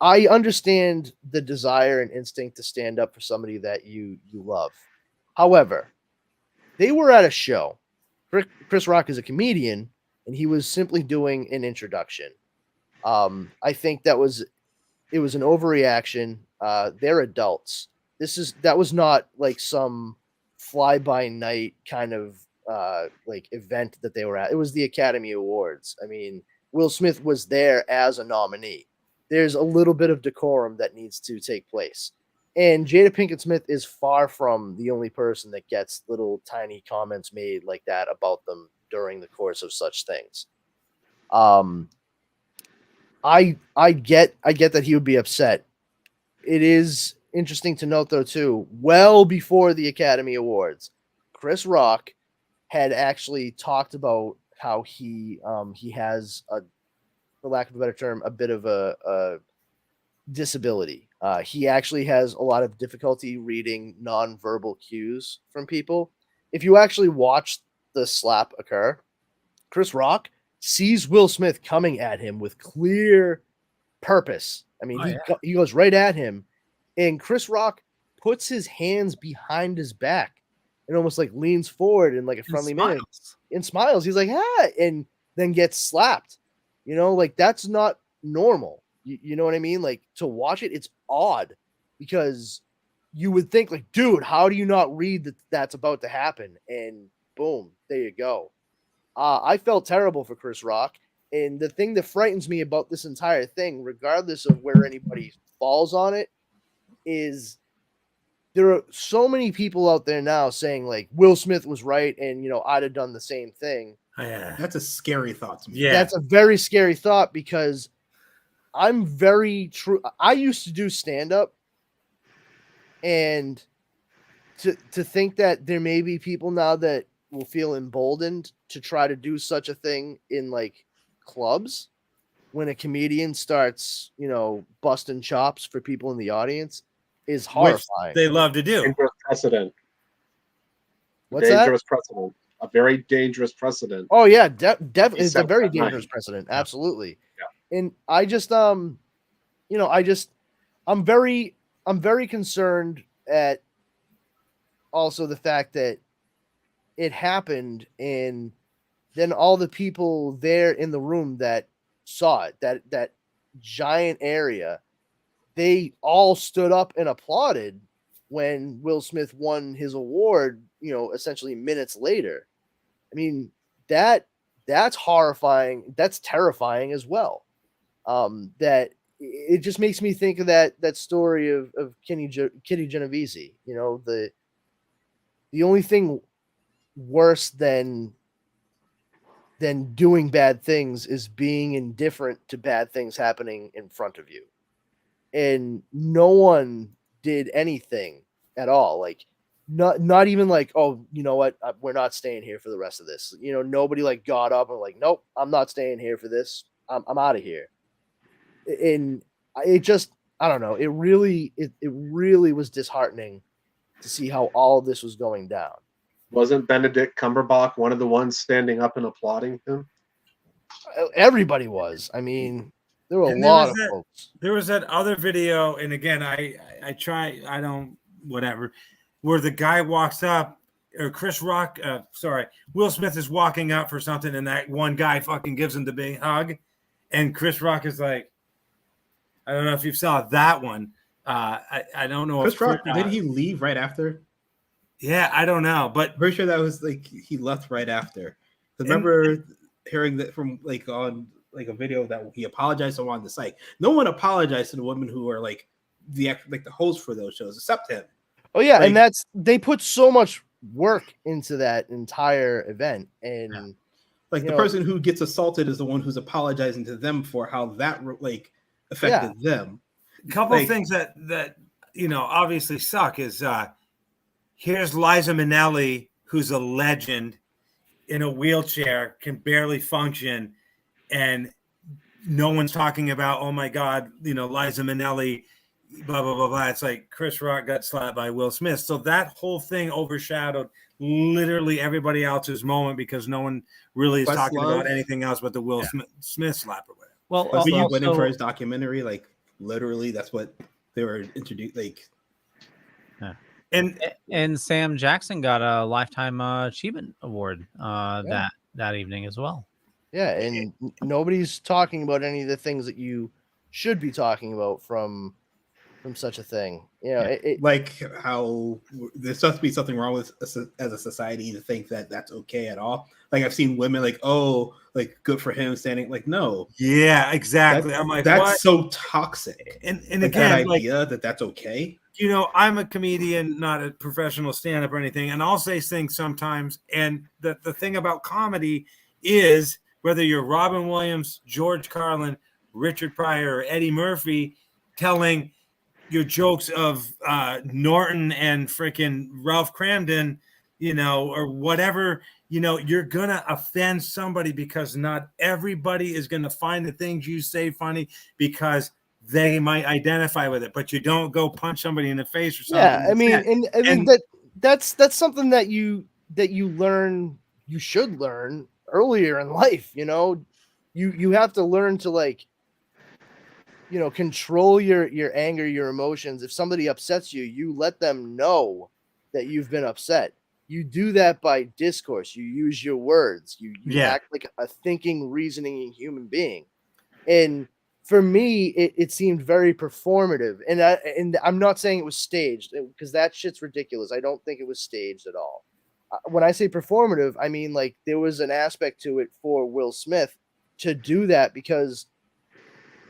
I understand the desire and instinct to stand up for somebody that you love. However, they were at a show. Chris Rock is a comedian, and he was simply doing an introduction. I think it was an overreaction. They're adults. That was not like some fly by night kind of like event that they were at. It was the Academy Awards. I mean, Will Smith was there as a nominee. There's a little bit of decorum that needs to take place. And Jada Pinkett Smith is far from the only person that gets little tiny comments made like that about them during the course of such things. I get that he would be upset. It is interesting to note, though, too, well before the Academy Awards, Chris Rock had actually talked about how he has, for lack of a better term, a bit of a disability. He actually has a lot of difficulty reading nonverbal cues from people. If you actually watch the slap occur, Chris Rock sees Will Smith coming at him with clear purpose. I mean, he goes right at him, and Chris Rock puts his hands behind his back and almost like leans forward in like a friendly manner and smiles. He's like, ah, and then gets slapped. You know, like that's not normal. You know what I mean? Like, to watch it, it's odd because you would think like, dude, how do you not read that that's about to happen? And boom, there you go. I felt terrible for Chris Rock. And the thing that frightens me about this entire thing, regardless of where anybody falls on it, is there are so many people out there now saying like Will Smith was right and, you know, I'd have done the same thing. Yeah. That's a scary thought to me. Yeah. That's a very scary thought because I'm very true. I used to do stand up, and to think that there may be people now that will feel emboldened to try to do such a thing in like clubs when a comedian starts, you know, busting chops for people in the audience is horrifying. Which they love to do. Dangerous precedent. What's dangerous precedent. A very dangerous precedent. Oh yeah, definitely. It's a very dangerous precedent. Absolutely. Yeah. And I just, you know, I'm very concerned at also the fact that it happened, and then all the people there in the room that saw it, that giant area, they all stood up and applauded when Will Smith won his award, you know, essentially minutes later. I mean, that's horrifying. That's terrifying as well. That it just makes me think of that story of Kitty Genovese. You know, the only thing worse than doing bad things is being indifferent to bad things happening in front of you. And no one did anything at all. Like, not even like, oh, you know what, we're not staying here for the rest of this. You know, nobody like got up and like, nope, I'm not staying here for this. I'm out of here. And it just, I don't know. It really was disheartening to see how all this was going down. Wasn't Benedict Cumberbatch one of the ones standing up and applauding him? Everybody was. I mean, there were a And lot of folks. There was that other video, and again, whatever, where the guy walks up, or Will Smith is walking up for something, and that one guy fucking gives him the big hug, and Chris Rock is like, I don't know if you saw that one. I don't know. Chris Rock, did he leave right after? Yeah, I don't know, but pretty sure that was like he left right after. Remember hearing that from like on like a video that he apologized to on the site. No one apologized to the women who are like the hosts for those shows except him. Oh yeah, and they put so much work into that entire event, and like the person who gets assaulted is the one who's apologizing to them for how that like affected them. A couple of things that obviously suck is here's Liza Minnelli, who's a legend in a wheelchair, can barely function, and no one's talking about, oh my God, Liza Minnelli, blah, blah, blah, blah. It's like Chris Rock got slapped by Will Smith. So that whole thing overshadowed literally everybody else's moment because no one really is talking about anything else but the Will Smith slap or whatever. Well, he went in for his documentary, like literally that's what they were introduced, like. And Sam Jackson got a Lifetime Achievement Award that evening as well. Yeah, and nobody's talking about any of the things that you should be talking about from such a thing. Like how there's supposed to be something wrong with us as a society to think that that's okay at all. Like I've seen women like, oh, like good for him standing. Like no, yeah, exactly. I'm like, that's what? So toxic. And like, again, that idea that that's okay. I'm a comedian, not a professional stand-up or anything, and I'll say things sometimes. And the thing about comedy is whether you're Robin Williams, George Carlin, Richard Pryor, or Eddie Murphy telling your jokes of Norton and freaking Ralph Cramden, or whatever, you're going to offend somebody because not everybody is going to find the things you say funny because they might identify with it, but you don't go punch somebody in the face or something. Yeah, I mean, that's something that you learn, you should learn earlier in life. You have to learn to like, control your anger, your emotions. If somebody upsets you, you let them know that you've been upset. You do that by discourse. You use your words. You act like a thinking, reasoning human being. And for me, it seemed very performative. And I'm not saying it was staged because that shit's ridiculous. I don't think it was staged at all. When I say performative, I mean like there was an aspect to it for Will Smith to do that because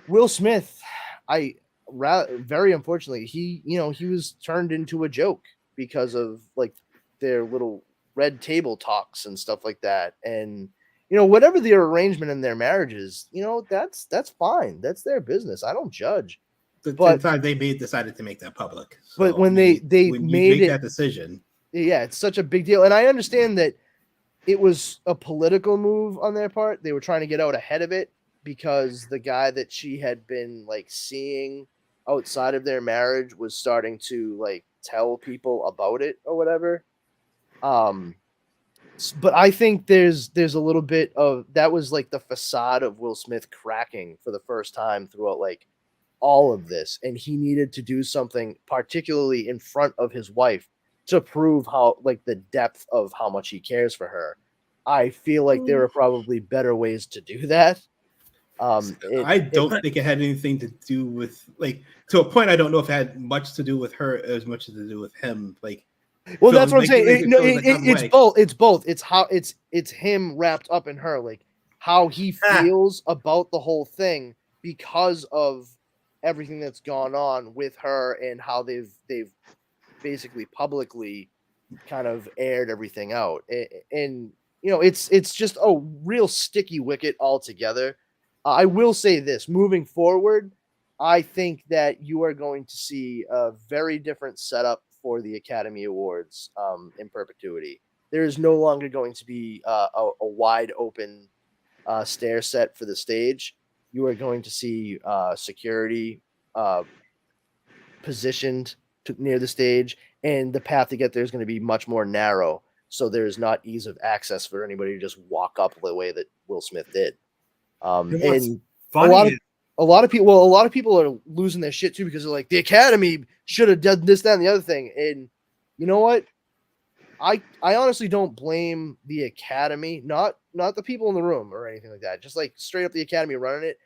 Will Smith, very unfortunately, he was turned into a joke because of like their little red table talks and stuff like that. And whatever their arrangement in their marriages, that's fine. That's their business. I don't judge. But they decided to make that public. So but when they made that decision, yeah, it's such a big deal. And I understand that it was a political move on their part. They were trying to get out ahead of it because the guy that she had been like seeing outside of their marriage was starting to like tell people about it or whatever. But I think there's a little bit of that was like the facade of Will Smith cracking for the first time throughout like all of this. And he needed to do something particularly in front of his wife to prove how like the depth of how much he cares for her. I feel like there are probably better ways to do that. I don't think it had anything to do with like to a point. I don't know if it had much to do with her as much as to do with him. Like, well, that's what I'm saying. It's both. It's both. It's how it's him wrapped up in her, like how he feels about the whole thing because of everything that's gone on with her and how they've basically publicly kind of aired everything out. And it's just a real sticky wicket altogether. I will say this, moving forward, I think that you are going to see a very different setup for the Academy Awards in perpetuity. There is no longer going to be a wide open stair set for the stage. You are going to see security positioned near the stage, and the path to get there is going to be much more narrow. So there's not ease of access for anybody to just walk up the way that Will Smith did. And funny a lot of people are losing their shit too, because they're like, the Academy should have done this, that, and the other thing. And you know what? I honestly don't blame the Academy, not the people in the room or anything like that. Just like straight up the Academy running it.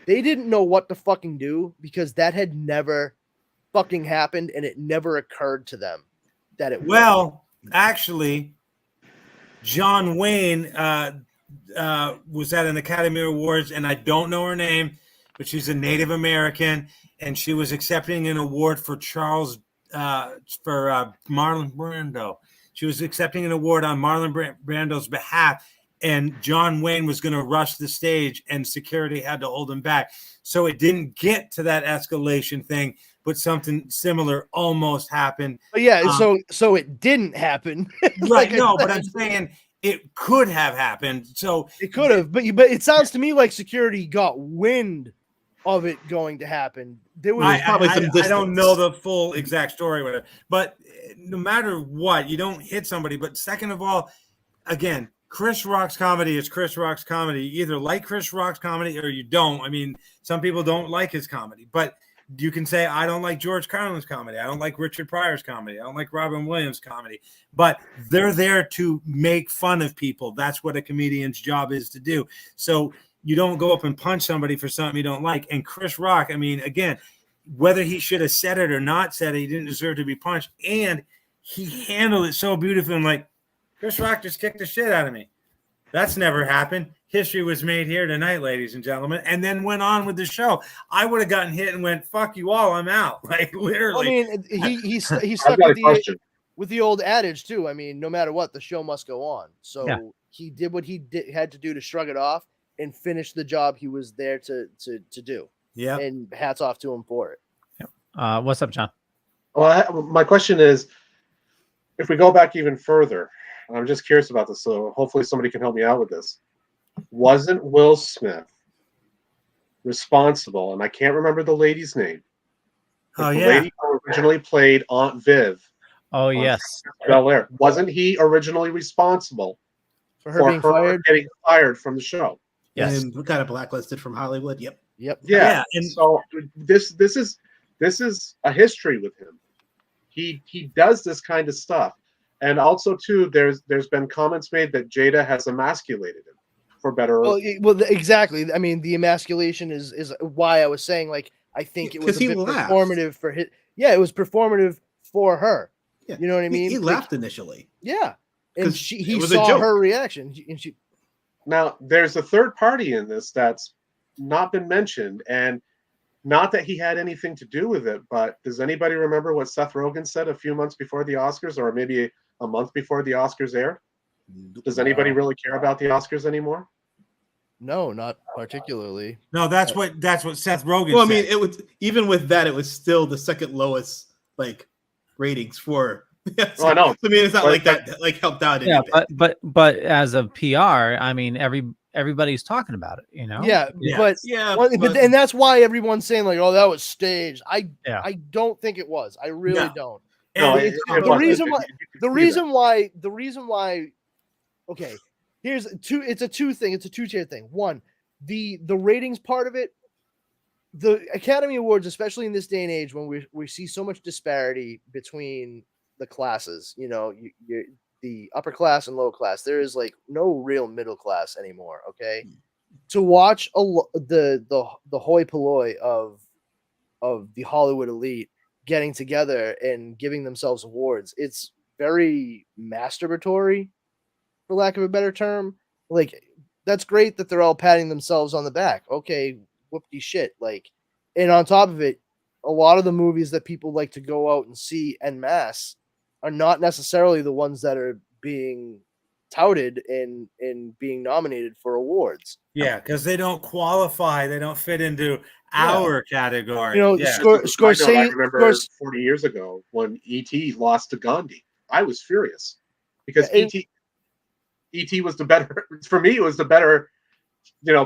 They didn't know what to fucking do, because that had never fucking happened, and it never occurred to them that it Well, actually, John Wayne was at an Academy Awards, and I don't know her name, but she's a Native American, and she was accepting an award for Marlon Brando. She was accepting an award on Marlon Brando's behalf, and John Wayne was going to rush the stage, and security had to hold him back. So it didn't get to that escalation thing, but something similar almost happened. But yeah, so it didn't happen. Right, no, but I'm saying it could have happened. So it could have, but it sounds to me like security got wind of it going to happen. There was probably some distance. I don't know the full exact story with it, but no matter what, you don't hit somebody. But second of all, again, Chris Rock's comedy is Chris Rock's comedy. You either like Chris Rock's comedy or you don't. I mean, some people don't like his comedy, but you can say, I don't like George Carlin's comedy. I don't like Richard Pryor's comedy. I don't like Robin Williams' comedy. But they're there to make fun of people. That's what a comedian's job is to do. So you don't go up and punch somebody for something you don't like. And Chris Rock, I mean, again, whether he should have said it or not said it, he didn't deserve to be punched. And he handled it so beautifully. I'm like, Chris Rock just kicked the shit out of me. That's never happened. History was made here tonight, ladies and gentlemen, and then went on with the show. I would have gotten hit and went, fuck you all, I'm out. Like, literally. I mean, he stuck with the old adage, too. I mean, no matter what, the show must go on. So he did what he had to do to shrug it off and finish the job he was there to do. Yeah. And hats off to him for it. What's up, John? Well, my question is, if we go back even further, I'm just curious about this, so hopefully somebody can help me out with this. Wasn't Will Smith responsible, and I can't remember the lady's name. Oh, the yeah. lady who originally played Aunt Viv. Oh, yes. Bel Air. Wasn't he originally responsible for her getting fired from the show? Yes. And kind of blacklisted from Hollywood. Yep. Yeah. And so this is a history with him. He does this kind of stuff. And also, too, there's been comments made that Jada has emasculated him, for better. Well, exactly. I mean, the emasculation is why I was saying, like, I think it was a bit performative for his. Yeah, it was performative for her. Yeah. You know what I mean? He laughed initially. Yeah, and he was saw her reaction, and she. Now, there's a third party in this that's not been mentioned, and not that he had anything to do with it, but does anybody remember what Seth Rogen said a few months before the Oscars, or maybe a month before the Oscars aired? Does anybody really care about the Oscars anymore? No, not particularly. No, that's what Seth Rogen Well, said. I mean, it was even with that, it was still the second lowest ratings for. I know. I mean, it's not like that helped out. Yeah, but as a PR, I mean, everybody's talking about it, you know. And that's why everyone's saying like, "Oh, that was staged." I don't think it was. I really don't. No, the reason why. Okay, it's a two-tier thing. One, the ratings part of it. The Academy Awards, especially in this day and age when we see so much disparity between the classes, you know, the upper class and lower class, there is like no real middle class anymore. Okay, to watch the hoi polloi of the Hollywood elite getting together and giving themselves awards, it's very masturbatory, for lack of a better term. Like, that's great that they're all patting themselves on the back. Okay, whoopty shit. Like, and on top of it, a lot of the movies that people like to go out and see en masse are not necessarily the ones that are being touted in being nominated for awards. Yeah, because they don't qualify. They don't fit into our category. You know, yeah. Scorsese. I remember 40 years ago when E.T. lost to Gandhi. I was furious because E.T. was the better. For me, it was the better,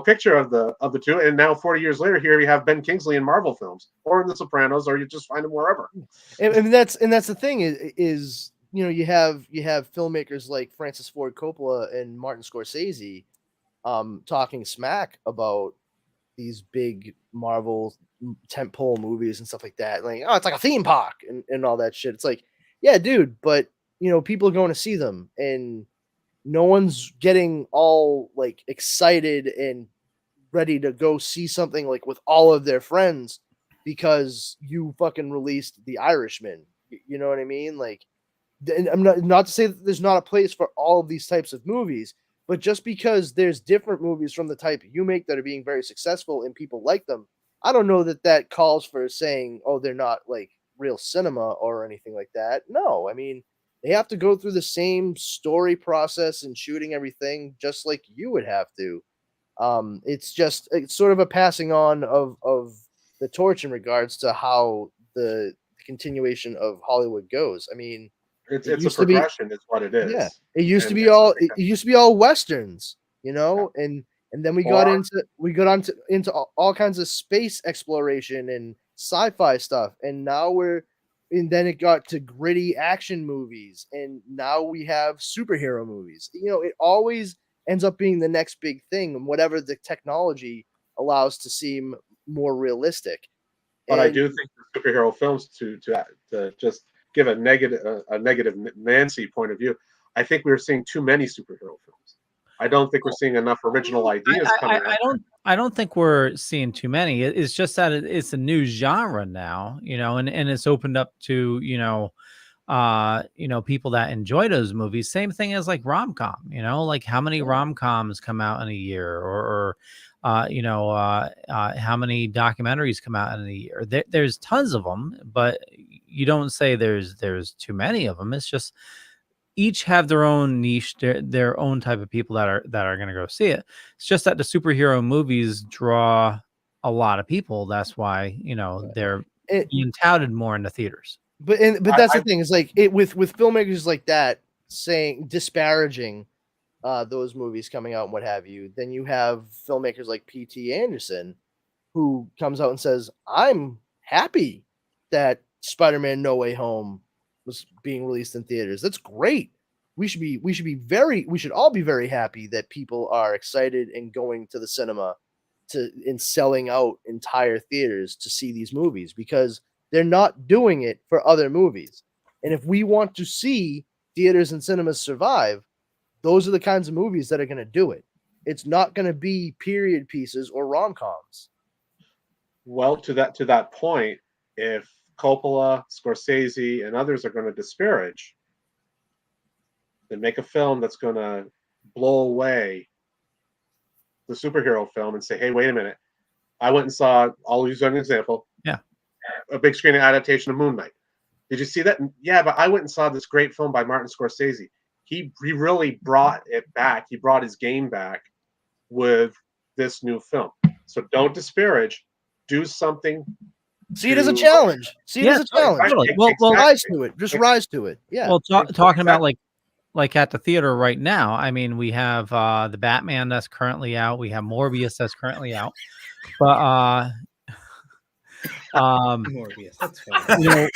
picture of the two. And now 40 years later, here you have Ben Kingsley in Marvel films, or in The Sopranos, or you just find him wherever. And that's the thing is you have filmmakers like Francis Ford Coppola and Martin Scorsese talking smack about these big Marvel tentpole movies and stuff like that. Like, oh, it's like a theme park and all that shit. It's like, yeah, dude, but people are going to see them and no one's getting all like excited and ready to go see something like with all of their friends because you fucking released The Irishman. You know what I mean? Like, and I'm not to say that there's not a place for all of these types of movies, but just because there's different movies from the type you make that are being very successful and people like them, I don't know that calls for saying, oh, they're not like real cinema or anything like that. No, I mean, they have to go through the same story process and shooting everything just like you would have to. It's sort of a passing on of the torch in regards to how the continuation of Hollywood goes. I mean, it's a progression, is what it is. Yeah, it used to be all westerns, and then we got into all kinds of space exploration and sci-fi stuff, and then it got to gritty action movies, and now we have superhero movies. It always ends up being the next big thing, and whatever the technology allows to seem more realistic. But I do think the superhero films, to just give a negative Nancy point of view, I think we're seeing too many superhero films. I don't think we're seeing enough original ideas coming out. I don't think we're seeing too many. It's just that it's a new genre now, and it's opened up to, people that enjoy those movies. Same thing as like rom-com, like how many rom-coms come out in a year, or how many documentaries come out in a year. There's tons of them, but you don't say there's too many of them. It's just each have their own niche, their own type of people that are going to go see it. It's just that the superhero movies draw a lot of people. That's why they're being touted more in the theaters. But that's the thing, is like with filmmakers like that saying disparaging those movies coming out and what have you, then you have filmmakers like P.T. Anderson who comes out and says, I'm happy that Spider-Man No Way Home was being released in theaters. That's great. We should all be very happy that people are excited and going to the cinema and selling out entire theaters to see these movies, because they're not doing it for other movies. And if we want to see theaters and cinemas survive, those are the kinds of movies that are going to do it. It's not going to be period pieces or rom-coms. Well, to that point, if Coppola, Scorsese, and others are going to disparage, then make a film that's going to blow away the superhero film and say, hey, wait a minute. I went and saw, I'll use an example. Yeah. A big screen adaptation of Moon Knight. Did you see that? Yeah, but I went and saw this great film by Martin Scorsese. He really brought it back. He brought his game back with this new film. So don't disparage. Do something. See it as a challenge. See it as a challenge. Totally. Well, rise to it. Just rise to it. Yeah. Well, talking about like at the theater right now, I mean, we have the Batman that's currently out. We have Morbius that's currently out. But Morbius, that's fine.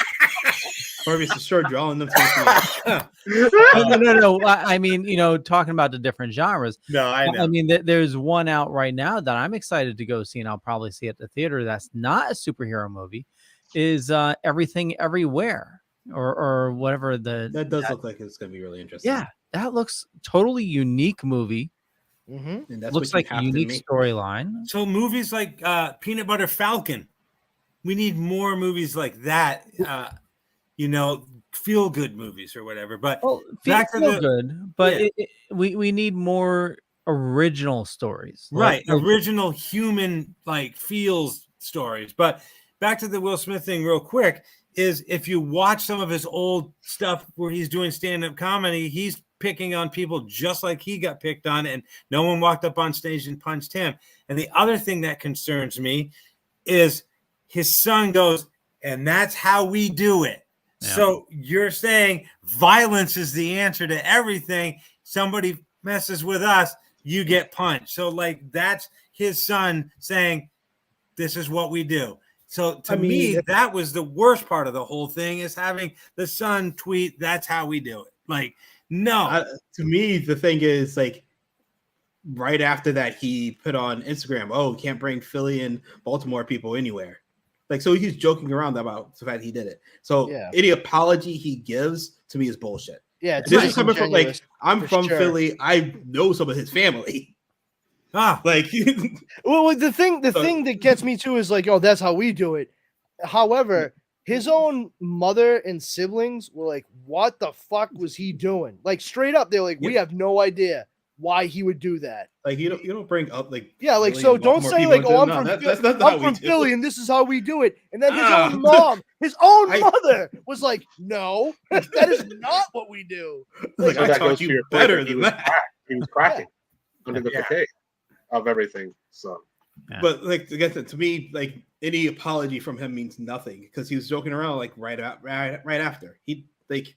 Morbius is sure drawing them. No. I mean, talking about the different genres. No, I know. I mean, there's one out right now that I'm excited to go see, and I'll probably see at the theater. That's not a superhero movie. Is Everything Everywhere, or whatever that does look like it's going to be really interesting. Yeah, that looks totally unique movie. Mm-hmm. And that's looks like a unique storyline. So movies like Peanut Butter Falcon, we need more movies like that. Feel good movies or whatever. But back to the good. But yeah. We need more original stories, right? Original human feels stories. But back to the Will Smith thing, real quick. Is if you watch some of his old stuff where he's doing stand-up comedy, he's picking on people just like he got picked on, and no one walked up on stage and punched him. And the other thing that concerns me is his son goes, and that's how we do it. Yeah. So you're saying violence is the answer to everything. Somebody messes with us, you get punched. So like that's his son saying, this is what we do. So to me, that was the worst part of the whole thing, is having the son tweet, that's how we do it. Like, no. To me, the thing is, like, right after that, he put on Instagram, oh, can't bring Philly and Baltimore people anywhere. Like, so he's joking around about the fact he did it. So any apology he gives to me is bullshit. Yeah, this is coming from, like, I'm from Philly. I know some of his family. Like, well, the thing that gets me too is like, oh, that's how we do it. However, his own mother and siblings were like, what the fuck was he doing? Like, straight up, they're like, we have no idea why he would do that. Like, you don't bring up, like, like, so don't say like, oh, I'm from Philly and this is how we do it. And then his own mom, his own mother was like, no, that is not what we do. Like, I taught you better than that. He was cracking under the bouquet of everything. So, but like, to me, like, any apology from him means nothing, because he was joking around like right after he like.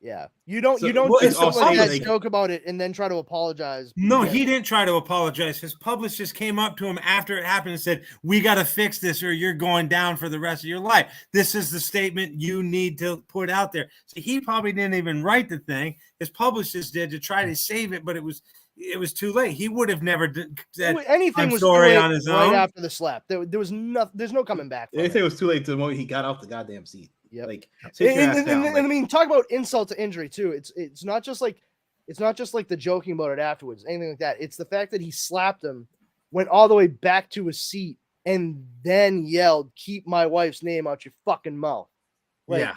Yeah, you don't joke about it and then try to apologize. No, he didn't try to apologize. His publicist came up to him after it happened and said, we got to fix this or you're going down for the rest of your life. This is the statement you need to put out there. So he probably didn't even write the thing. His publicist did to try to save it, but it was too late. He would have never said anything was sorry on his own. Right after the slap, there was nothing. There's no coming back. Anything was too late to the moment he got off the goddamn seat. Yeah, like, and I mean, talk about insult to injury too. It's not just like the joking about it afterwards, anything like that. It's the fact that he slapped him, went all the way back to his seat, and then yelled, "Keep my wife's name out your fucking mouth." Like,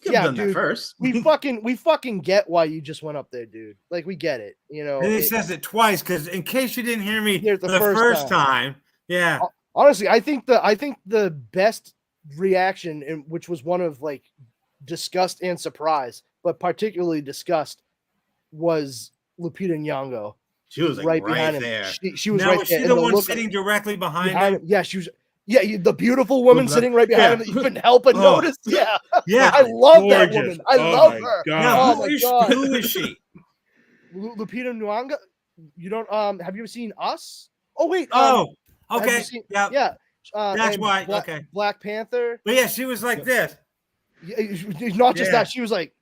dude, first. we fucking get why you just went up there, dude. Like, we get it, you know. And he says it twice, because in case you didn't hear me the first time, yeah. Honestly, I think the best reaction, and which was one of like disgust and surprise, but particularly disgust, was Lupita Nyong'o. She was like, right behind there. Him. She was now, right was there. she the one sitting directly behind him? Yeah, she was. Yeah, the beautiful woman sitting right behind him that you couldn't help but notice. Yeah, I love that woman. I love her. God. Oh my God, who is she? Lupita Nyong'o. You don't have you ever seen Us? Oh wait. Okay. Yeah. That's why. Black Panther. But yeah, she was like this. Not just that, she was like.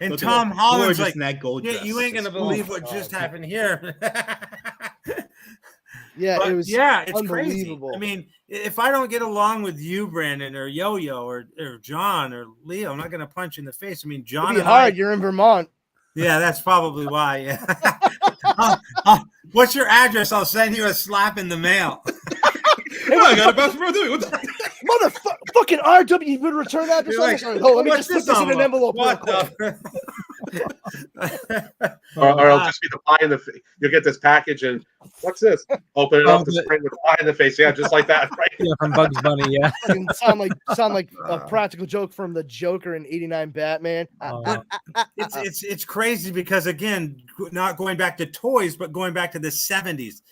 And Tom Holland's like, yeah, you ain't gonna believe what just happened here. Yeah, but, it was. Yeah, it's unbelievable. Crazy. I mean, if I don't get along with you, Brandon, or Yo-Yo, or John, or Leo, I'm not gonna punch you in the face. I mean, John. It'd be hard. You're in Vermont. Yeah, that's probably why. Yeah. What's your address? I'll send you a slap in the mail. Hey, I got a best friend doing motherfucking RW. You would return that. Like, let me just put this in an envelope. What or it'll just be the pie in the face. You'll get this package and what's this? Open it up to spring with a pie in the face. Yeah, just like that. Right? Yeah, from Bugs Bunny. Yeah. sound like a practical joke from the Joker in '89 Batman. It's crazy because, again, not going back to toys, but going back to the 70s.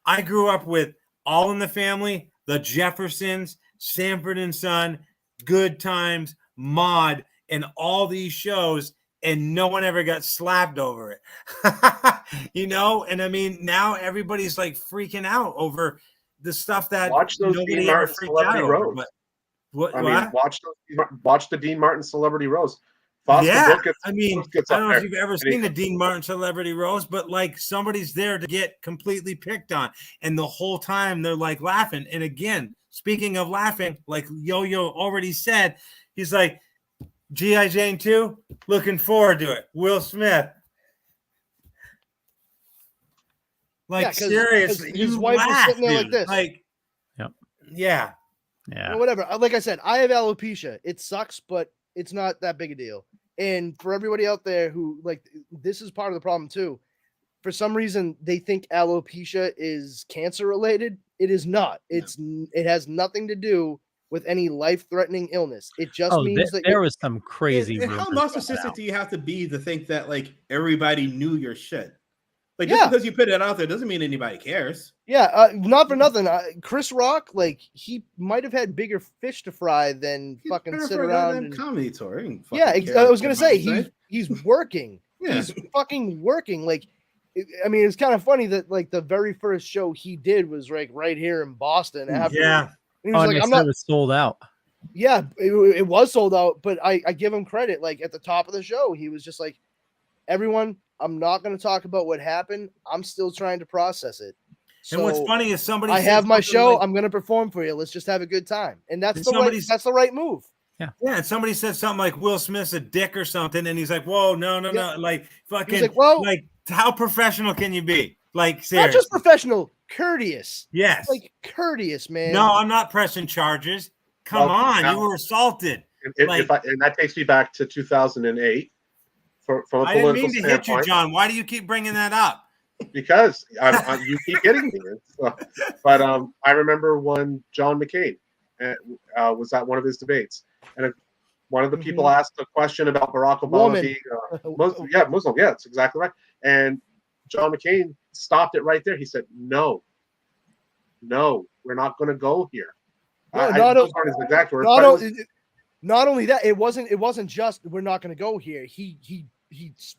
I grew up with All in the Family, The Jeffersons, Sanford and Son, Good Times, Maude, and all these shows, and no one ever got slapped over it. You know? And I mean, now everybody's like freaking out over the stuff that watch those nobody Dean ever Martin freaked out Celebrity over. Rose. But Watch the Dean Martin Celebrity Rose. Yeah, I mean, I don't know if you've ever seen the Dean Martin Celebrity Rose, but like somebody's there to get completely picked on, and the whole time they're like laughing. And again, speaking of laughing, like Yo-Yo already said, he's like, G.I. Jane 2, looking forward to it. Will Smith. Like, seriously, his wife was sitting there like this. Like, yeah. Or whatever. Like I said, I have alopecia. It sucks, but it's not that big a deal. And for everybody out there who, like, this is part of the problem too. For some reason, they think alopecia is cancer related. It is not. It has nothing to do with any life-threatening illness. It just means that there was some crazy. And how rumors narcissistic do you have to be to think that like everybody knew your shit? Like Yeah. just because you put it out there doesn't mean anybody cares. Yeah, not for nothing. Chris Rock, like he might have had bigger fish to fry than fucking sit around and comedy tour. Yeah, I was gonna say he's working. Yeah. He's fucking working. Like, I mean, it's kind of funny that like the very first show he did was like right here in Boston. After, Yeah. and he was like, I'm I'm not. It was sold out. Yeah, it was sold out, but I give him credit. Like at the top of the show, he was just like, everyone, I'm not going to talk about what happened. I'm still trying to process it. And what's funny is somebody I said have my something show. like- I'm going to perform for you. Let's just have a good time. And that's And the right, somebody's- that's the right move. Yeah, and somebody said something like Will Smith's a dick or something, and he's like, "Whoa, no, like fucking, like, "Whoa." like how professional can you be? Like, Not seriously, just professional, courteous. Yes. Like courteous, man. No, I'm not pressing charges. Come Well, on, now- you were assaulted. And that takes me back to 2008. From a I didn't political mean to hit you, standpoint. John. Why do you keep bringing that up? Because you keep getting me. But I remember when John McCain was at one of his debates, and one of the people asked a question about Barack Obama Woman. being Muslim. Yeah, Muslim. Yeah, that's exactly right. And John McCain stopped it right there. He said, "No, we're not going to go here." No, those aren't his exact words. but it was- not only that, it wasn't just we're not going to go here. He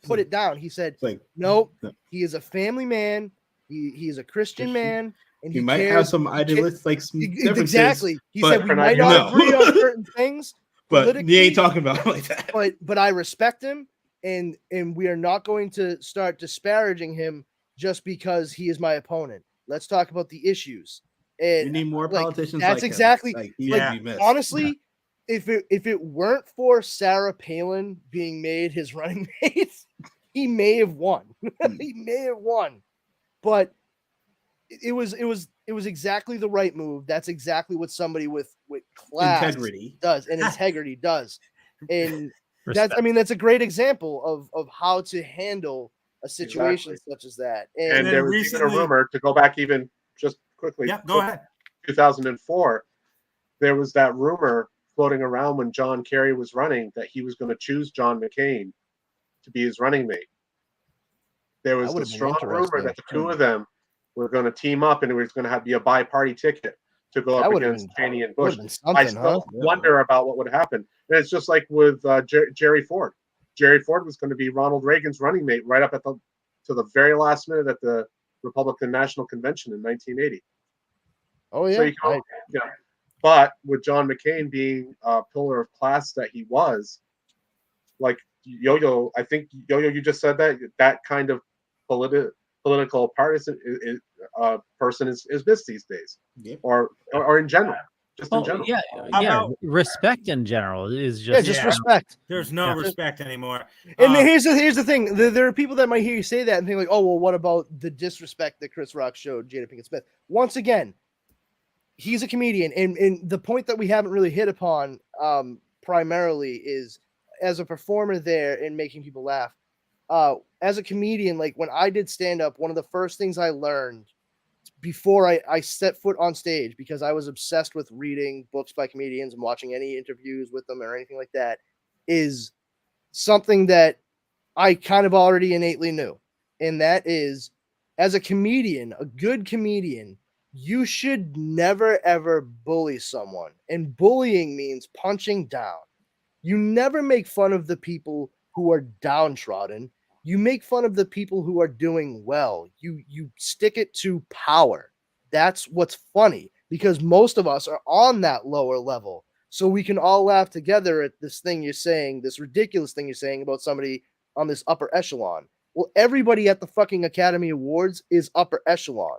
put it down. He said, "No, he is a family man. He is a Christian man, and He he might cares. have some idealists, like some differences. Exactly. He but said we might not agree on certain things, but politically, he ain't talking about it like that. But I respect him, and we are not going to start disparaging him just because he is my opponent. Let's talk about the issues." And You need more like, politicians That's like him. exactly Like, he like, would be missed. honestly. If it weren't for Sarah Palin being made his running mate, he may have won. He may have won, but it was exactly the right move. That's exactly what somebody with class Integrity does, and integrity does. And Respect. that's a great example of how to handle a situation such as that. And there was even a rumor to go back even just quickly. Yeah, go ahead. 2004, there was that rumor floating around when John Kerry was running that he was going to choose John McCain to be his running mate. There was a strong rumor that the two of them were going to team up, and it was going to be a bi-party ticket to go up against Cheney and Bush. I still wonder about what would happen. And it's just like with Jerry Ford. Jerry Ford was going to be Ronald Reagan's running mate right up to the very last minute at the Republican National Convention in 1980. Oh yeah. So but with John McCain being a pillar of class that he was, like Yo-Yo, I think Yo-Yo, you just said that kind of political partisan person is missed these days, or in general, just in general. Yeah. Respect in general is just respect. There's no respect anymore. And here's the thing: there are people that might hear you say that and think like, "Oh, well, what about the disrespect that Chris Rock showed Jada Pinkett Smith?" Once again, he's a comedian, and the point that we haven't really hit upon primarily is as a performer there and making people laugh. As a comedian, like when I did stand up, one of the first things I learned before I set foot on stage, because I was obsessed with reading books by comedians and watching any interviews with them or anything like that, is something that I kind of already innately knew. And that is, as a comedian, a good comedian, you should never, ever bully someone. And bullying means punching down. You never make fun of the people who are downtrodden. You make fun of the people who are doing well. You stick it to power. That's what's funny, because most of us are on that lower level. So we can all laugh together at this thing you're saying, this ridiculous thing you're saying about somebody on this upper echelon. Well, everybody at the fucking Academy Awards is upper echelon.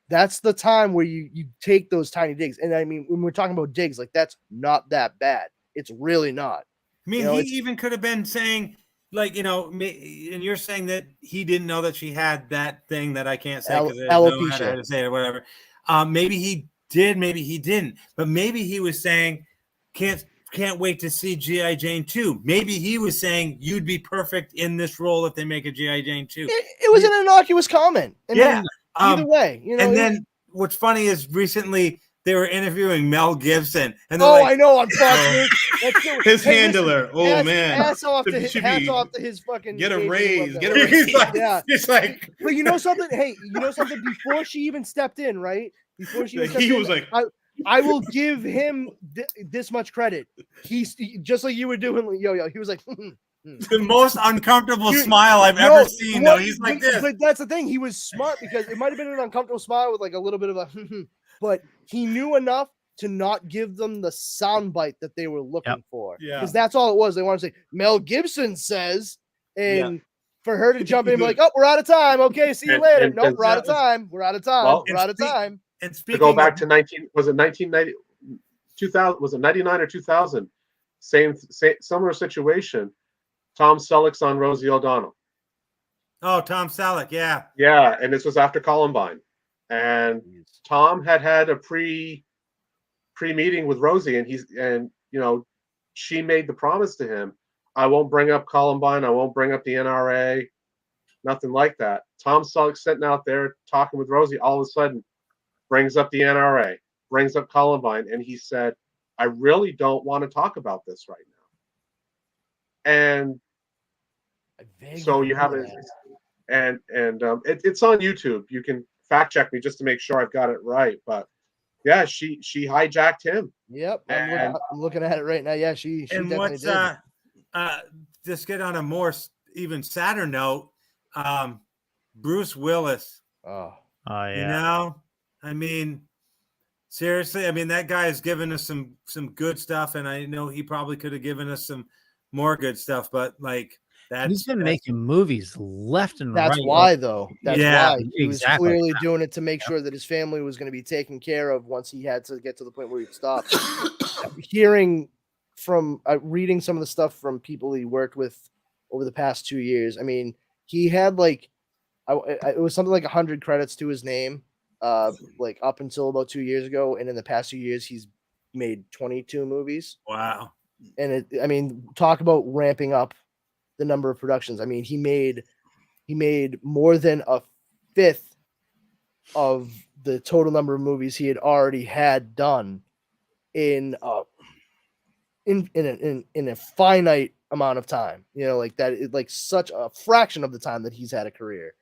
That's the time where you take those tiny digs. And I mean, when we're talking about digs, like that's not that bad. It's really not. I mean, he even could have been saying, like, and you're saying that he didn't know that she had that thing that I can't say because I don't know how to say it or whatever. Maybe he did, maybe he didn't. But maybe he was saying, can't wait to see G.I. Jane 2. Maybe he was saying you'd be perfect in this role if they make a G.I. Jane 2. It was an innocuous comment. And yeah. Either way, And then what's funny is recently they were interviewing Mel Gibson, and Oh, I know on Fox News. That's His listen, handler. Oh, hats, man. hats off to his, Should hats be- off to his fucking. Get a agent raise, and get a whatnot. raise. He's like, Yeah, it's like, but you know something? Hey, you know something? Before she even stepped in, right? Before she even He stepped in, was like- I will give him this much credit. He's just like you were doing, yo. He was like, the most uncomfortable You- smile I've no, ever seen. what- Though he's like but, this. But that's the thing. He was smart because it might have been an uncomfortable smile with like a little bit of a, but he knew enough to not give them the soundbite that they were looking for. Yeah. Because that's all it was. They wanted to say, Mel Gibson says, and for her to jump in and be like, oh, we're out of time. Okay, see you And- later. and- Nope, and we're out of that was- time. We're out of time. Well, we're out of time. And To speaking go back of, to 1990, 2000, was it 99 or 2000? Same similar situation. Tom Selleck's on Rosie O'Donnell. oh, Tom Selleck, yeah. Yeah, and this was after Columbine, and Tom had a pre-meeting with Rosie, and she made the promise to him, I won't bring up Columbine, I won't bring up the NRA, nothing like that. Tom Selleck sitting out there talking with Rosie, all of a sudden brings up the NRA, brings up Columbine, and he said, I really don't want to talk about this right now. And so you have it, and it's on YouTube. You can fact check me just to make sure I've got it right. But yeah, she hijacked him. Yep. I'm looking at it right now. Yeah, she And definitely what's did. just get on a more even sadder note, Bruce Willis. Oh, yeah. You know, I mean, seriously, I mean that guy has given us some good stuff, and I know he probably could have given us some more good stuff, but like that, He's been making movies left and That's right. why, though. That's Yeah, why he was exactly. clearly doing it to make sure that his family was going to be taken care of once he had to get to the point where he'd stop. Hearing from reading some of the stuff from people he worked with over the past 2 years. I mean, he had like it was something like 100 credits to his name, like up until about 2 years ago, and in the past 2 years, he's made 22 movies. Wow. And I mean, talk about ramping up the number of productions. I mean, he made more than a fifth of the total number of movies he had already had done in a finite amount of time. You know, like that is like such a fraction of the time that he's had a career,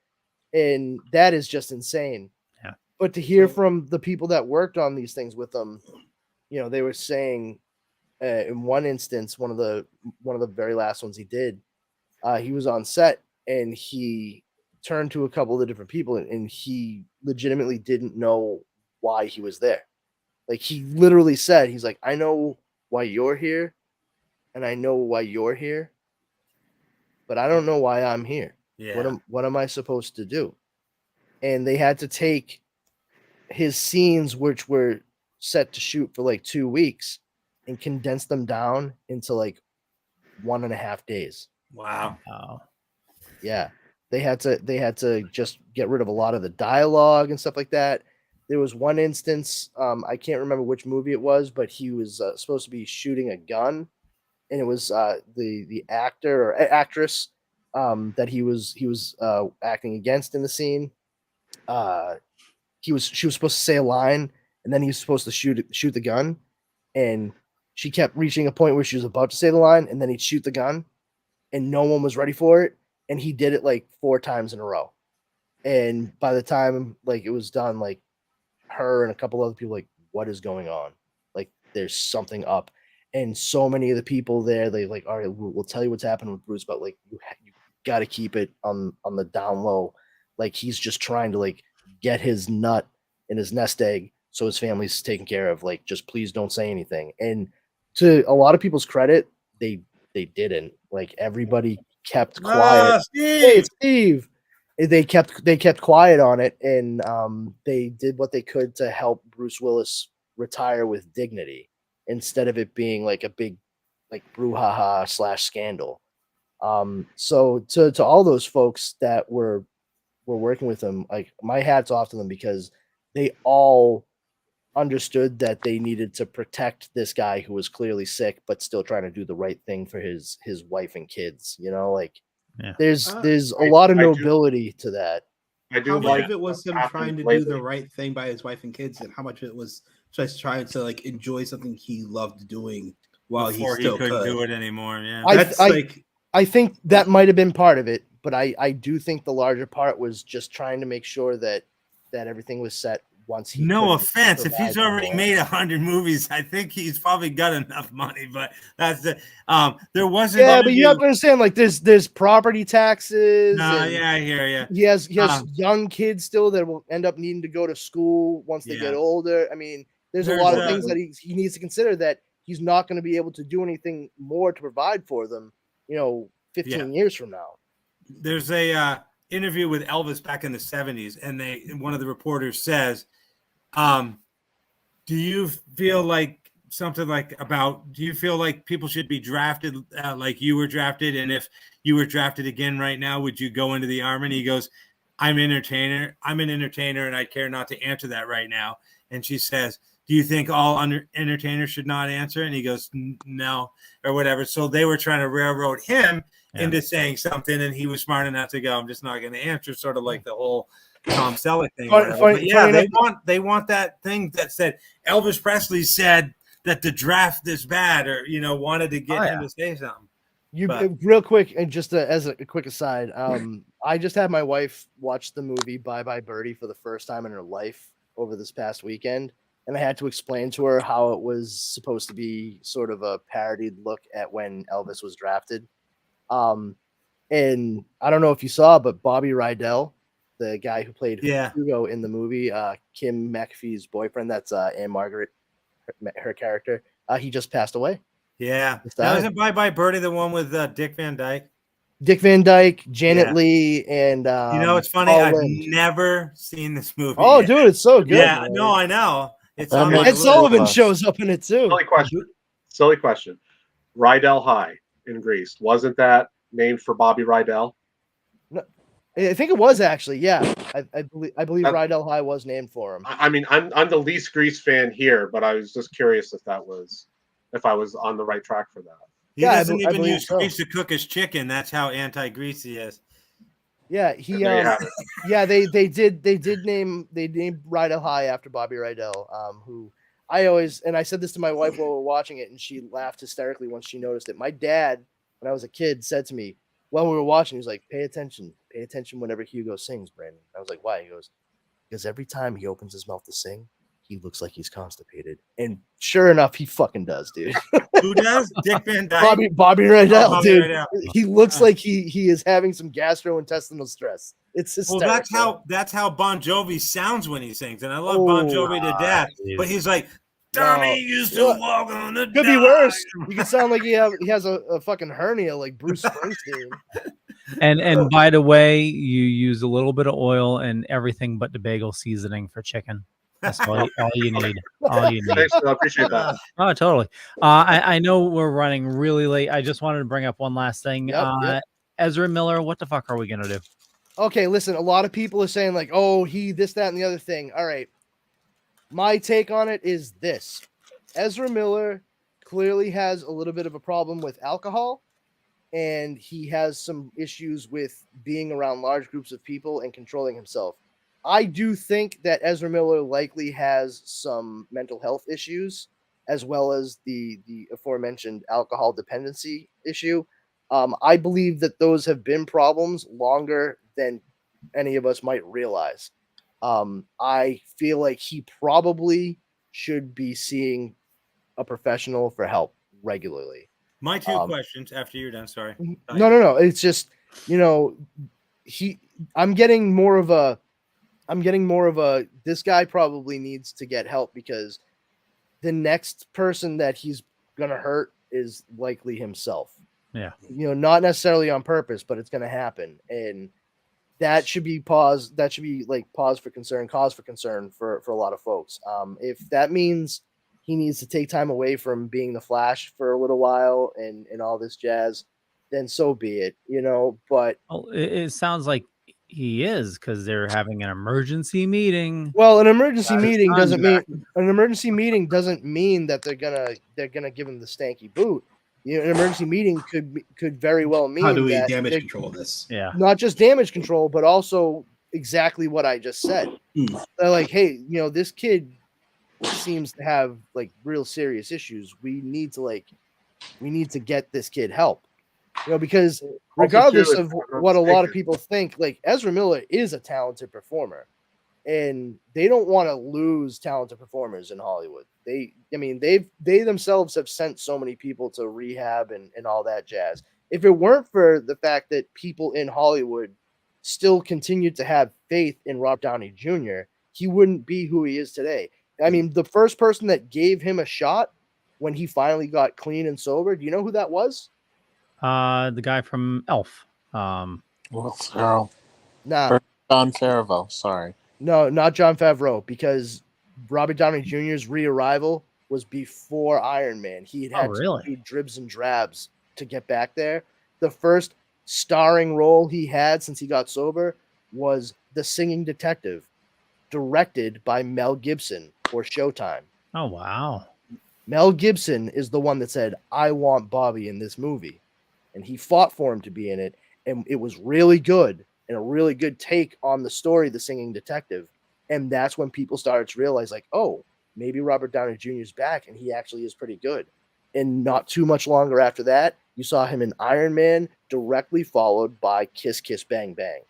and that is just insane. Yeah. But to hear from the people that worked on these things with him, you know, they were saying in one instance, one of the very last ones he did, he was on set and he turned to a couple of the different people and he legitimately didn't know why he was there. Like he literally said, he's like, I know why you're here and I know why you're here, but I don't know why I'm here. Yeah. What am I supposed to do? And they had to take his scenes, which were set to shoot for like 2 weeks, and condense them down into like 1.5 days. Wow. Yeah. They had to just get rid of a lot of the dialogue and stuff like that. There was one instance, I can't remember which movie it was, but he was supposed to be shooting a gun, and it was the actor or actress that he was acting against in the scene. She was supposed to say a line, and then he was supposed to shoot the gun, and she kept reaching a point where she was about to say the line, and then he'd shoot the gun, and no one was ready for it, and he did it like 4 times in a row. And by the time like it was done, like her and a couple other people like, what is going on? Like there's something up. And so many of the people there, they like, all right, we'll tell you what's happening with Bruce, but like you got to keep it on the down low. Like he's just trying to like get his nut in his nest egg so his family's taken care of. Like just please don't say anything. And to a lot of people's credit, they didn't. Like everybody kept quiet. Hey, it's Steve. They kept quiet on it, and they did what they could to help Bruce Willis retire with dignity instead of it being like a big like brouhaha / scandal. So to all those folks that were working with him, like my hat's off to them because they all understood that they needed to protect this guy who was clearly sick but still trying to do the right thing for his wife and kids. You know, like there's a lot of nobility to that. I do how much like of it was him after trying to do lately. the right thing by his wife and kids, and how much of it was just trying to like enjoy something he loved doing while Before he still couldn't could. do it anymore. Yeah. I think that might have been part of it, but I do think the larger part was just trying to make sure that everything was set once he. No couldn't offense, if he's provide already more. made 100 movies, I think he's probably got enough money. But that's the there wasn't. Yeah, but you have to understand, like there's property taxes. No, and yeah, I hear you. He has young kids still that will end up needing to go to school once they get older. I mean, there's a lot of things that he needs to consider that he's not going to be able to do anything more to provide for them, 15 years from now. There's a interview with Elvis back in the 70s, and one of the reporters says, do you feel like do you feel like people should be drafted like you were drafted? And if you were drafted again right now, would you go into the army? And he goes, I'm an entertainer, and I care not to answer that right now. And she says, do you think all entertainers should not answer? And he goes, no, or whatever. So they were trying to railroad him into saying something, and he was smart enough to go, I'm just not going to answer, sort of like the whole Tom Selleck thing. They want that thing that said Elvis Presley said that the draft is bad, or wanted to get him to say something. Real quick, and just as a quick aside, I just had my wife watch the movie Bye Bye Birdie for the first time in her life over this past weekend, and I had to explain to her how it was supposed to be sort of a parodied look at when Elvis was drafted. And I don't know if you saw, but Bobby Rydell, the guy who played Hugo in the movie, Kim McAfee's boyfriend, that's Anne Margaret, her character, he just passed away. Yeah. Now, isn't Bye Bye Birdie the one with Dick Van Dyke? Dick Van Dyke, Janet Leigh, and it's funny. I've never seen this movie. Oh, dude, it's so good. Yeah, man. no, I know. It's Ed Sullivan shows up in it too. Silly question. Rydell High in Greece, wasn't that named for Bobby Rydell? No, I think it was actually. Yeah, I believe Rydell High was named for him. I mean, I'm the least Grease fan here, but I was just curious if I was on the right track for that. He doesn't even use grease to cook his chicken. That's how anti-grease he is. Yeah, they did name Rydell High after Bobby Rydell, who I said this to my wife while we were watching it, and she laughed hysterically once she noticed it. My dad, when I was a kid, said to me while we were watching, he was like, pay attention whenever Hugo sings, Brandon. I was like, why? He goes, because every time he opens his mouth to sing, he looks like he's constipated. And sure enough, he fucking does, dude. Who does? Dick Van Dyke? Bobby Rydell, Bobby dude. Rydell. He looks like he is having some gastrointestinal stress. It's hysterical. Well, that's how Bon Jovi sounds when he sings, and I love Bon Jovi to death. But he's like, Tommy used to walk on the could be worse. You could sound like he has a fucking hernia like Bruce Springsteen. And by the way, you use a little bit of oil and everything but the bagel seasoning for chicken. That's all you need. All you need. Thanks, I appreciate that. Oh, totally. I know we're running really late. I just wanted to bring up one last thing. Yep. Ezra Miller, what the fuck are we gonna do? Okay, listen. A lot of people are saying like, "Oh, he this, that, and the other thing." All right. My take on it is this: Ezra Miller clearly has a little bit of a problem with alcohol, and he has some issues with being around large groups of people and controlling himself. I do think that Ezra Miller likely has some mental health issues, as well as the aforementioned alcohol dependency issue. I believe that those have been problems longer than any of us might realize. I feel like he probably should be seeing a professional for help regularly. My two questions after you're done. Sorry. No. It's just, I'm getting more of a, this guy probably needs to get help because the next person that he's going to hurt is likely himself. Yeah. Not necessarily on purpose, but it's going to happen. And that should be pause. That should be like cause for concern for a lot of folks. If that means he needs to take time away from being the Flash for a little while and all this jazz, then so be it, but it sounds like he is, because they're having an emergency meeting. Well, an emergency meeting doesn't mean that they're gonna give him the stanky boot. An emergency meeting could very well mean how do we that damage control this? Yeah, not just damage control, but also exactly what I just said. They're like, hey, this kid seems to have like real serious issues. We need to get this kid help, because regardless of what a lot of people think, like Ezra Miller is a talented performer, and they don't want to lose talented performers in Hollywood. They themselves have sent so many people to rehab and all that jazz. If it weren't for the fact that people in Hollywood still continued to have faith in Robert Downey Jr., he wouldn't be who he is today. I mean, the first person that gave him a shot when he finally got clean and sober, do you know who that was? The guy from Elf. Will Ferrell. Nah. Or John Favreau. Sorry. No, not Jon Favreau, because Robert Downey Jr.'s re-arrival was before Iron Man. He had to do dribs and drabs to get back there. The first starring role he had since he got sober was The Singing Detective, directed by Mel Gibson for Showtime. Oh, wow. Mel Gibson is the one that said, I want Bobby in this movie. And he fought for him to be in it. And it was really good and a really good take on the story, The Singing Detective. And that's when people started to realize, like, oh, maybe Robert Downey Jr. is back and he actually is pretty good. And not too much longer after that, you saw him in Iron Man, directly followed by Kiss Kiss Bang Bang.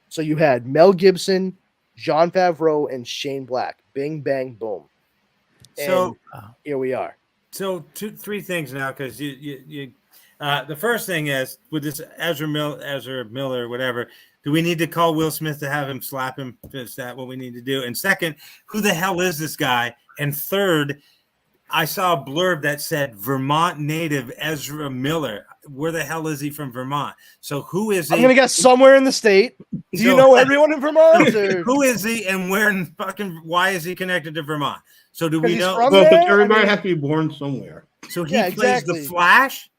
So you had Mel Gibson, Jon Favreau, and Shane Black. Bing, bang, boom. So here we are. So three things now, because the first thing is with this Ezra Miller, whatever. Do we need to call Will Smith to have him slap him? Is that what we need to do? And second, who the hell is this guy? And third, I saw a blurb that said Vermont native Ezra Miller. Where the hell is he from Vermont? So who is he? I'm gonna guess somewhere in the state. Do you know everyone in Vermont? Or? Who is he, and where in fucking why is he connected to Vermont? So do we know? Everybody has to be born somewhere. So he plays the Flash.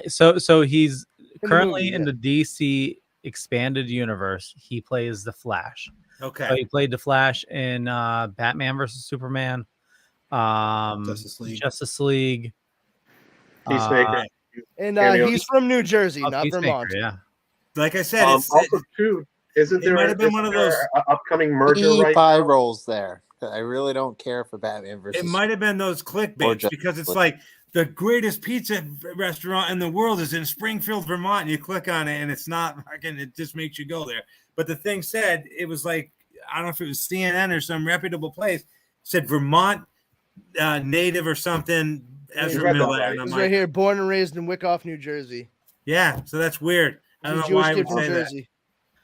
So he's the currently movie, in the DC expanded universe. He plays the Flash. Okay. So he played the Flash in Batman versus Superman, Justice League, Peacemaker. And he's from New Jersey, not Vermont. Yeah. Like I said, also too, isn't there might have been one of those upcoming merger right five now? roles there. I really don't care for Batman versus. It might have been those clickbaits because it's like the greatest pizza restaurant in the world is in Springfield, Vermont. And you click on it and it's not fucking, it just makes you go there. But the thing said, it was like, I don't know if it was CNN or some reputable place, said Vermont native or something. Ezra Miller. He's right here, born and raised in Wyckoff, New Jersey. Yeah, so that's weird. I don't He's a know why I Jewish would kid from say Jersey. that.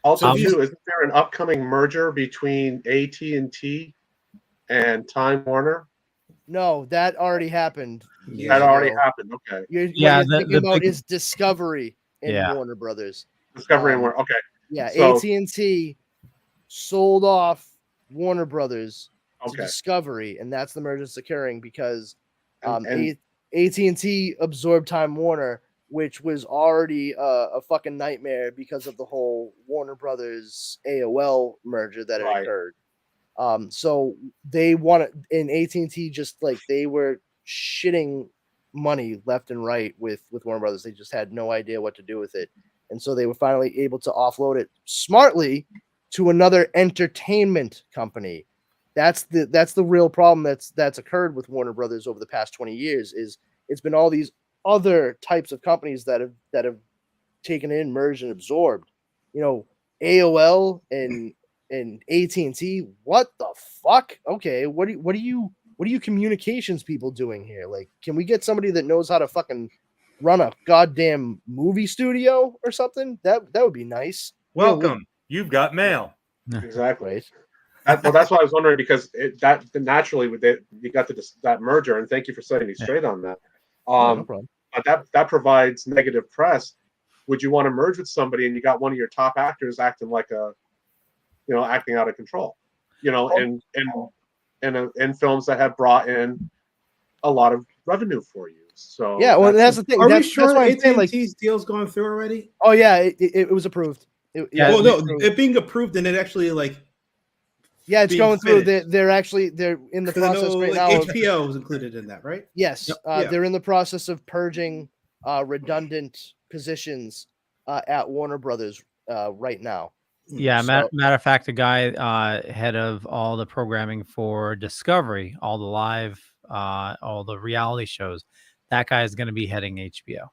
Also, too, isn't there an upcoming merger between AT&T and Time Warner? No, that already happened. That already happened. Okay. What you're thinking about is Discovery and Warner Brothers. Discovery and Warner. Okay. Yeah, So- AT&T sold off Warner Brothers to Okay. Discovery, and that's the merger that's occurring because And- AT&T absorbed Time Warner, which was already a fucking nightmare because of the whole Warner Brothers AOL merger that had occurred. So they wanted, and AT&T just like they were shitting money left and right with Warner Brothers. They just had no idea what to do with it, and so they were finally able to offload it smartly to another entertainment company. That's the real problem that's occurred with Warner Brothers over the past 20 years. Is it's been all these other types of companies that have taken in, merged, and absorbed. AOL and AT&T. What the fuck? Okay, what are you communications people doing here? Like, can we get somebody that knows how to fucking run a goddamn movie studio or something? That would be nice. Welcome. You've got mail. Exactly. Well, that's why I was wondering because that naturally you got that merger, and thank you for setting me straight on that. No problem. But that provides negative press. Would you want to merge with somebody and you got one of your top actors acting like acting out of control? In films that have brought in a lot of revenue for you. So yeah, well, that's the thing. Are we That's sure why I'm saying, AT&T's deal's gone through already? Oh yeah, it was approved. It being approved and it actually yeah, it's being going through. finished. They're in the process right now. HBO was included in that, right? Yes, Yep. they're in the process of purging redundant positions at Warner Brothers right now. Yeah, So- matter of fact, the guy head of all the programming for Discovery, all the live, all the reality shows, that guy is going to be heading HBO.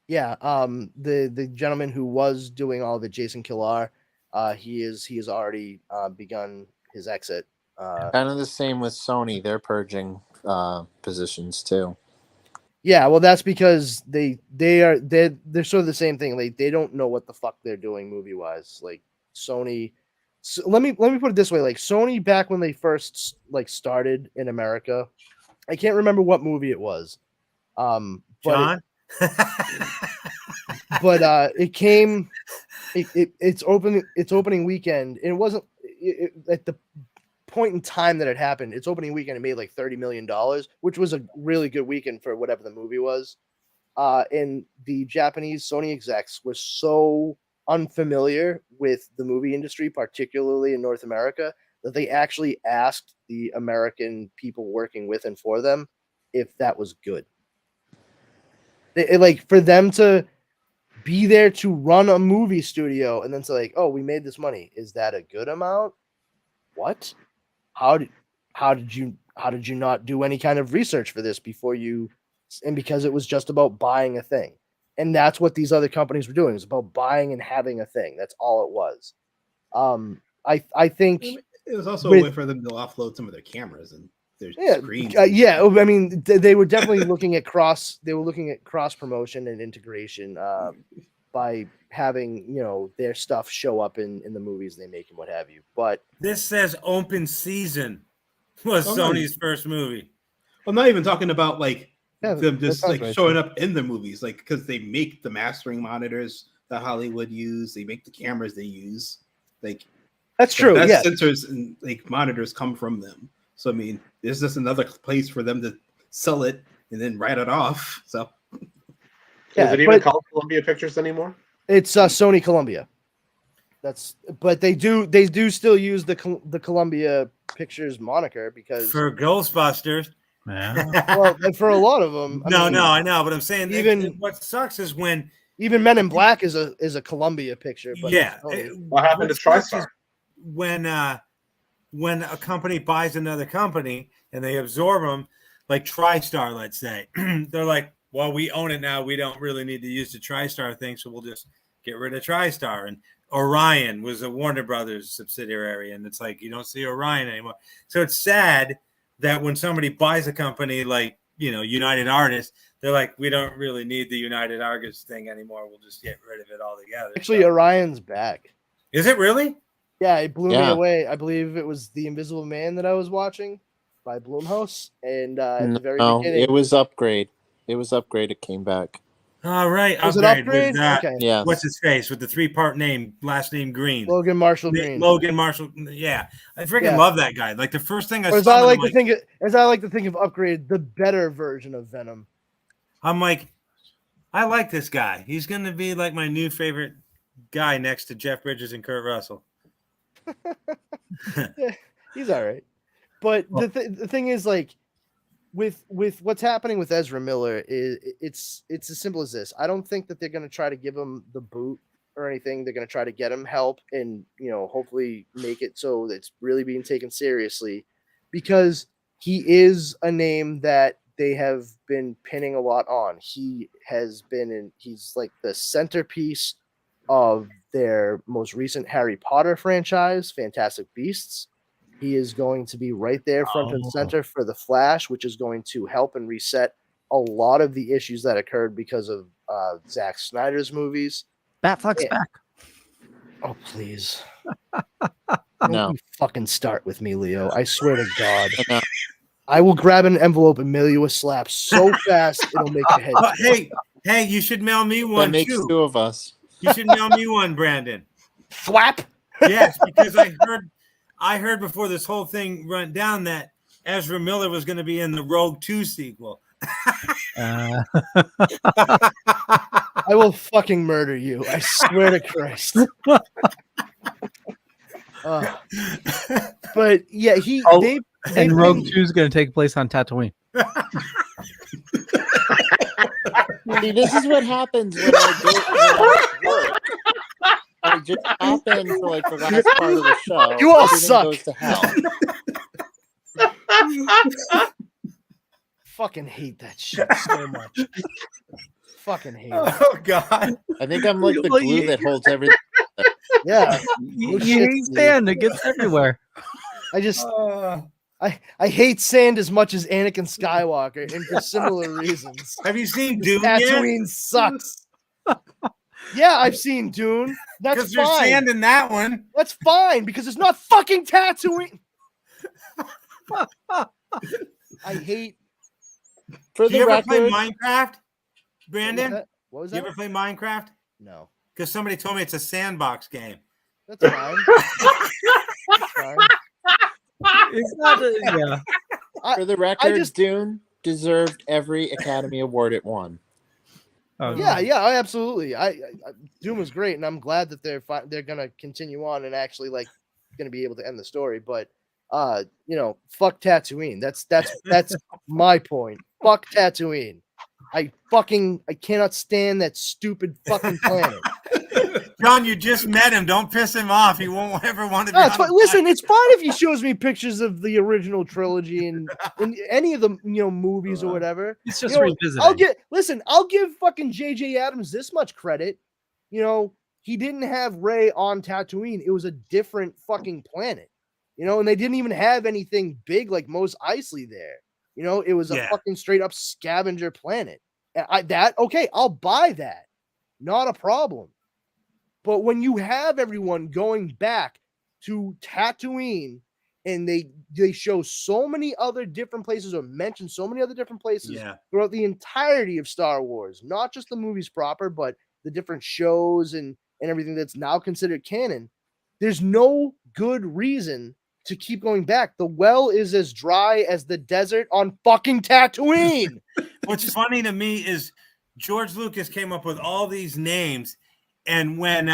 Yeah, the gentleman who was doing all the Jason Killar, he has already begun his exit. Kind of the same with Sony. They're purging positions too. Yeah, well, that's because they're sort of the same thing. Like they don't know what the fuck they're doing movie wise. Like Sony, so let me put it this way: like Sony back when they first like started in America, I can't remember what movie it was. But John? it came. It's opening weekend. And it wasn't at the point in time that it happened. Its opening weekend, it made like $30 million, which was a really good weekend for whatever the movie was. And the Japanese Sony execs were so unfamiliar with the movie industry, particularly in North America, that they actually asked the American people working with and for them if that was good. Like for them to be there to run a movie studio and then say like, oh, we made this money. Is that a good amount? What? How did you not do any kind of research for this before you? And because it was just about buying a thing. And that's what these other companies were doing. It was about buying and having a thing. That's all it was. I think it was also a way for them to offload some of their cameras and their screens. Yeah, I mean, they were definitely looking at cross promotion and integration by having their stuff show up in the movies they make and what have you. But this says Open Season was Sony's first movie. I'm not even talking about like them just sounds like right, showing too. up in the movies, like because they make the mastering monitors that Hollywood use, they make the cameras they use. Like that's true. The Yeah, best sensors and like monitors come from them. So I mean, there's just another place for them to sell it and then write it off. So is it even called Columbia Pictures anymore? It's Sony Columbia. But they do still use the Columbia Pictures moniker because for Ghostbusters. Yeah. Well, and for a lot of them. I know, but I'm saying even what sucks is when even Men in Black is a Columbia picture. But yeah, what happened to TriStar? When a company buys another company and they absorb them, like TriStar, let's say, they're like, well, we own it now. We don't really need to use the TriStar thing, so we'll just get rid of TriStar. And Orion was a Warner Brothers subsidiary, and it's like you don't see Orion anymore. So it's sad that when somebody buys a company like United Artists, they're like, we don't really need the United Artists thing anymore. We'll just get rid of it altogether. Actually, Orion's back. Is it really? Yeah, it blew me away. I believe it was The Invisible Man that I was watching by Blumhouse, and at the very beginning, it was Upgrade. It came back. All right, Was it Upgrade? Okay. Yeah. What's his face with the 3-part name, last name Green? Logan Marshall Green. Logan Marshall. Yeah, I freaking love that guy. Like the first thing I As saw, I like to think of Upgrade, the better version of Venom. I'm like, I like this guy. He's gonna be like my new favorite guy next to Jeff Bridges and Kurt Russell. Yeah, he's all right. But the thing is, like, with what's happening with Ezra Miller, it's as simple as this. I don't think that they're going to try to give him the boot or anything. They're going to try to get him help and hopefully make it so that it's really being taken seriously, because he is a name that they have been pinning a lot on. He's like the centerpiece of their most recent Harry Potter franchise, Fantastic Beasts. He is going to be right there front and center for The Flash, which is going to help and reset a lot of the issues that occurred because of Zack Snyder's movies. Batfleck's back. Oh, please. No. Don't you fucking start with me, Leo. I swear to God. No. I will grab an envelope and mail you a slap so fast it'll make your head. Hey, you should mail me one. That makes too. two of us. You should mail me one, Brandon. Thwap. Yes, because I heard before this whole thing went down that Ezra Miller was going to be in the Rogue 2 sequel. I will fucking murder you. I swear to Christ. But yeah, and Rogue 2 is going to take place on Tatooine. See, this is what happens when I just hop in for like the last part of the show. You all everything suck. Goes to hell. Fucking hate that shit so much. Fucking hate it. Oh God! I think I'm like the Well, glue that holds everything. Yeah. You shit, hate dude. sand. It gets everywhere. I just I hate sand as much as Anakin Skywalker, and for similar reasons. Have you seen This Dune yet? Tatooine sucks. Yeah, I've seen Dune. That's Because there's fine. sand in that one. That's fine because it's not fucking Tatooine. I hate. For Do you the ever play record, Minecraft, Brandon? What was Do you that? ever play Minecraft? No. Because somebody told me it's a sandbox game. That's fine. That's fine. It's not. Yeah. for the record, just- Dune deserved every Academy Award it won. Oh, Yeah, absolutely. I Doom was great, and I'm glad that they're gonna continue on and actually like gonna be able to end the story. But fuck Tatooine. That's my point. Fuck Tatooine. I cannot stand that stupid fucking planet. John, you just met him. Don't piss him off. He won't ever want to be. No, it's on fine. Listen, it's fine if he shows me pictures of the original trilogy and any of the movies or whatever. It's just revisiting. revisiting. I'll give fucking J.J. Abrams this much credit. He didn't have Rey on Tatooine. It was a different fucking planet. And they didn't even have anything big like Mos Eisley there. It was a fucking straight up scavenger planet. And I'll buy that. Not a problem. But when you have everyone going back to Tatooine and they show so many other different places or mention so many other different places throughout the entirety of Star Wars, not just the movies proper, but the different shows and everything that's now considered canon, there's no good reason to keep going back. The well is as dry as the desert on fucking Tatooine. What's funny to me is George Lucas came up with all these names, and when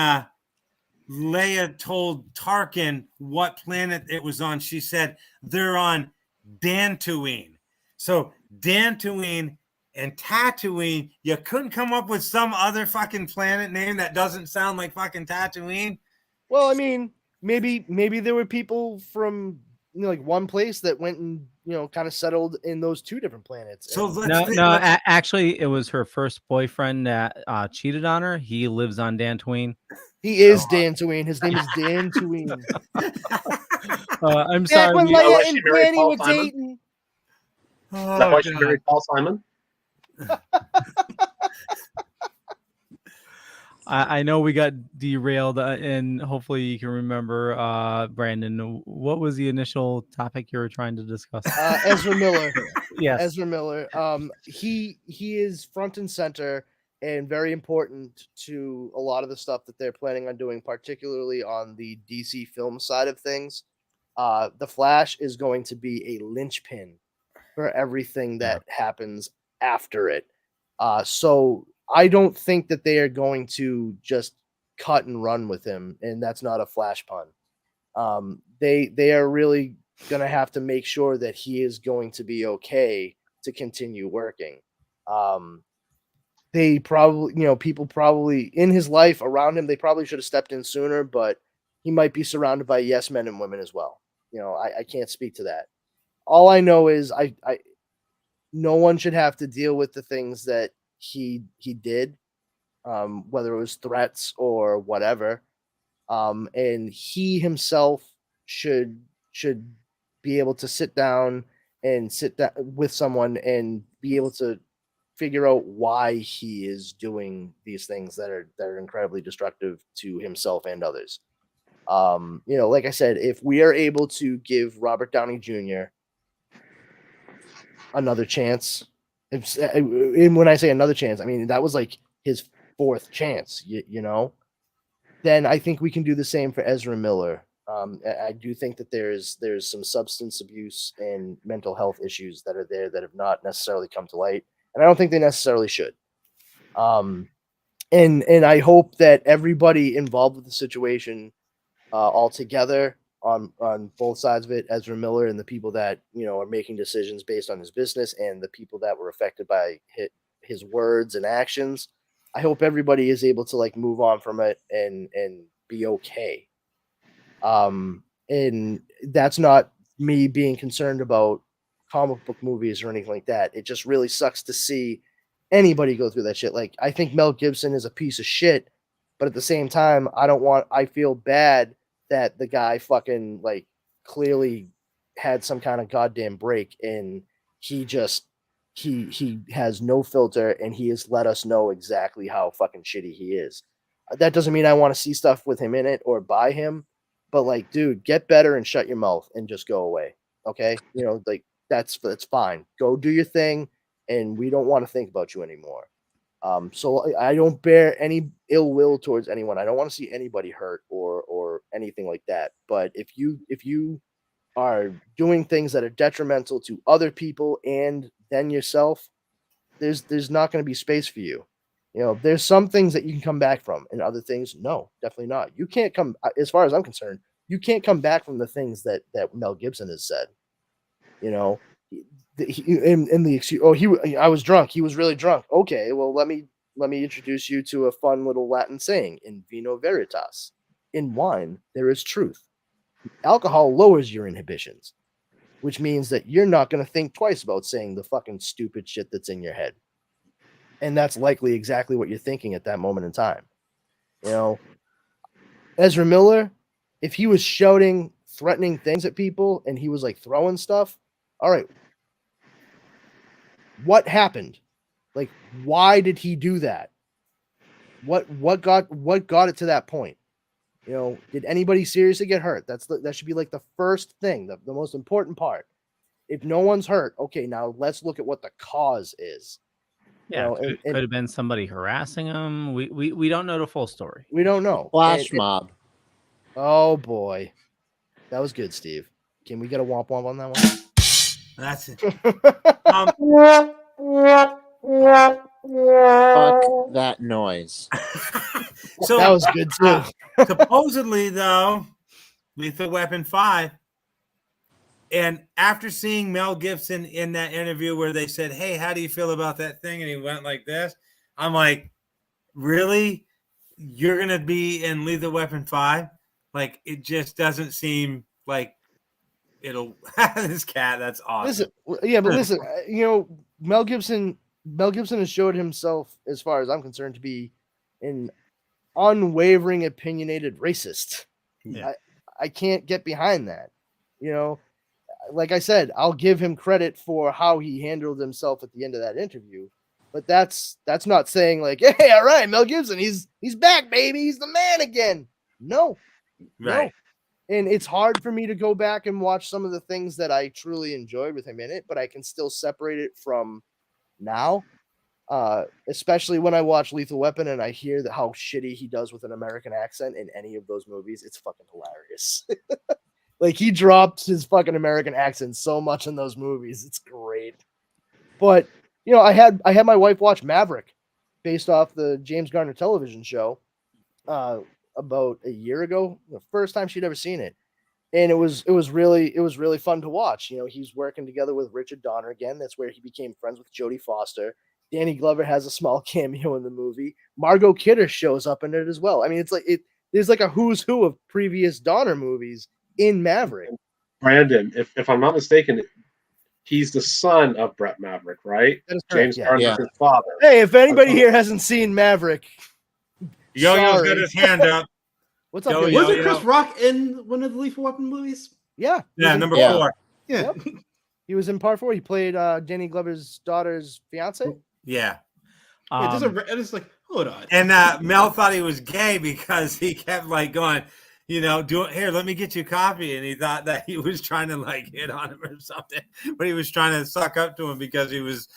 Leia told Tarkin what planet it was on, she said they're on Dantooine. So Dantooine and Tatooine, you couldn't come up with some other fucking planet name that doesn't sound like fucking Tatooine? Well, I mean, maybe there were people from like one place that went and kind of settled in those two different planets. So actually, it was her first boyfriend that cheated on her. He lives on Dantooine. He is Dantooine. His name is Dantooine. I'm Back sorry. when we- Leia she and married Granny Paul were Simon? dating. Is that why she married Paul Simon? I know we got derailed, and hopefully you can remember, Brandon. What was the initial topic you were trying to discuss? Ezra Miller. Yes. Ezra Miller. He is front and center and very important to a lot of the stuff that they're planning on doing, particularly on the DC film side of things. The Flash is going to be a linchpin for everything that happens after it. So I don't think that they are going to just cut and run with him, and that's not a Flash pun. They are really going to have to make sure that he is going to be okay to continue working. They probably, people probably in his life around him, they probably should have stepped in sooner, but he might be surrounded by yes men and women as well. I can't speak to that. All I know is no one should have to deal with the things that he did, whether it was threats or whatever. And he himself should be able to sit down with someone and be able to figure out why he is doing these things that are incredibly destructive to himself and others. Like I said, if we are able to give Robert Downey Jr. another chance, and when I say another chance, I mean that was like his fourth chance, then I think we can do the same for Ezra Miller. I do think that there's some substance abuse and mental health issues that are there that have not necessarily come to light, and I don't think they necessarily should. And I hope that everybody involved with the situation, all together on both sides of it, Ezra Miller and the people that are making decisions based on his business, and the people that were affected by his words and actions. I hope everybody is able to move on from it and be okay. And that's not me being concerned about comic book movies or anything like that. It just really sucks to see anybody go through that shit. Like, I think Mel Gibson is a piece of shit, but at the same time, I feel bad that the guy fucking like clearly had some kind of goddamn break, and he has no filter, and he has let us know exactly how fucking shitty he is. That doesn't mean I want to see stuff with him in it or by him, but like, dude, get better and shut your mouth and just go away. Okay. Like that's fine. Go do your thing. And we don't want to think about you anymore. So I don't bear any ill will towards anyone. I don't want to see anybody hurt or anything like that. But if you are doing things that are detrimental to other people and then yourself, there's not going to be space for you. There's some things that you can come back from, and other things, no, definitely not. You can't come, as far as I'm concerned, you can't come back from the things that Mel Gibson has said. I was drunk. He was really drunk. Okay, well, let me introduce you to a fun little Latin saying: in vino veritas. In wine, there is truth. Alcohol lowers your inhibitions, which means that you're not going to think twice about saying the fucking stupid shit that's in your head. And that's likely exactly what you're thinking at that moment in time. Ezra Miller, if he was shouting, threatening things at people, and he was like throwing stuff, all right, what happened? Like, why did he do that? What got it to that point? Did anybody seriously get hurt? That should be like the first thing, the most important part. If no one's hurt, okay, now let's look at what the cause is. Yeah, could have been somebody harassing him. We don't know the full story. We don't know. Flash mob. Oh boy, that was good, Steve. Can we get a womp womp on that one? That's it. Fuck that noise. So that was good too. Supposedly, though, Lethal Weapon 5. And after seeing Mel Gibson in that interview where they said, "Hey, how do you feel about that thing?" and he went like this, I'm like, really? You're going to be in Lethal Weapon 5? Like, it just doesn't seem like it'll this cat. That's awesome. Listen, Mel Gibson has showed himself, as far as I'm concerned, to be an unwavering, opinionated racist. Yeah. I can't get behind that. Like I said, I'll give him credit for how he handled himself at the end of that interview, but that's not saying like, hey, all right, Mel Gibson, he's back, baby, he's the man again. No, right. No. And it's hard for me to go back and watch some of the things that I truly enjoyed with him in it, but I can still separate it from now. Especially when I watch Lethal Weapon and I hear how shitty he does with an American accent in any of those movies. It's fucking hilarious. Like, he drops his fucking American accent so much in those movies. It's great. But, I had my wife watch Maverick based off the James Garner television show about a year ago, the first time she'd ever seen it. And it was really fun to watch. He's working together with Richard Donner again. That's where he became friends with Jodie Foster. Danny Glover has a small cameo in the movie. Margot Kidder shows up in it as well. I mean, it's like there's like a who's who of previous Donner movies in Maverick. Brandon, if I'm not mistaken, he's the son of Brett Maverick, right? That is correct, James Garner's his father. Hey, if anybody here hasn't seen Maverick, Yo-Yo's got his hand up. What's up? Yo-Yo? Wasn't Chris Rock in one of the Lethal Weapon movies? Yeah. Number 4. Yeah. Yep. He was in part 4. He played Danny Glover's daughter's fiance. Yeah. It's like, hold on. And Mel thought he was gay because he kept like going, here, let me get you coffee. And he thought that he was trying to like hit on him or something, but he was trying to suck up to him because his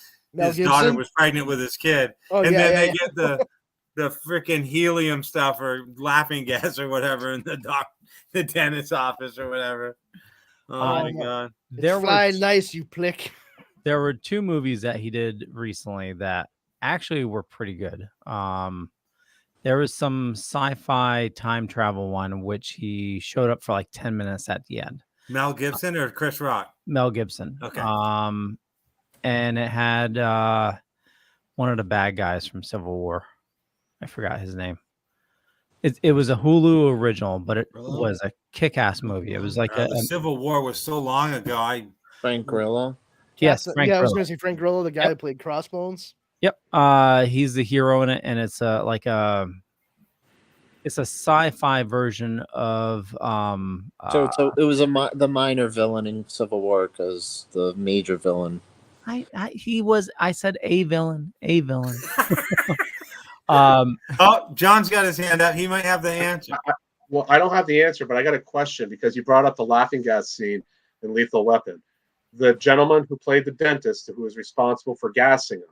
daughter was pregnant with his kid. Then they get the freaking helium stuff or laughing gas or whatever in the dentist's office or whatever. Oh my God. Nice, you plick. There were 2 movies that he did recently that actually were pretty good. There was some sci-fi time travel one, which he showed up for like 10 minutes at the end. Mel Gibson or Chris Rock? Mel Gibson. Okay. And it had one of the bad guys from Civil War. I forgot his name. It was a Hulu original, but it was a kick-ass movie. It was like The Civil War was so long ago. Frank Grillo. Yes, Frank I was Grillo. going to say Frank Grillo, the guy who played Crossbones. Yep. He's the hero in it, and it's it's a sci-fi version of So it was the minor villain in Civil War because the major villain. I said a villain. John's got his hand up. He might have the answer. Well, I don't have the answer, but I got a question because you brought up the laughing gas scene in Lethal Weapon. The gentleman who played the dentist, who was responsible for gassing him,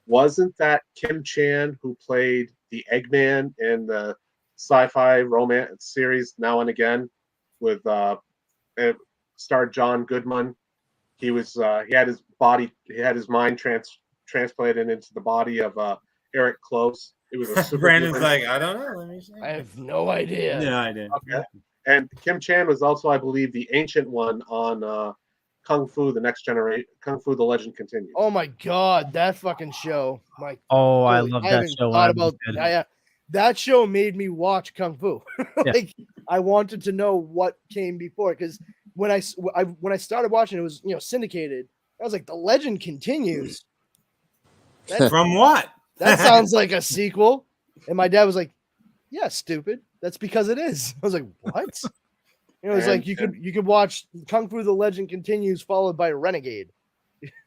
wasn't that Kim Chan who played the Eggman in the sci-fi romance series Now and Again with starred John Goodman? He was he had his mind transplanted into the body of Eric Close. It was a super Brandon's like, I don't know. Let me see. I have no idea. No idea. Okay. And Kim Chan was also, I believe, the ancient one on Kung Fu: The Next Generation. Kung Fu: The Legend Continues. Oh my god, that fucking show! I love that show. That show made me watch Kung Fu. I wanted to know what came before because when I started watching it was syndicated. I was like, The Legend Continues. From what? That sounds like a sequel. And my dad was like, yeah, stupid. That's because it is. I was like, what? It was like you could watch Kung Fu: The Legend Continues followed by Renegade.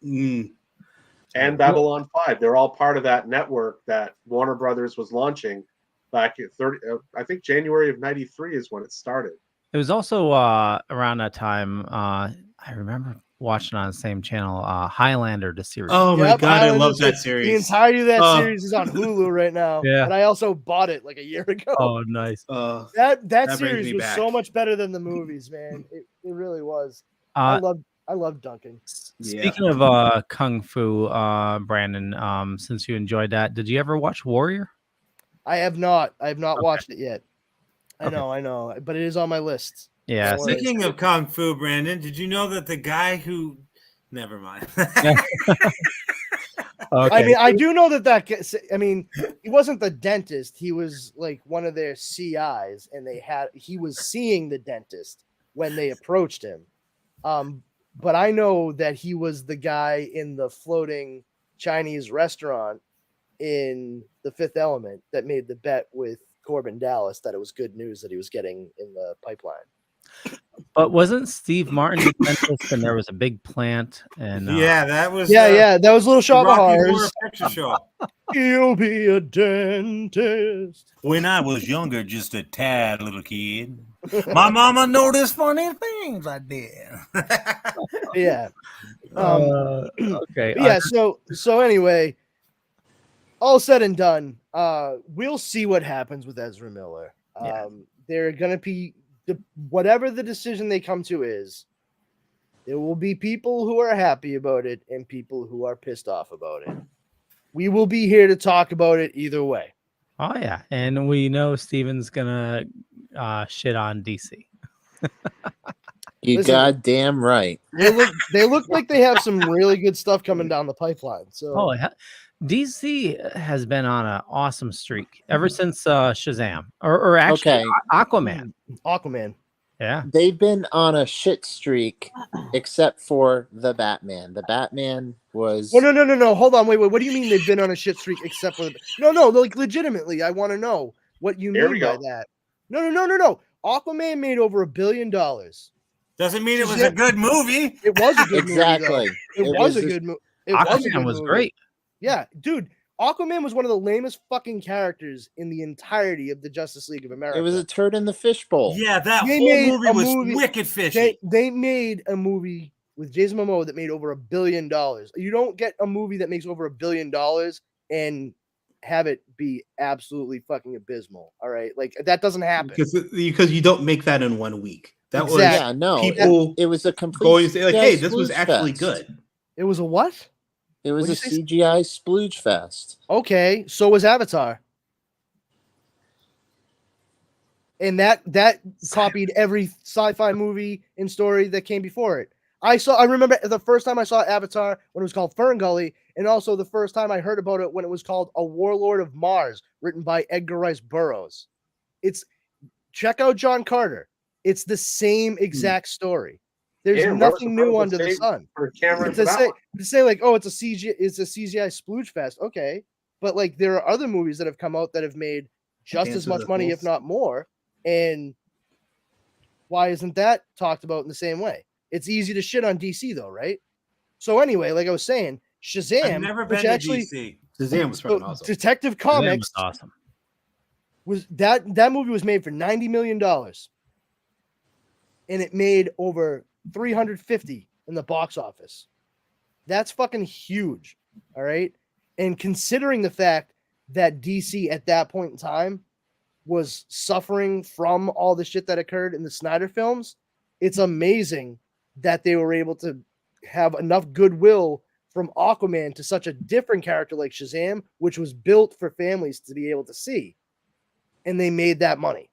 And Babylon 5. They're all part of that network that Warner Brothers was launching back at I think January of 93 is when it started. It was also around that time. I remember watching on the same channel, Highlander, the series. Oh my god, I love that series. The entirety of that series is on Hulu right now. Yeah. And I also bought it like a year ago. Oh, nice. That series was so much better than the movies, man. It really was. I love Duncan. Speaking of Kung Fu, Brandon, since you enjoyed that, did you ever watch Warrior? I have not. I have not watched it yet. I know, but it is on my list. Yeah. Speaking of Kung Fu, Brandon, did you know that the guy who... Never mind. Okay. I mean, I do know that I mean, he wasn't the dentist. He was like one of their CIs, and he was seeing the dentist when they approached him. But I know that he was the guy in the floating Chinese restaurant in The Fifth Element that made the bet with Corbin Dallas that it was good news that he was getting in the pipeline. But wasn't Steve Martin the dentist, and there was a big plant? And that was that was Little Shop of Rocky Horrors. Horror Picture Show. He'll be a dentist. When I was younger, just a tad little kid, my mama noticed funny things I did. Yeah. Okay. Yeah. So anyway, all said and done, we'll see what happens with Ezra Miller. They're gonna be whatever the decision they come to is. There will be people who are happy about it and people who are pissed off about it. We will be here to talk about it either way. Oh yeah, and we know Steven's gonna shit on DC. You goddamn right. They look like they have some really good stuff coming down the pipeline. So DC has been on an awesome streak ever since Shazam, or actually Aquaman. Aquaman. Yeah, they've been on a shit streak, except for the Batman. The Batman was. Oh, no. Hold on, wait. What do you mean they've been on a shit streak except for no? Like legitimately, I want to know what you mean by that. No. Aquaman made over $1 billion. Doesn't mean it was a good movie. It was a good movie. Exactly. It was a good movie. Aquaman was great. Yeah, dude. Aquaman was one of the lamest fucking characters in the entirety of the Justice League of America. It was a turd in the fishbowl. Yeah, that whole movie was wicked fishy. They made a movie with Jason Momoa that made over $1 billion. You don't get a movie that makes over $1 billion and have it be absolutely fucking abysmal. All right, like that doesn't happen because you don't make that in 1 week. That was people. It was a complete going to say like, hey, this was actually good. It was a what? It was a CGI splooge fest. Okay, so was Avatar. And that copied every sci-fi movie and story that came before it. I remember the first time I saw Avatar when it was called Fern Gully, and also the first time I heard about it when it was called A Warlord of Mars, written by Edgar Rice Burroughs. It's check out John Carter. It's the same exact story. There's Yeah, nothing new Rose under the saved sun. for Cameron for To that say, one. to say like, oh, it's a CGI splooge fest. Okay, but like there are other movies that have come out that have made just Dance as with much the money, Wolves. if not more. And why isn't that talked about in the same way? It's easy to shit on DC though, right? So anyway, like I was saying, Shazam, I've never which been to actually DC. Shazam was fucking awesome. Detective Shazam Comics was awesome. was that movie was made for $90 million. And it made over 350 in the box office. That's fucking huge. All right. And considering the fact that DC at that point in time was suffering from all the shit that occurred in the Snyder films, it's amazing that they were able to have enough goodwill from Aquaman to such a different character like Shazam, which was built for families to be able to see. And they made that money.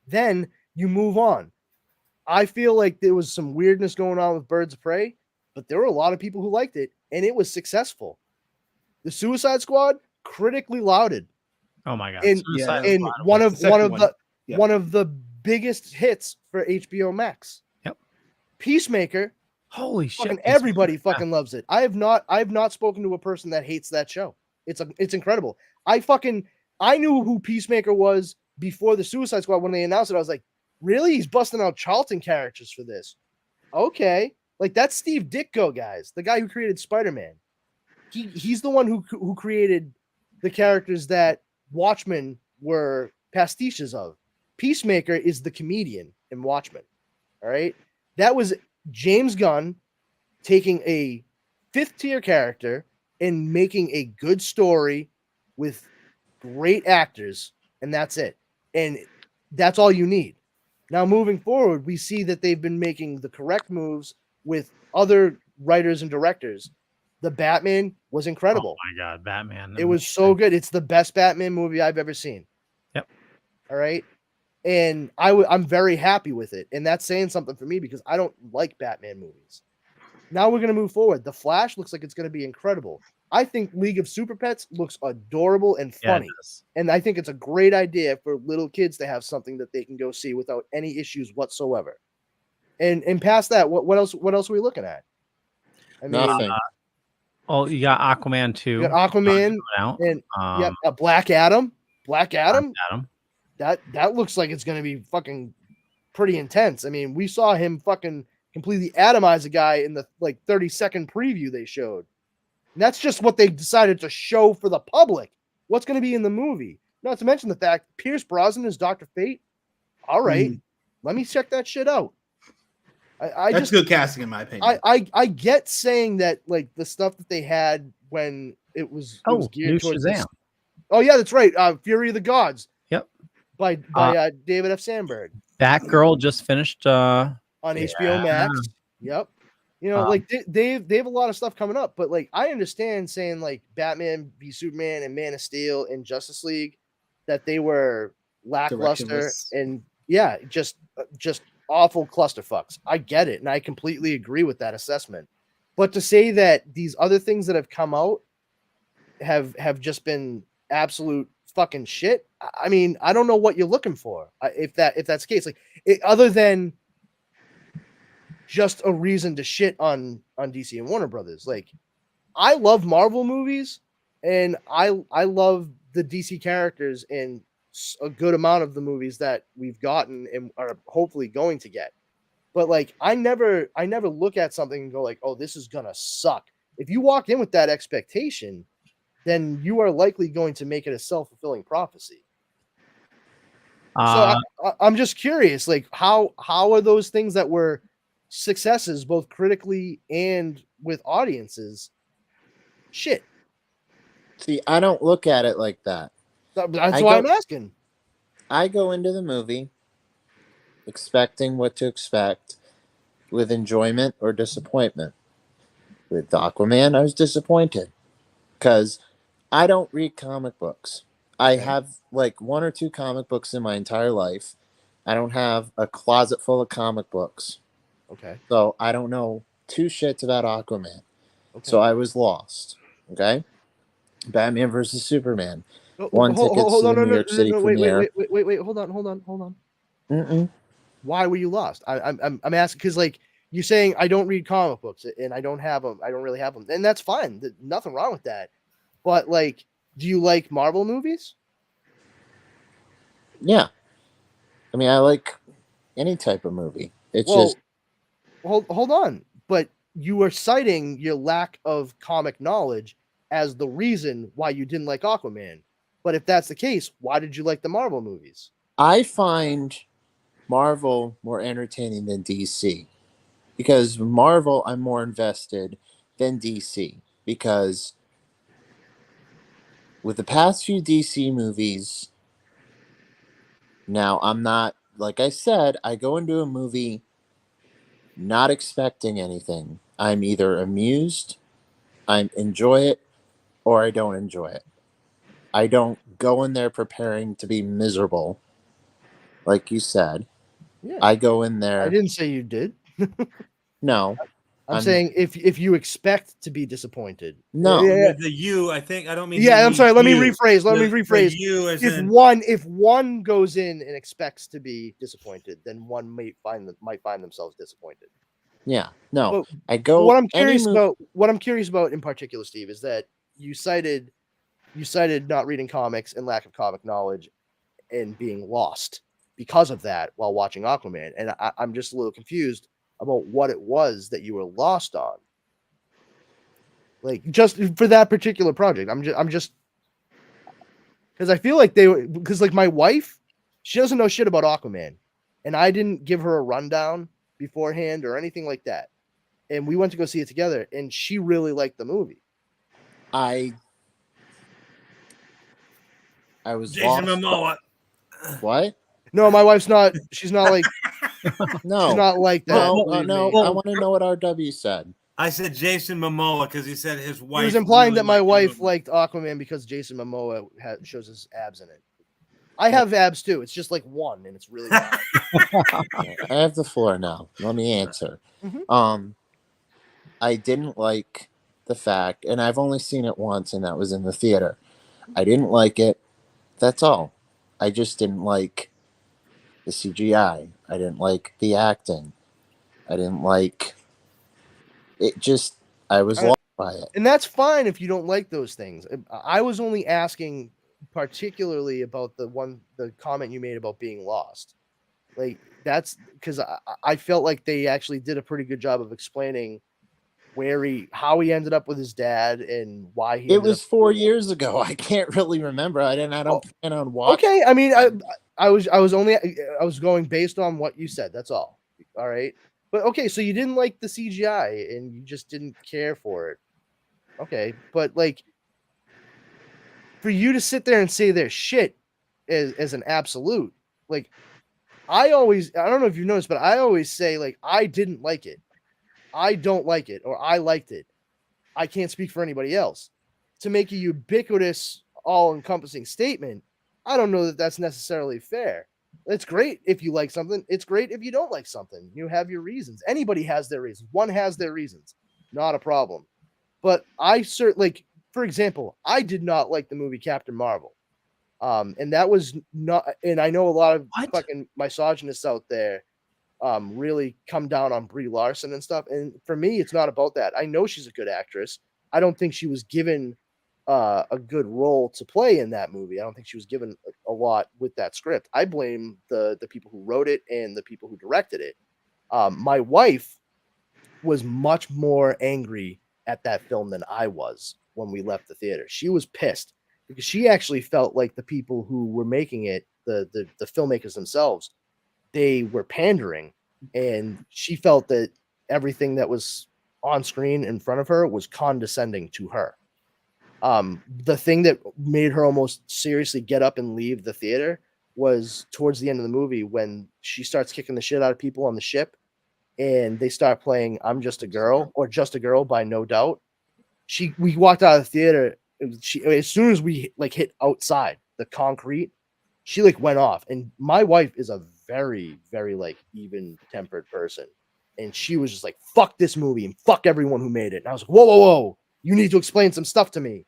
Then you move on. I feel like there was some weirdness going on with Birds of Prey, but there were a lot of people who liked it, and it was successful. The Suicide Squad critically lauded, Oh my god. and Suicide and Squad one was of the one second of one. the Yeah. one of the biggest hits for HBO Max. Yep. Peacemaker. Holy shit. Fucking everybody fucking loves it. I have not spoken to a person that hates that show. It's incredible. I knew who Peacemaker was before the Suicide Squad. When they announced it, I was like, really? He's busting out Charlton characters for this. Okay. Like that's Steve Ditko, guys, the guy who created Spider-Man. He's the one who created the characters that Watchmen were pastiches of. Peacemaker is the comedian in Watchmen. All right. That was James Gunn taking a fifth tier character and making a good story with great actors, and that's it. And that's all you need. Now, moving forward, we see that they've been making the correct moves with other writers and directors. The Batman was incredible. Oh my god, Batman. It was so good. It's the best Batman movie I've ever seen. Yep. All right. And I'm very happy with it. And that's saying something for me because I don't like Batman movies. Now we're going to move forward. The Flash looks like it's going to be incredible. I think League of Super Pets looks adorable and funny. it does. And I think it's a great idea for little kids to have something that they can go see without any issues whatsoever. And past that, what else are we looking at? I mean, Nothing. Oh, you got Aquaman 2. you got Aquaman out. and a Black Adam. Black Adam. Adam. That looks like it's going to be fucking pretty intense. I mean, we saw him fucking completely atomize a guy in the like 30-second preview they showed. And that's just what they decided to show for the public. What's going to be in the movie? Not to mention the fact Pierce Brosnan is Dr. Fate. All right, let me check that shit out. That's good casting in my opinion. I get saying that like the stuff that they had when it was geared new towards Shazam. Oh yeah, that's right. Fury of the Gods. Yep. By David F. Sandberg. Batgirl just finished On HBO Max. Yep. You know, like they have a lot of stuff coming up, but like I understand saying like Batman v Superman and Man of Steel and Justice League that they were lackluster Directionless. and just awful clusterfucks. I get it, and I completely agree with that assessment. But to say that these other things that have come out have just been absolute fucking shit, I mean, I don't know what you're looking for. If that's the case, like other than just a reason to shit on DC and Warner Brothers. Like, I love Marvel movies, and I love the DC characters in a good amount of the movies that we've gotten and are hopefully going to get. But like, I never look at something and go like, oh, this is gonna suck. If you walk in with that expectation, then you are likely going to make it a self-fulfilling prophecy. So I'm just curious, like how are those things that were successes both critically and with audiences shit? See, I don't look at it like that. That's why I'm asking. I go into the movie expecting what to expect with enjoyment or disappointment. With Aquaman, I was disappointed because I don't read comic books. I have like one or two comic books in my entire life. I don't have a closet full of comic books. Okay. So I don't know two shits about Aquaman. Okay. So I was lost. Okay. Batman versus Superman. 1 tickets to the New York City premiere. Wait, hold on. Why were you lost? I'm asking because like you're saying I don't read comic books and I don't have them. I don't really have them, and that's fine. Nothing wrong with that. But like, do you like Marvel movies? Yeah. I mean, I like any type of movie. It's Well, just hold on. But you were citing your lack of comic knowledge as the reason why you didn't like Aquaman. But if that's the case, why did you like the Marvel movies? I find Marvel more entertaining than DC. Because Marvel, I'm more invested than DC. Because with the past few DC movies, now I'm not, like I said, I go into a movie not expecting anything. I'm either amused, I enjoy it, or I don't enjoy it. I don't go in there preparing to be miserable, like you said. Yeah. I go in there. I didn't say you did. No. I'm saying if you expect to be disappointed. No. The you, I think I don't mean. Yeah, I'm sorry. Let me you. rephrase. The you as if in one goes in and expects to be disappointed, then one might find themselves disappointed. Yeah. No. But I go. What I'm curious about in particular, Steve, is that you cited not reading comics and lack of comic knowledge and being lost because of that while watching Aquaman, and I'm just a little confused about what it was that you were lost on. Like just for that particular project, I'm just because I feel like because like my wife, she doesn't know shit about Aquaman, and I didn't give her a rundown beforehand or anything like that, and we went to go see it together, and she really liked the movie. I was Jason lost. Momoa. What? No, my wife's not. She's not like. No, she's not like that. No. I want to know what RW said. I said Jason Momoa because he said his wife. He was implying really that my liked the wife movie. liked Aquaman because Jason Momoa shows his abs in it. I have abs too. It's just like one, and it's really bad. I have the floor now. Let me answer. I didn't like the fact, and I've only seen it once, and that was in the theater. I didn't like it. That's all. I just didn't like the CGI. I didn't like the acting. I didn't like it. Just I was lost by it. And that's fine if you don't like those things. I was only asking particularly about the comment you made about being lost. Like that's because I felt like they actually did a pretty good job of explaining how he ended up with his dad and why he. It was 4 years ago. I can't really remember. I don't plan on watching. Okay, I mean, I was going based on what you said. That's all. All right, but okay, so you didn't like the CGI and you just didn't care for it. Okay, but like for you to sit there and say their shit as an absolute, like I don't know if you've noticed, but I always say like I didn't like it, I don't like it, or I liked it. I can't speak for anybody else. To make a ubiquitous, all-encompassing statement, I don't know that that's necessarily fair. It's great if you like something. It's great if you don't like something. You have your reasons. Anybody has their reasons. One has their reasons. Not a problem. But I certainly, like, for example, I did not like the movie Captain Marvel. And that was not, and I know a lot of fucking misogynists out there really come down on Brie Larson and stuff. And for me, it's not about that. I know she's a good actress. I don't think she was given a good role to play in that movie. I don't think she was given a lot with that script. I blame the people who wrote it and the people who directed it. My wife was much more angry at that film than I was when we left the theater. She was pissed because she actually felt like the people who were making it, the filmmakers themselves, they were pandering, and she felt that everything that was on screen in front of her was condescending to her. The thing that made her almost seriously get up and leave the theater was towards the end of the movie when she starts kicking the shit out of people on the ship and they start playing I'm Just a Girl or Just a Girl by No Doubt. We walked out of the theater. As soon as we like hit outside the concrete, she like went off. And my wife is a very, very like even tempered person. And she was just like, fuck this movie and fuck everyone who made it. And I was like, whoa. You need to explain some stuff to me.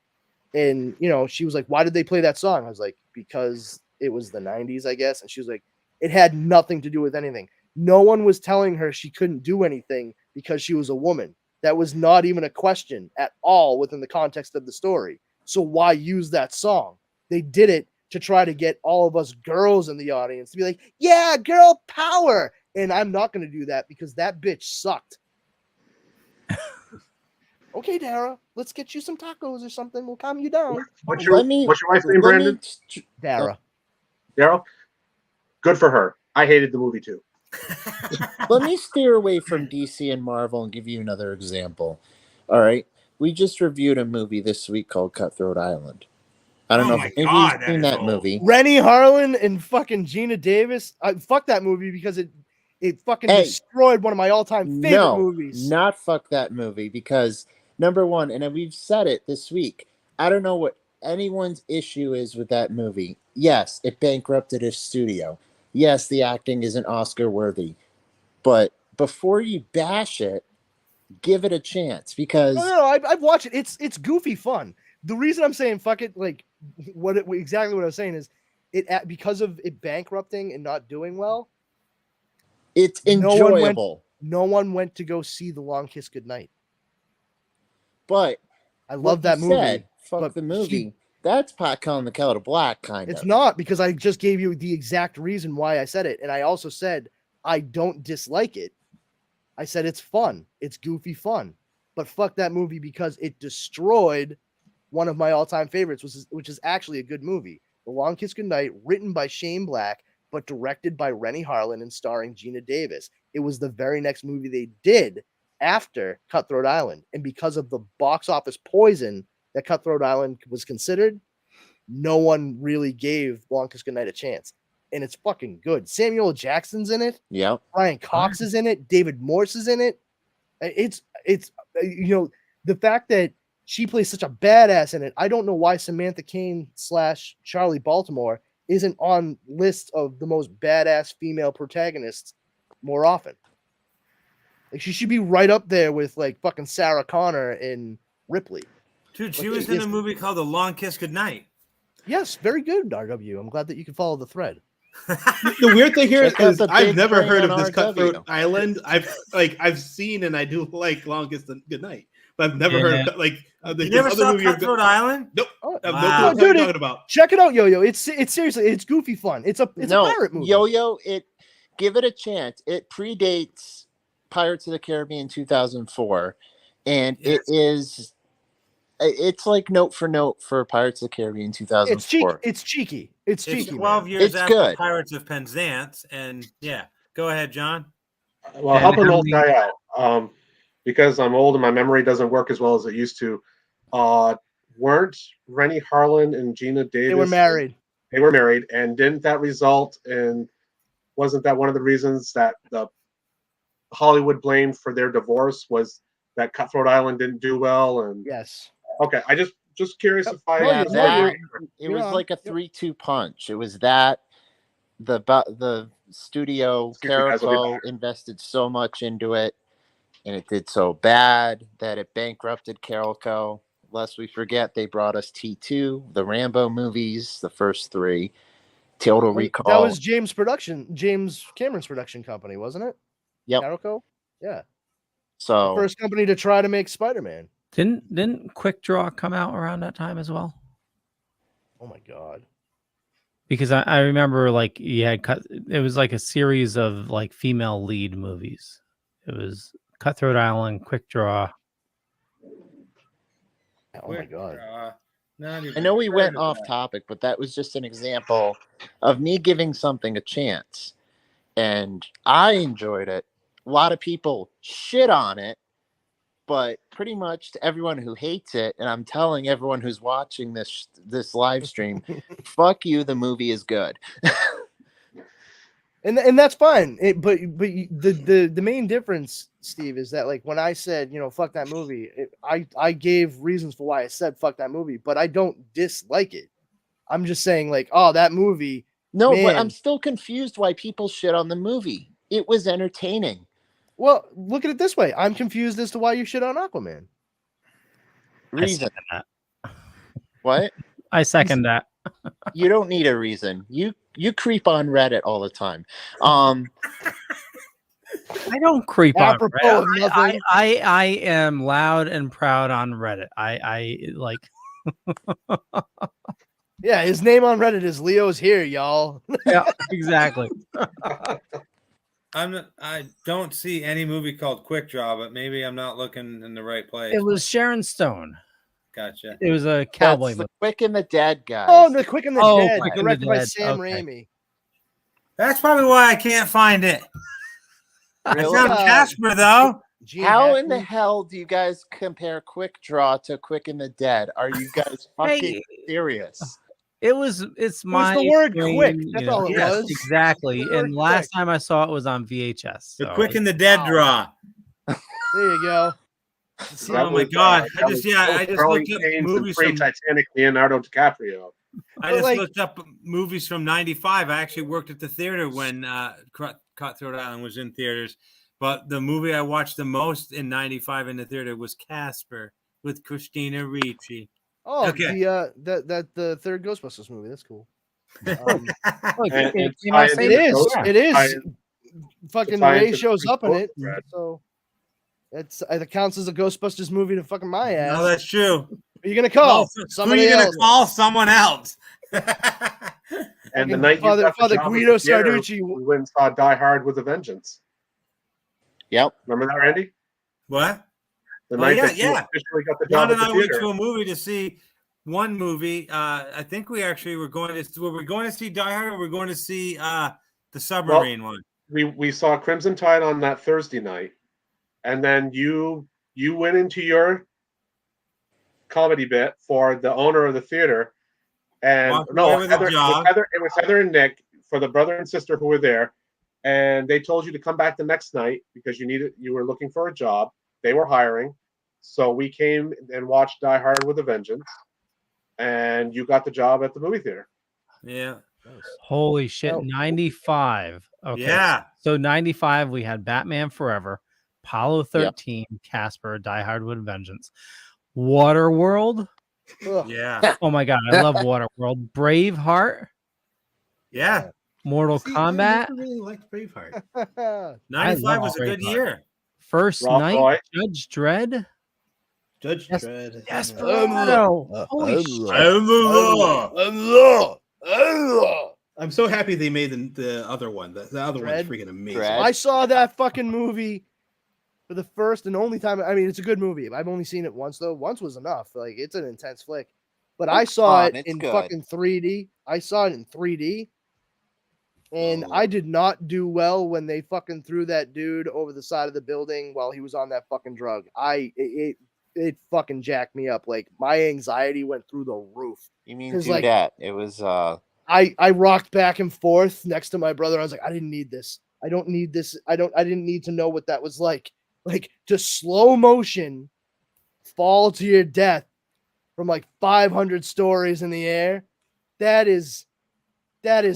And she was like, "Why did they play that song?" I was like, "Because it was the 90s, I guess." And she was like, "It had nothing to do with anything. No one was telling her she couldn't do anything because she was a woman. That was not even a question at all within the context of the story. So why use that song?" They did it to try to get all of us girls in the audience to be like, "Yeah, girl power." And I'm not going to do that because that bitch sucked. Okay, Dara, let's get you some tacos or something. We'll calm you down. What's your wife's name, Brandon? Dara. Daryl? Good for her. I hated the movie too. Let me steer away from DC and Marvel and give you another example. All right. We just reviewed a movie this week called Cutthroat Island. I don't know if any of you have seen that movie. Rennie Harlan and fucking Gina Davis. Fuck that movie because it fucking destroyed one of my all-time favorite movies. Not fuck that movie because number one, and we've said it this week, I don't know what anyone's issue is with that movie. Yes, it bankrupted a studio. Yes, the acting isn't Oscar worthy. But before you bash it, give it a chance because No, I've watched it. It's goofy fun. The reason I'm saying fuck it, like exactly what I was saying is because of it bankrupting and not doing well. It's enjoyable. No one went to go see The Long Kiss Goodnight. But I love that movie. Fuck the movie. That's pot calling the kettle black, kind of. It's not, because I just gave you the exact reason why I said it. And I also said I don't dislike it. I said it's fun. It's goofy fun. But fuck that movie because it destroyed one of my all-time favorites, which is actually a good movie. The Long Kiss Goodnight, written by Shane Black, but directed by Rennie Harlan and starring Gina Davis. It was the very next movie they did after Cutthroat Island. And because of the box office poison that Cutthroat Island was considered, no one really gave Long Kiss Goodnight a chance. And it's fucking good. Samuel Jackson's in it. Yeah. Brian Cox is in it. David Morse is in it. It's the fact that she plays such a badass in it. I don't know why Samantha Cain / Charlie Baltimore isn't on lists of the most badass female protagonists more often. Like, she should be right up there with like fucking Sarah Connor and Ripley. Dude, she was in a movie called The Long Kiss Goodnight. Yes, very good, RW. I'm glad that you can follow the thread. The weird thing here is I've never heard of this RW. Cutthroat Island. I've seen and I do like Longest Goodnight, but I've never heard of you never saw Cutthroat Island? Nope. Oh, I have no clue what you're talking about. Check it out, Yo-Yo. It's seriously, it's goofy fun. It's a pirate movie. Yo-Yo, give it a chance. It predates Pirates of the Caribbean 2004, and it's like note for note for Pirates of the Caribbean 2004. It's cheeky. It's cheeky. 12 man. years It's after good. Pirates of Penzance, and yeah, go ahead, John. Well, help an old guy out. Because I'm old and my memory doesn't work as well as it used to. Weren't Rennie Harlan and Gina Davis? They were married. They were married, and didn't that result in? Wasn't that one of the reasons that the Hollywood blamed for their divorce was that Cutthroat Island didn't do well? And yes. Okay, I just curious if I. It was like a 3-2 punch. It was that the studio Carico invested so much into it, and it did so bad that it bankrupted Carico. Lest we forget, they brought us T2, the Rambo movies, the first 3, Total Recall. That was James Cameron's production company, wasn't it? Yep. Carico? Yeah. So the first company to try to make Spider-Man. Didn't Quick Draw come out around that time as well? Oh my god. Because I remember like it was like a series of like female lead movies. It was Cutthroat Island, Quick Draw. Oh my god. I know we went off topic, but that was just an example of me giving something a chance. And I enjoyed it. A lot of people shit on it, but pretty much to everyone who hates it, and I'm telling everyone who's watching this live stream, fuck you, the movie is good. And that's fine. But the main difference, Steve, is that like when I said, fuck that movie, I gave reasons for why I said fuck that movie, but I don't dislike it. I'm just saying like, oh, that movie. No, but I'm still confused why people shit on the movie. It was entertaining. Well, look at it this way. I'm confused as to why you shit on Aquaman. Reason. What? I second that. You don't need a reason. You creep on Reddit all the time. I don't creep on Apropos Reddit. of nothing. I am loud and proud on Reddit. I like. Yeah, his name on Reddit is Leo's here, y'all. Yeah, exactly. I don't see any movie called Quick Draw, but maybe I'm not looking in the right place. It was Sharon Stone. Gotcha. It was a cowboy That's the movie. Quick and the Dead guy. Oh, the Quick and the Dead, Quick and the directed by Dead. Sam Okay. Raimi. That's probably why I can't find it. Really? I found Casper though. How in the hell do you guys compare Quick Draw to Quick and the Dead? Are you guys fucking serious? It's my the word brain, quick. you That's know. all it Yes, was. exactly. The word And last time I saw it was on VHS. The so- Quick and the Dead Draw. There you go. Oh my God! I just Growing looked up Pains and movies from Pre-Titanic Leonardo DiCaprio. I just looked up movies from '95. I actually worked at the theater when Cutthroat Island was in theaters. But the movie I watched the most in '95 in the theater was Casper with Christina Ricci. Oh, Okay. the third Ghostbusters movie. That's cool. And It is. tie-in- Fucking tie-in Ray to the shows up in it, Ghostbusters. so it counts as a Ghostbusters movie to fucking my ass. No, that's true. Who are you gonna call? Who Somebody are you gonna else. call? Someone else. And the night Father you got the job Guido at the theater, Sarducci. we went and saw Die Hard with a Vengeance. Yep. Remember that, Randy? What? The Oh, night yeah, that you yeah. officially got the John job and at I the went theater. to a movie to see one movie. I think we actually were going to. Were we going to see Die Hard, or were we going to see the submarine one? We saw Crimson Tide on that Thursday night, and then you went into your comedy bit for the owner of the theater, and Walked away with a job. It was Heather and Nick for the brother and sister who were there, and they told you to come back the next night because you were looking for a job. They were hiring, so we came and watched Die Hard with a Vengeance, and you got the job at the movie theater. Yeah. Holy shit, 95. Okay. Yeah. So 95, we had Batman Forever, Apollo 13, Casper, Die Hard with a Vengeance, Waterworld. Yeah. Oh my God, I love Waterworld. Braveheart, Yeah. Mortal Kombat. I really liked Braveheart. 95 was a good year. First Ralph Night, Roy. Judge Dredd. Judge Dredd. Desperado. Holy shit. I'm so happy they made the other one. The other one's freaking amazing. I saw that fucking movie for the first and only time. I mean, it's a good movie. I've only seen it once though. Once was enough. Like, it's an intense flick. But I saw it in fucking 3D. I saw it in 3D. And I did not do well when they fucking threw that dude over the side of the building while he was on that fucking drug. It fucking jacked me up. Like, my anxiety went through the roof. You mean 'Cause, do like, that? It was I rocked back and forth next to my brother. I was like, I didn't need this. I don't need this. I didn't need to know what that was like. Like, to slow motion fall to your death from like 500 stories in the air. That is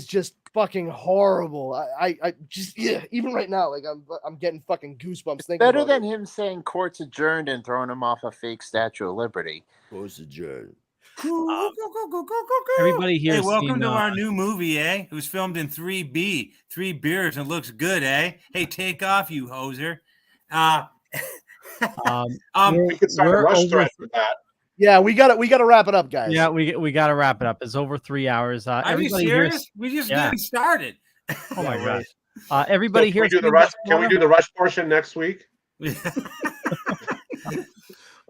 just fucking horrible. I just, even right now, like I'm getting fucking goosebumps thinking better about than it. him saying court's adjourned and throwing him off a fake Statue of Liberty. Court's adjourned. Everybody here. Hey, welcome to our new movie, eh? It was filmed in 3B, 3 beers, and looks good, eh? Hey, take off, you hoser. We could start a rush thread for that. Yeah, we gotta wrap it up, guys. Yeah, we got to wrap it up. It's over 3 hours. Are you Everybody serious? here. We just Yeah. getting started. Oh my right. gosh. Everybody So here. can we do the rush portion next week?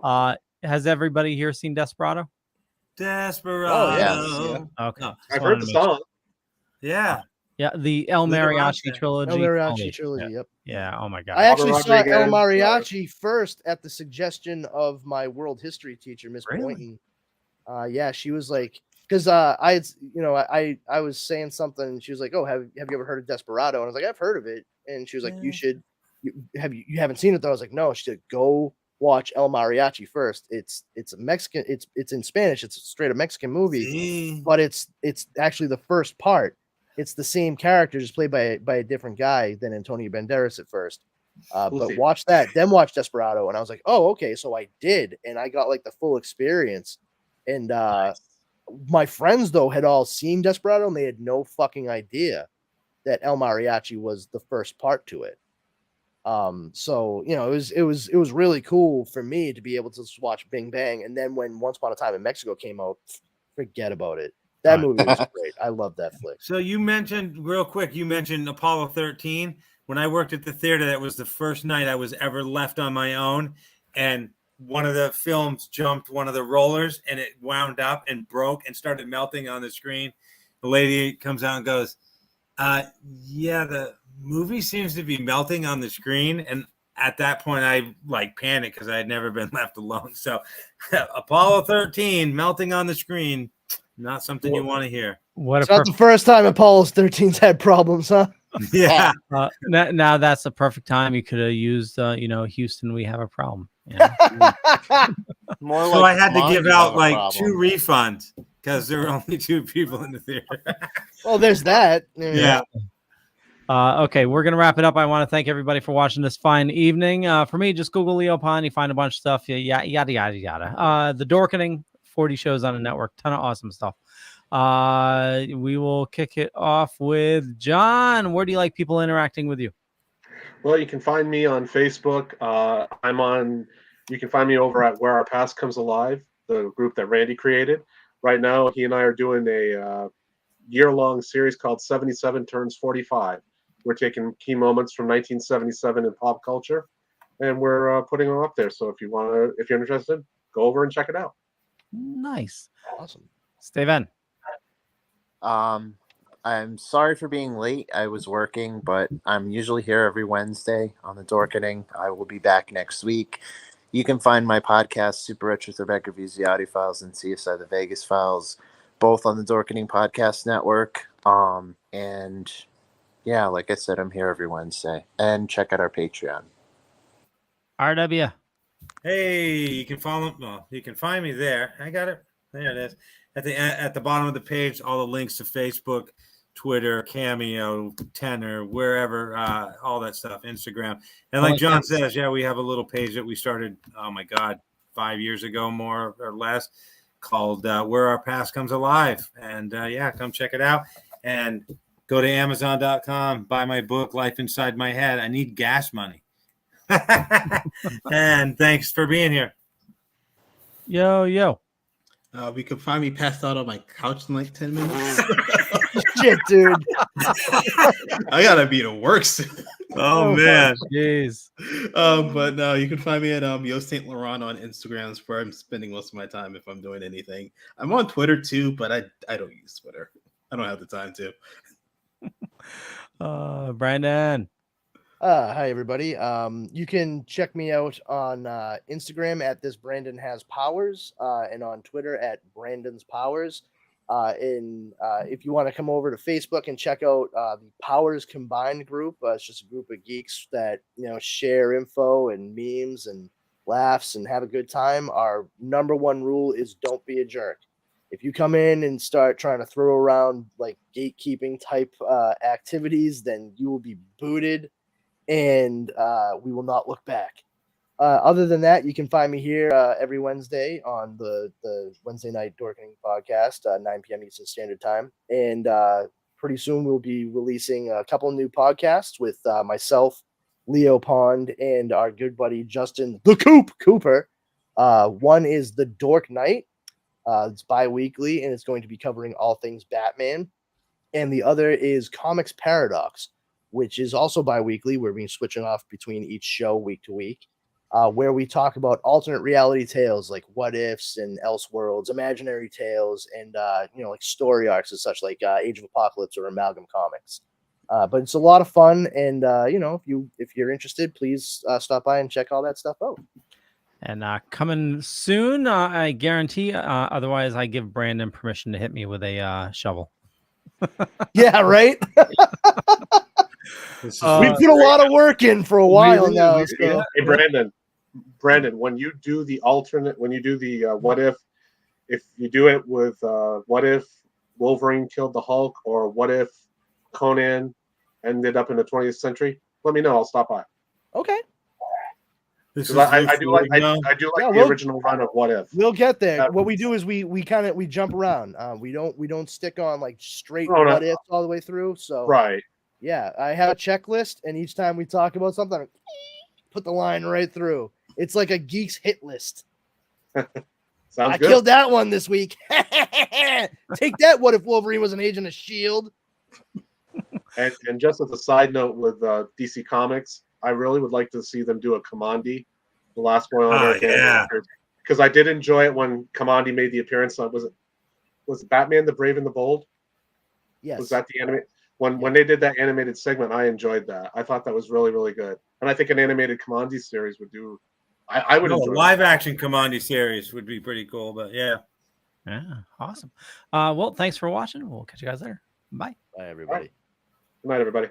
Has everybody here seen Desperado? Desperado. Oh, yeah. Okay. I've heard the song. Yeah. Yeah, the El Mariachi trilogy. El Mariachi Holy trilogy. shit. Yep. Yeah. Oh my god. I actually saw El Rodriguez, Mariachi first at the suggestion of my world history teacher, Miss Really? Boynton. Yeah, she was like, because I had, I was saying something, and she was like, "Oh, have you ever heard of Desperado?" And I was like, "I've heard of it." And she was like, "You haven't seen it though?" I was like, "No." She said, "Go watch El Mariachi first. It's a Mexican. It's in Spanish. It's a straight up Mexican movie, but it's actually the first part. It's the same character, just played by a different guy than Antonio Banderas at first. But watch that, then watch Desperado, and I was like, oh, okay. So I did, and I got like the full experience. And my friends though had all seen Desperado, and they had no fucking idea that El Mariachi was the first part to it. So you know, it was really cool for me to be able to just watch Bing Bang, and then when Once Upon a Time in Mexico came out, forget about it. That movie was great. I love that flick. So you mentioned real quick, you mentioned Apollo 13. When I worked at the theater, that was the first night I was ever left on my own, and one of the films jumped one of the rollers, and it wound up and broke and started melting on the screen. The lady comes out and goes, yeah, the movie seems to be melting on the screen. And at that point, I like panicked because I had never been left alone. So Apollo 13 melting on the screen, not something you want to hear. It's not the first time Apollo 13's had problems, huh? Yeah. Now that's the perfect time. You could have used, Houston, we have a problem. More So like I had to Mom, give you out have a like problem. 2 refunds because there were only 2 people in the theater. Well, there's that. Yeah. Okay, we're gonna wrap it up. I want to thank everybody for watching this fine evening. For me, just Google Leo Pond. You find a bunch of stuff. Yada yada yada. The Dorkening, 40 shows on a network, ton of awesome stuff. We will kick it off with John. Where do you like people interacting with you? Well, you can find me on Facebook. You can find me over at Where Our Past Comes Alive, the group that Randy created. Right now, he and I are doing a year-long series called 77 Turns 45. We're taking key moments from 1977 in pop culture, and we're putting them up there. So if you're interested, go over and check it out. Nice. Awesome. Steven. I'm sorry for being late. I was working, but I'm usually here every Wednesday on the Dorkening. I will be back next week. You can find my podcast, Super Rich with Rebecca Reviews the Audio Files and CSI the Vegas Files, both on the Dorkening Podcast Network. And yeah, like I said, I'm here every Wednesday. And check out our Patreon. RW. Hey, you can follow. Well, you can find me there. I got it. There it is. At the bottom of the page, all the links to Facebook, Twitter, Cameo, Tenor, wherever, all that stuff, Instagram. And like John says, yeah, we have a little page that we started, oh my God, 5 years ago, more or less, called Where Our Past Comes Alive. And yeah, come check it out. And go to Amazon.com, buy my book, Life Inside My Head. I need gas money. And thanks for being here. Yo. You can find me passed out on my couch in like 10 minutes. Shit, dude. I gotta be to work soon. Oh man. Jeez. But no, you can find me at Yo Saint Laurent on Instagram. That's where I'm spending most of my time if I'm doing anything. I'm on Twitter too, but I don't use Twitter. I don't have the time to. Brandon. Hi everybody. You can check me out on Instagram at this Brandon Has Powers, and on Twitter at Brandon's Powers. If you want to come over to Facebook and check out the Powers Combined group, it's just a group of geeks that share info and memes and laughs and have a good time. Our number one rule is don't be a jerk. If you come in and start trying to throw around like gatekeeping type activities, then you will be booted. And we will not look back. Other than that, you can find me here every Wednesday on the Wednesday night Dorkening podcast, 9 p.m. Eastern Standard Time. And pretty soon we'll be releasing a couple of new podcasts with myself, Leo Pond, and our good buddy Justin the Coop Cooper. One is the Dork Night. It's bi-weekly, and it's going to be covering all things Batman. And the other is Comics Paradox, which is also bi-weekly. We're being switching off between each show week to week, where we talk about alternate reality tales like what ifs and Elseworlds, imaginary tales, and like story arcs and such like Age of Apocalypse or Amalgam Comics. But it's a lot of fun, and if you're interested, please stop by and check all that stuff out. And coming soon, I guarantee. Otherwise, I give Brandon permission to hit me with a shovel. Yeah, right. We put a lot of work in for a while now. So. Hey, Brandon, when you do the what if you do it with what if Wolverine killed the Hulk, or what if Conan ended up in the 20th century, let me know. I'll stop by. Okay. This 'Cause is I do like Luke I do like Yeah, the we'll- original run of What If. We'll get there. That- What we do is we jump around. We don't stick on like straight Oh, no. what ifs all the way through. So Right. yeah, I have a checklist, and each time we talk about something, I put the line right through. It's like a geek's hit list. Sounds I good. killed that one this week. Take that. What if Wolverine was an agent of S.H.I.E.L.D.? And just as a side note with DC Comics, I really would like to see them do a Kamandi, the last one on Earth. yeah. Because I did enjoy it when Kamandi made the appearance. Was it Batman the Brave and the Bold? Yes. Was that the anime? When they did that animated segment, I enjoyed that. I thought that was really, really good. And I think an animated Kamandi series would do. I would No, enjoy a live action Kamandi series would be pretty cool, but yeah. Yeah, awesome. Well, thanks for watching. We'll catch you guys later. Bye. Bye, everybody. Good night, everybody.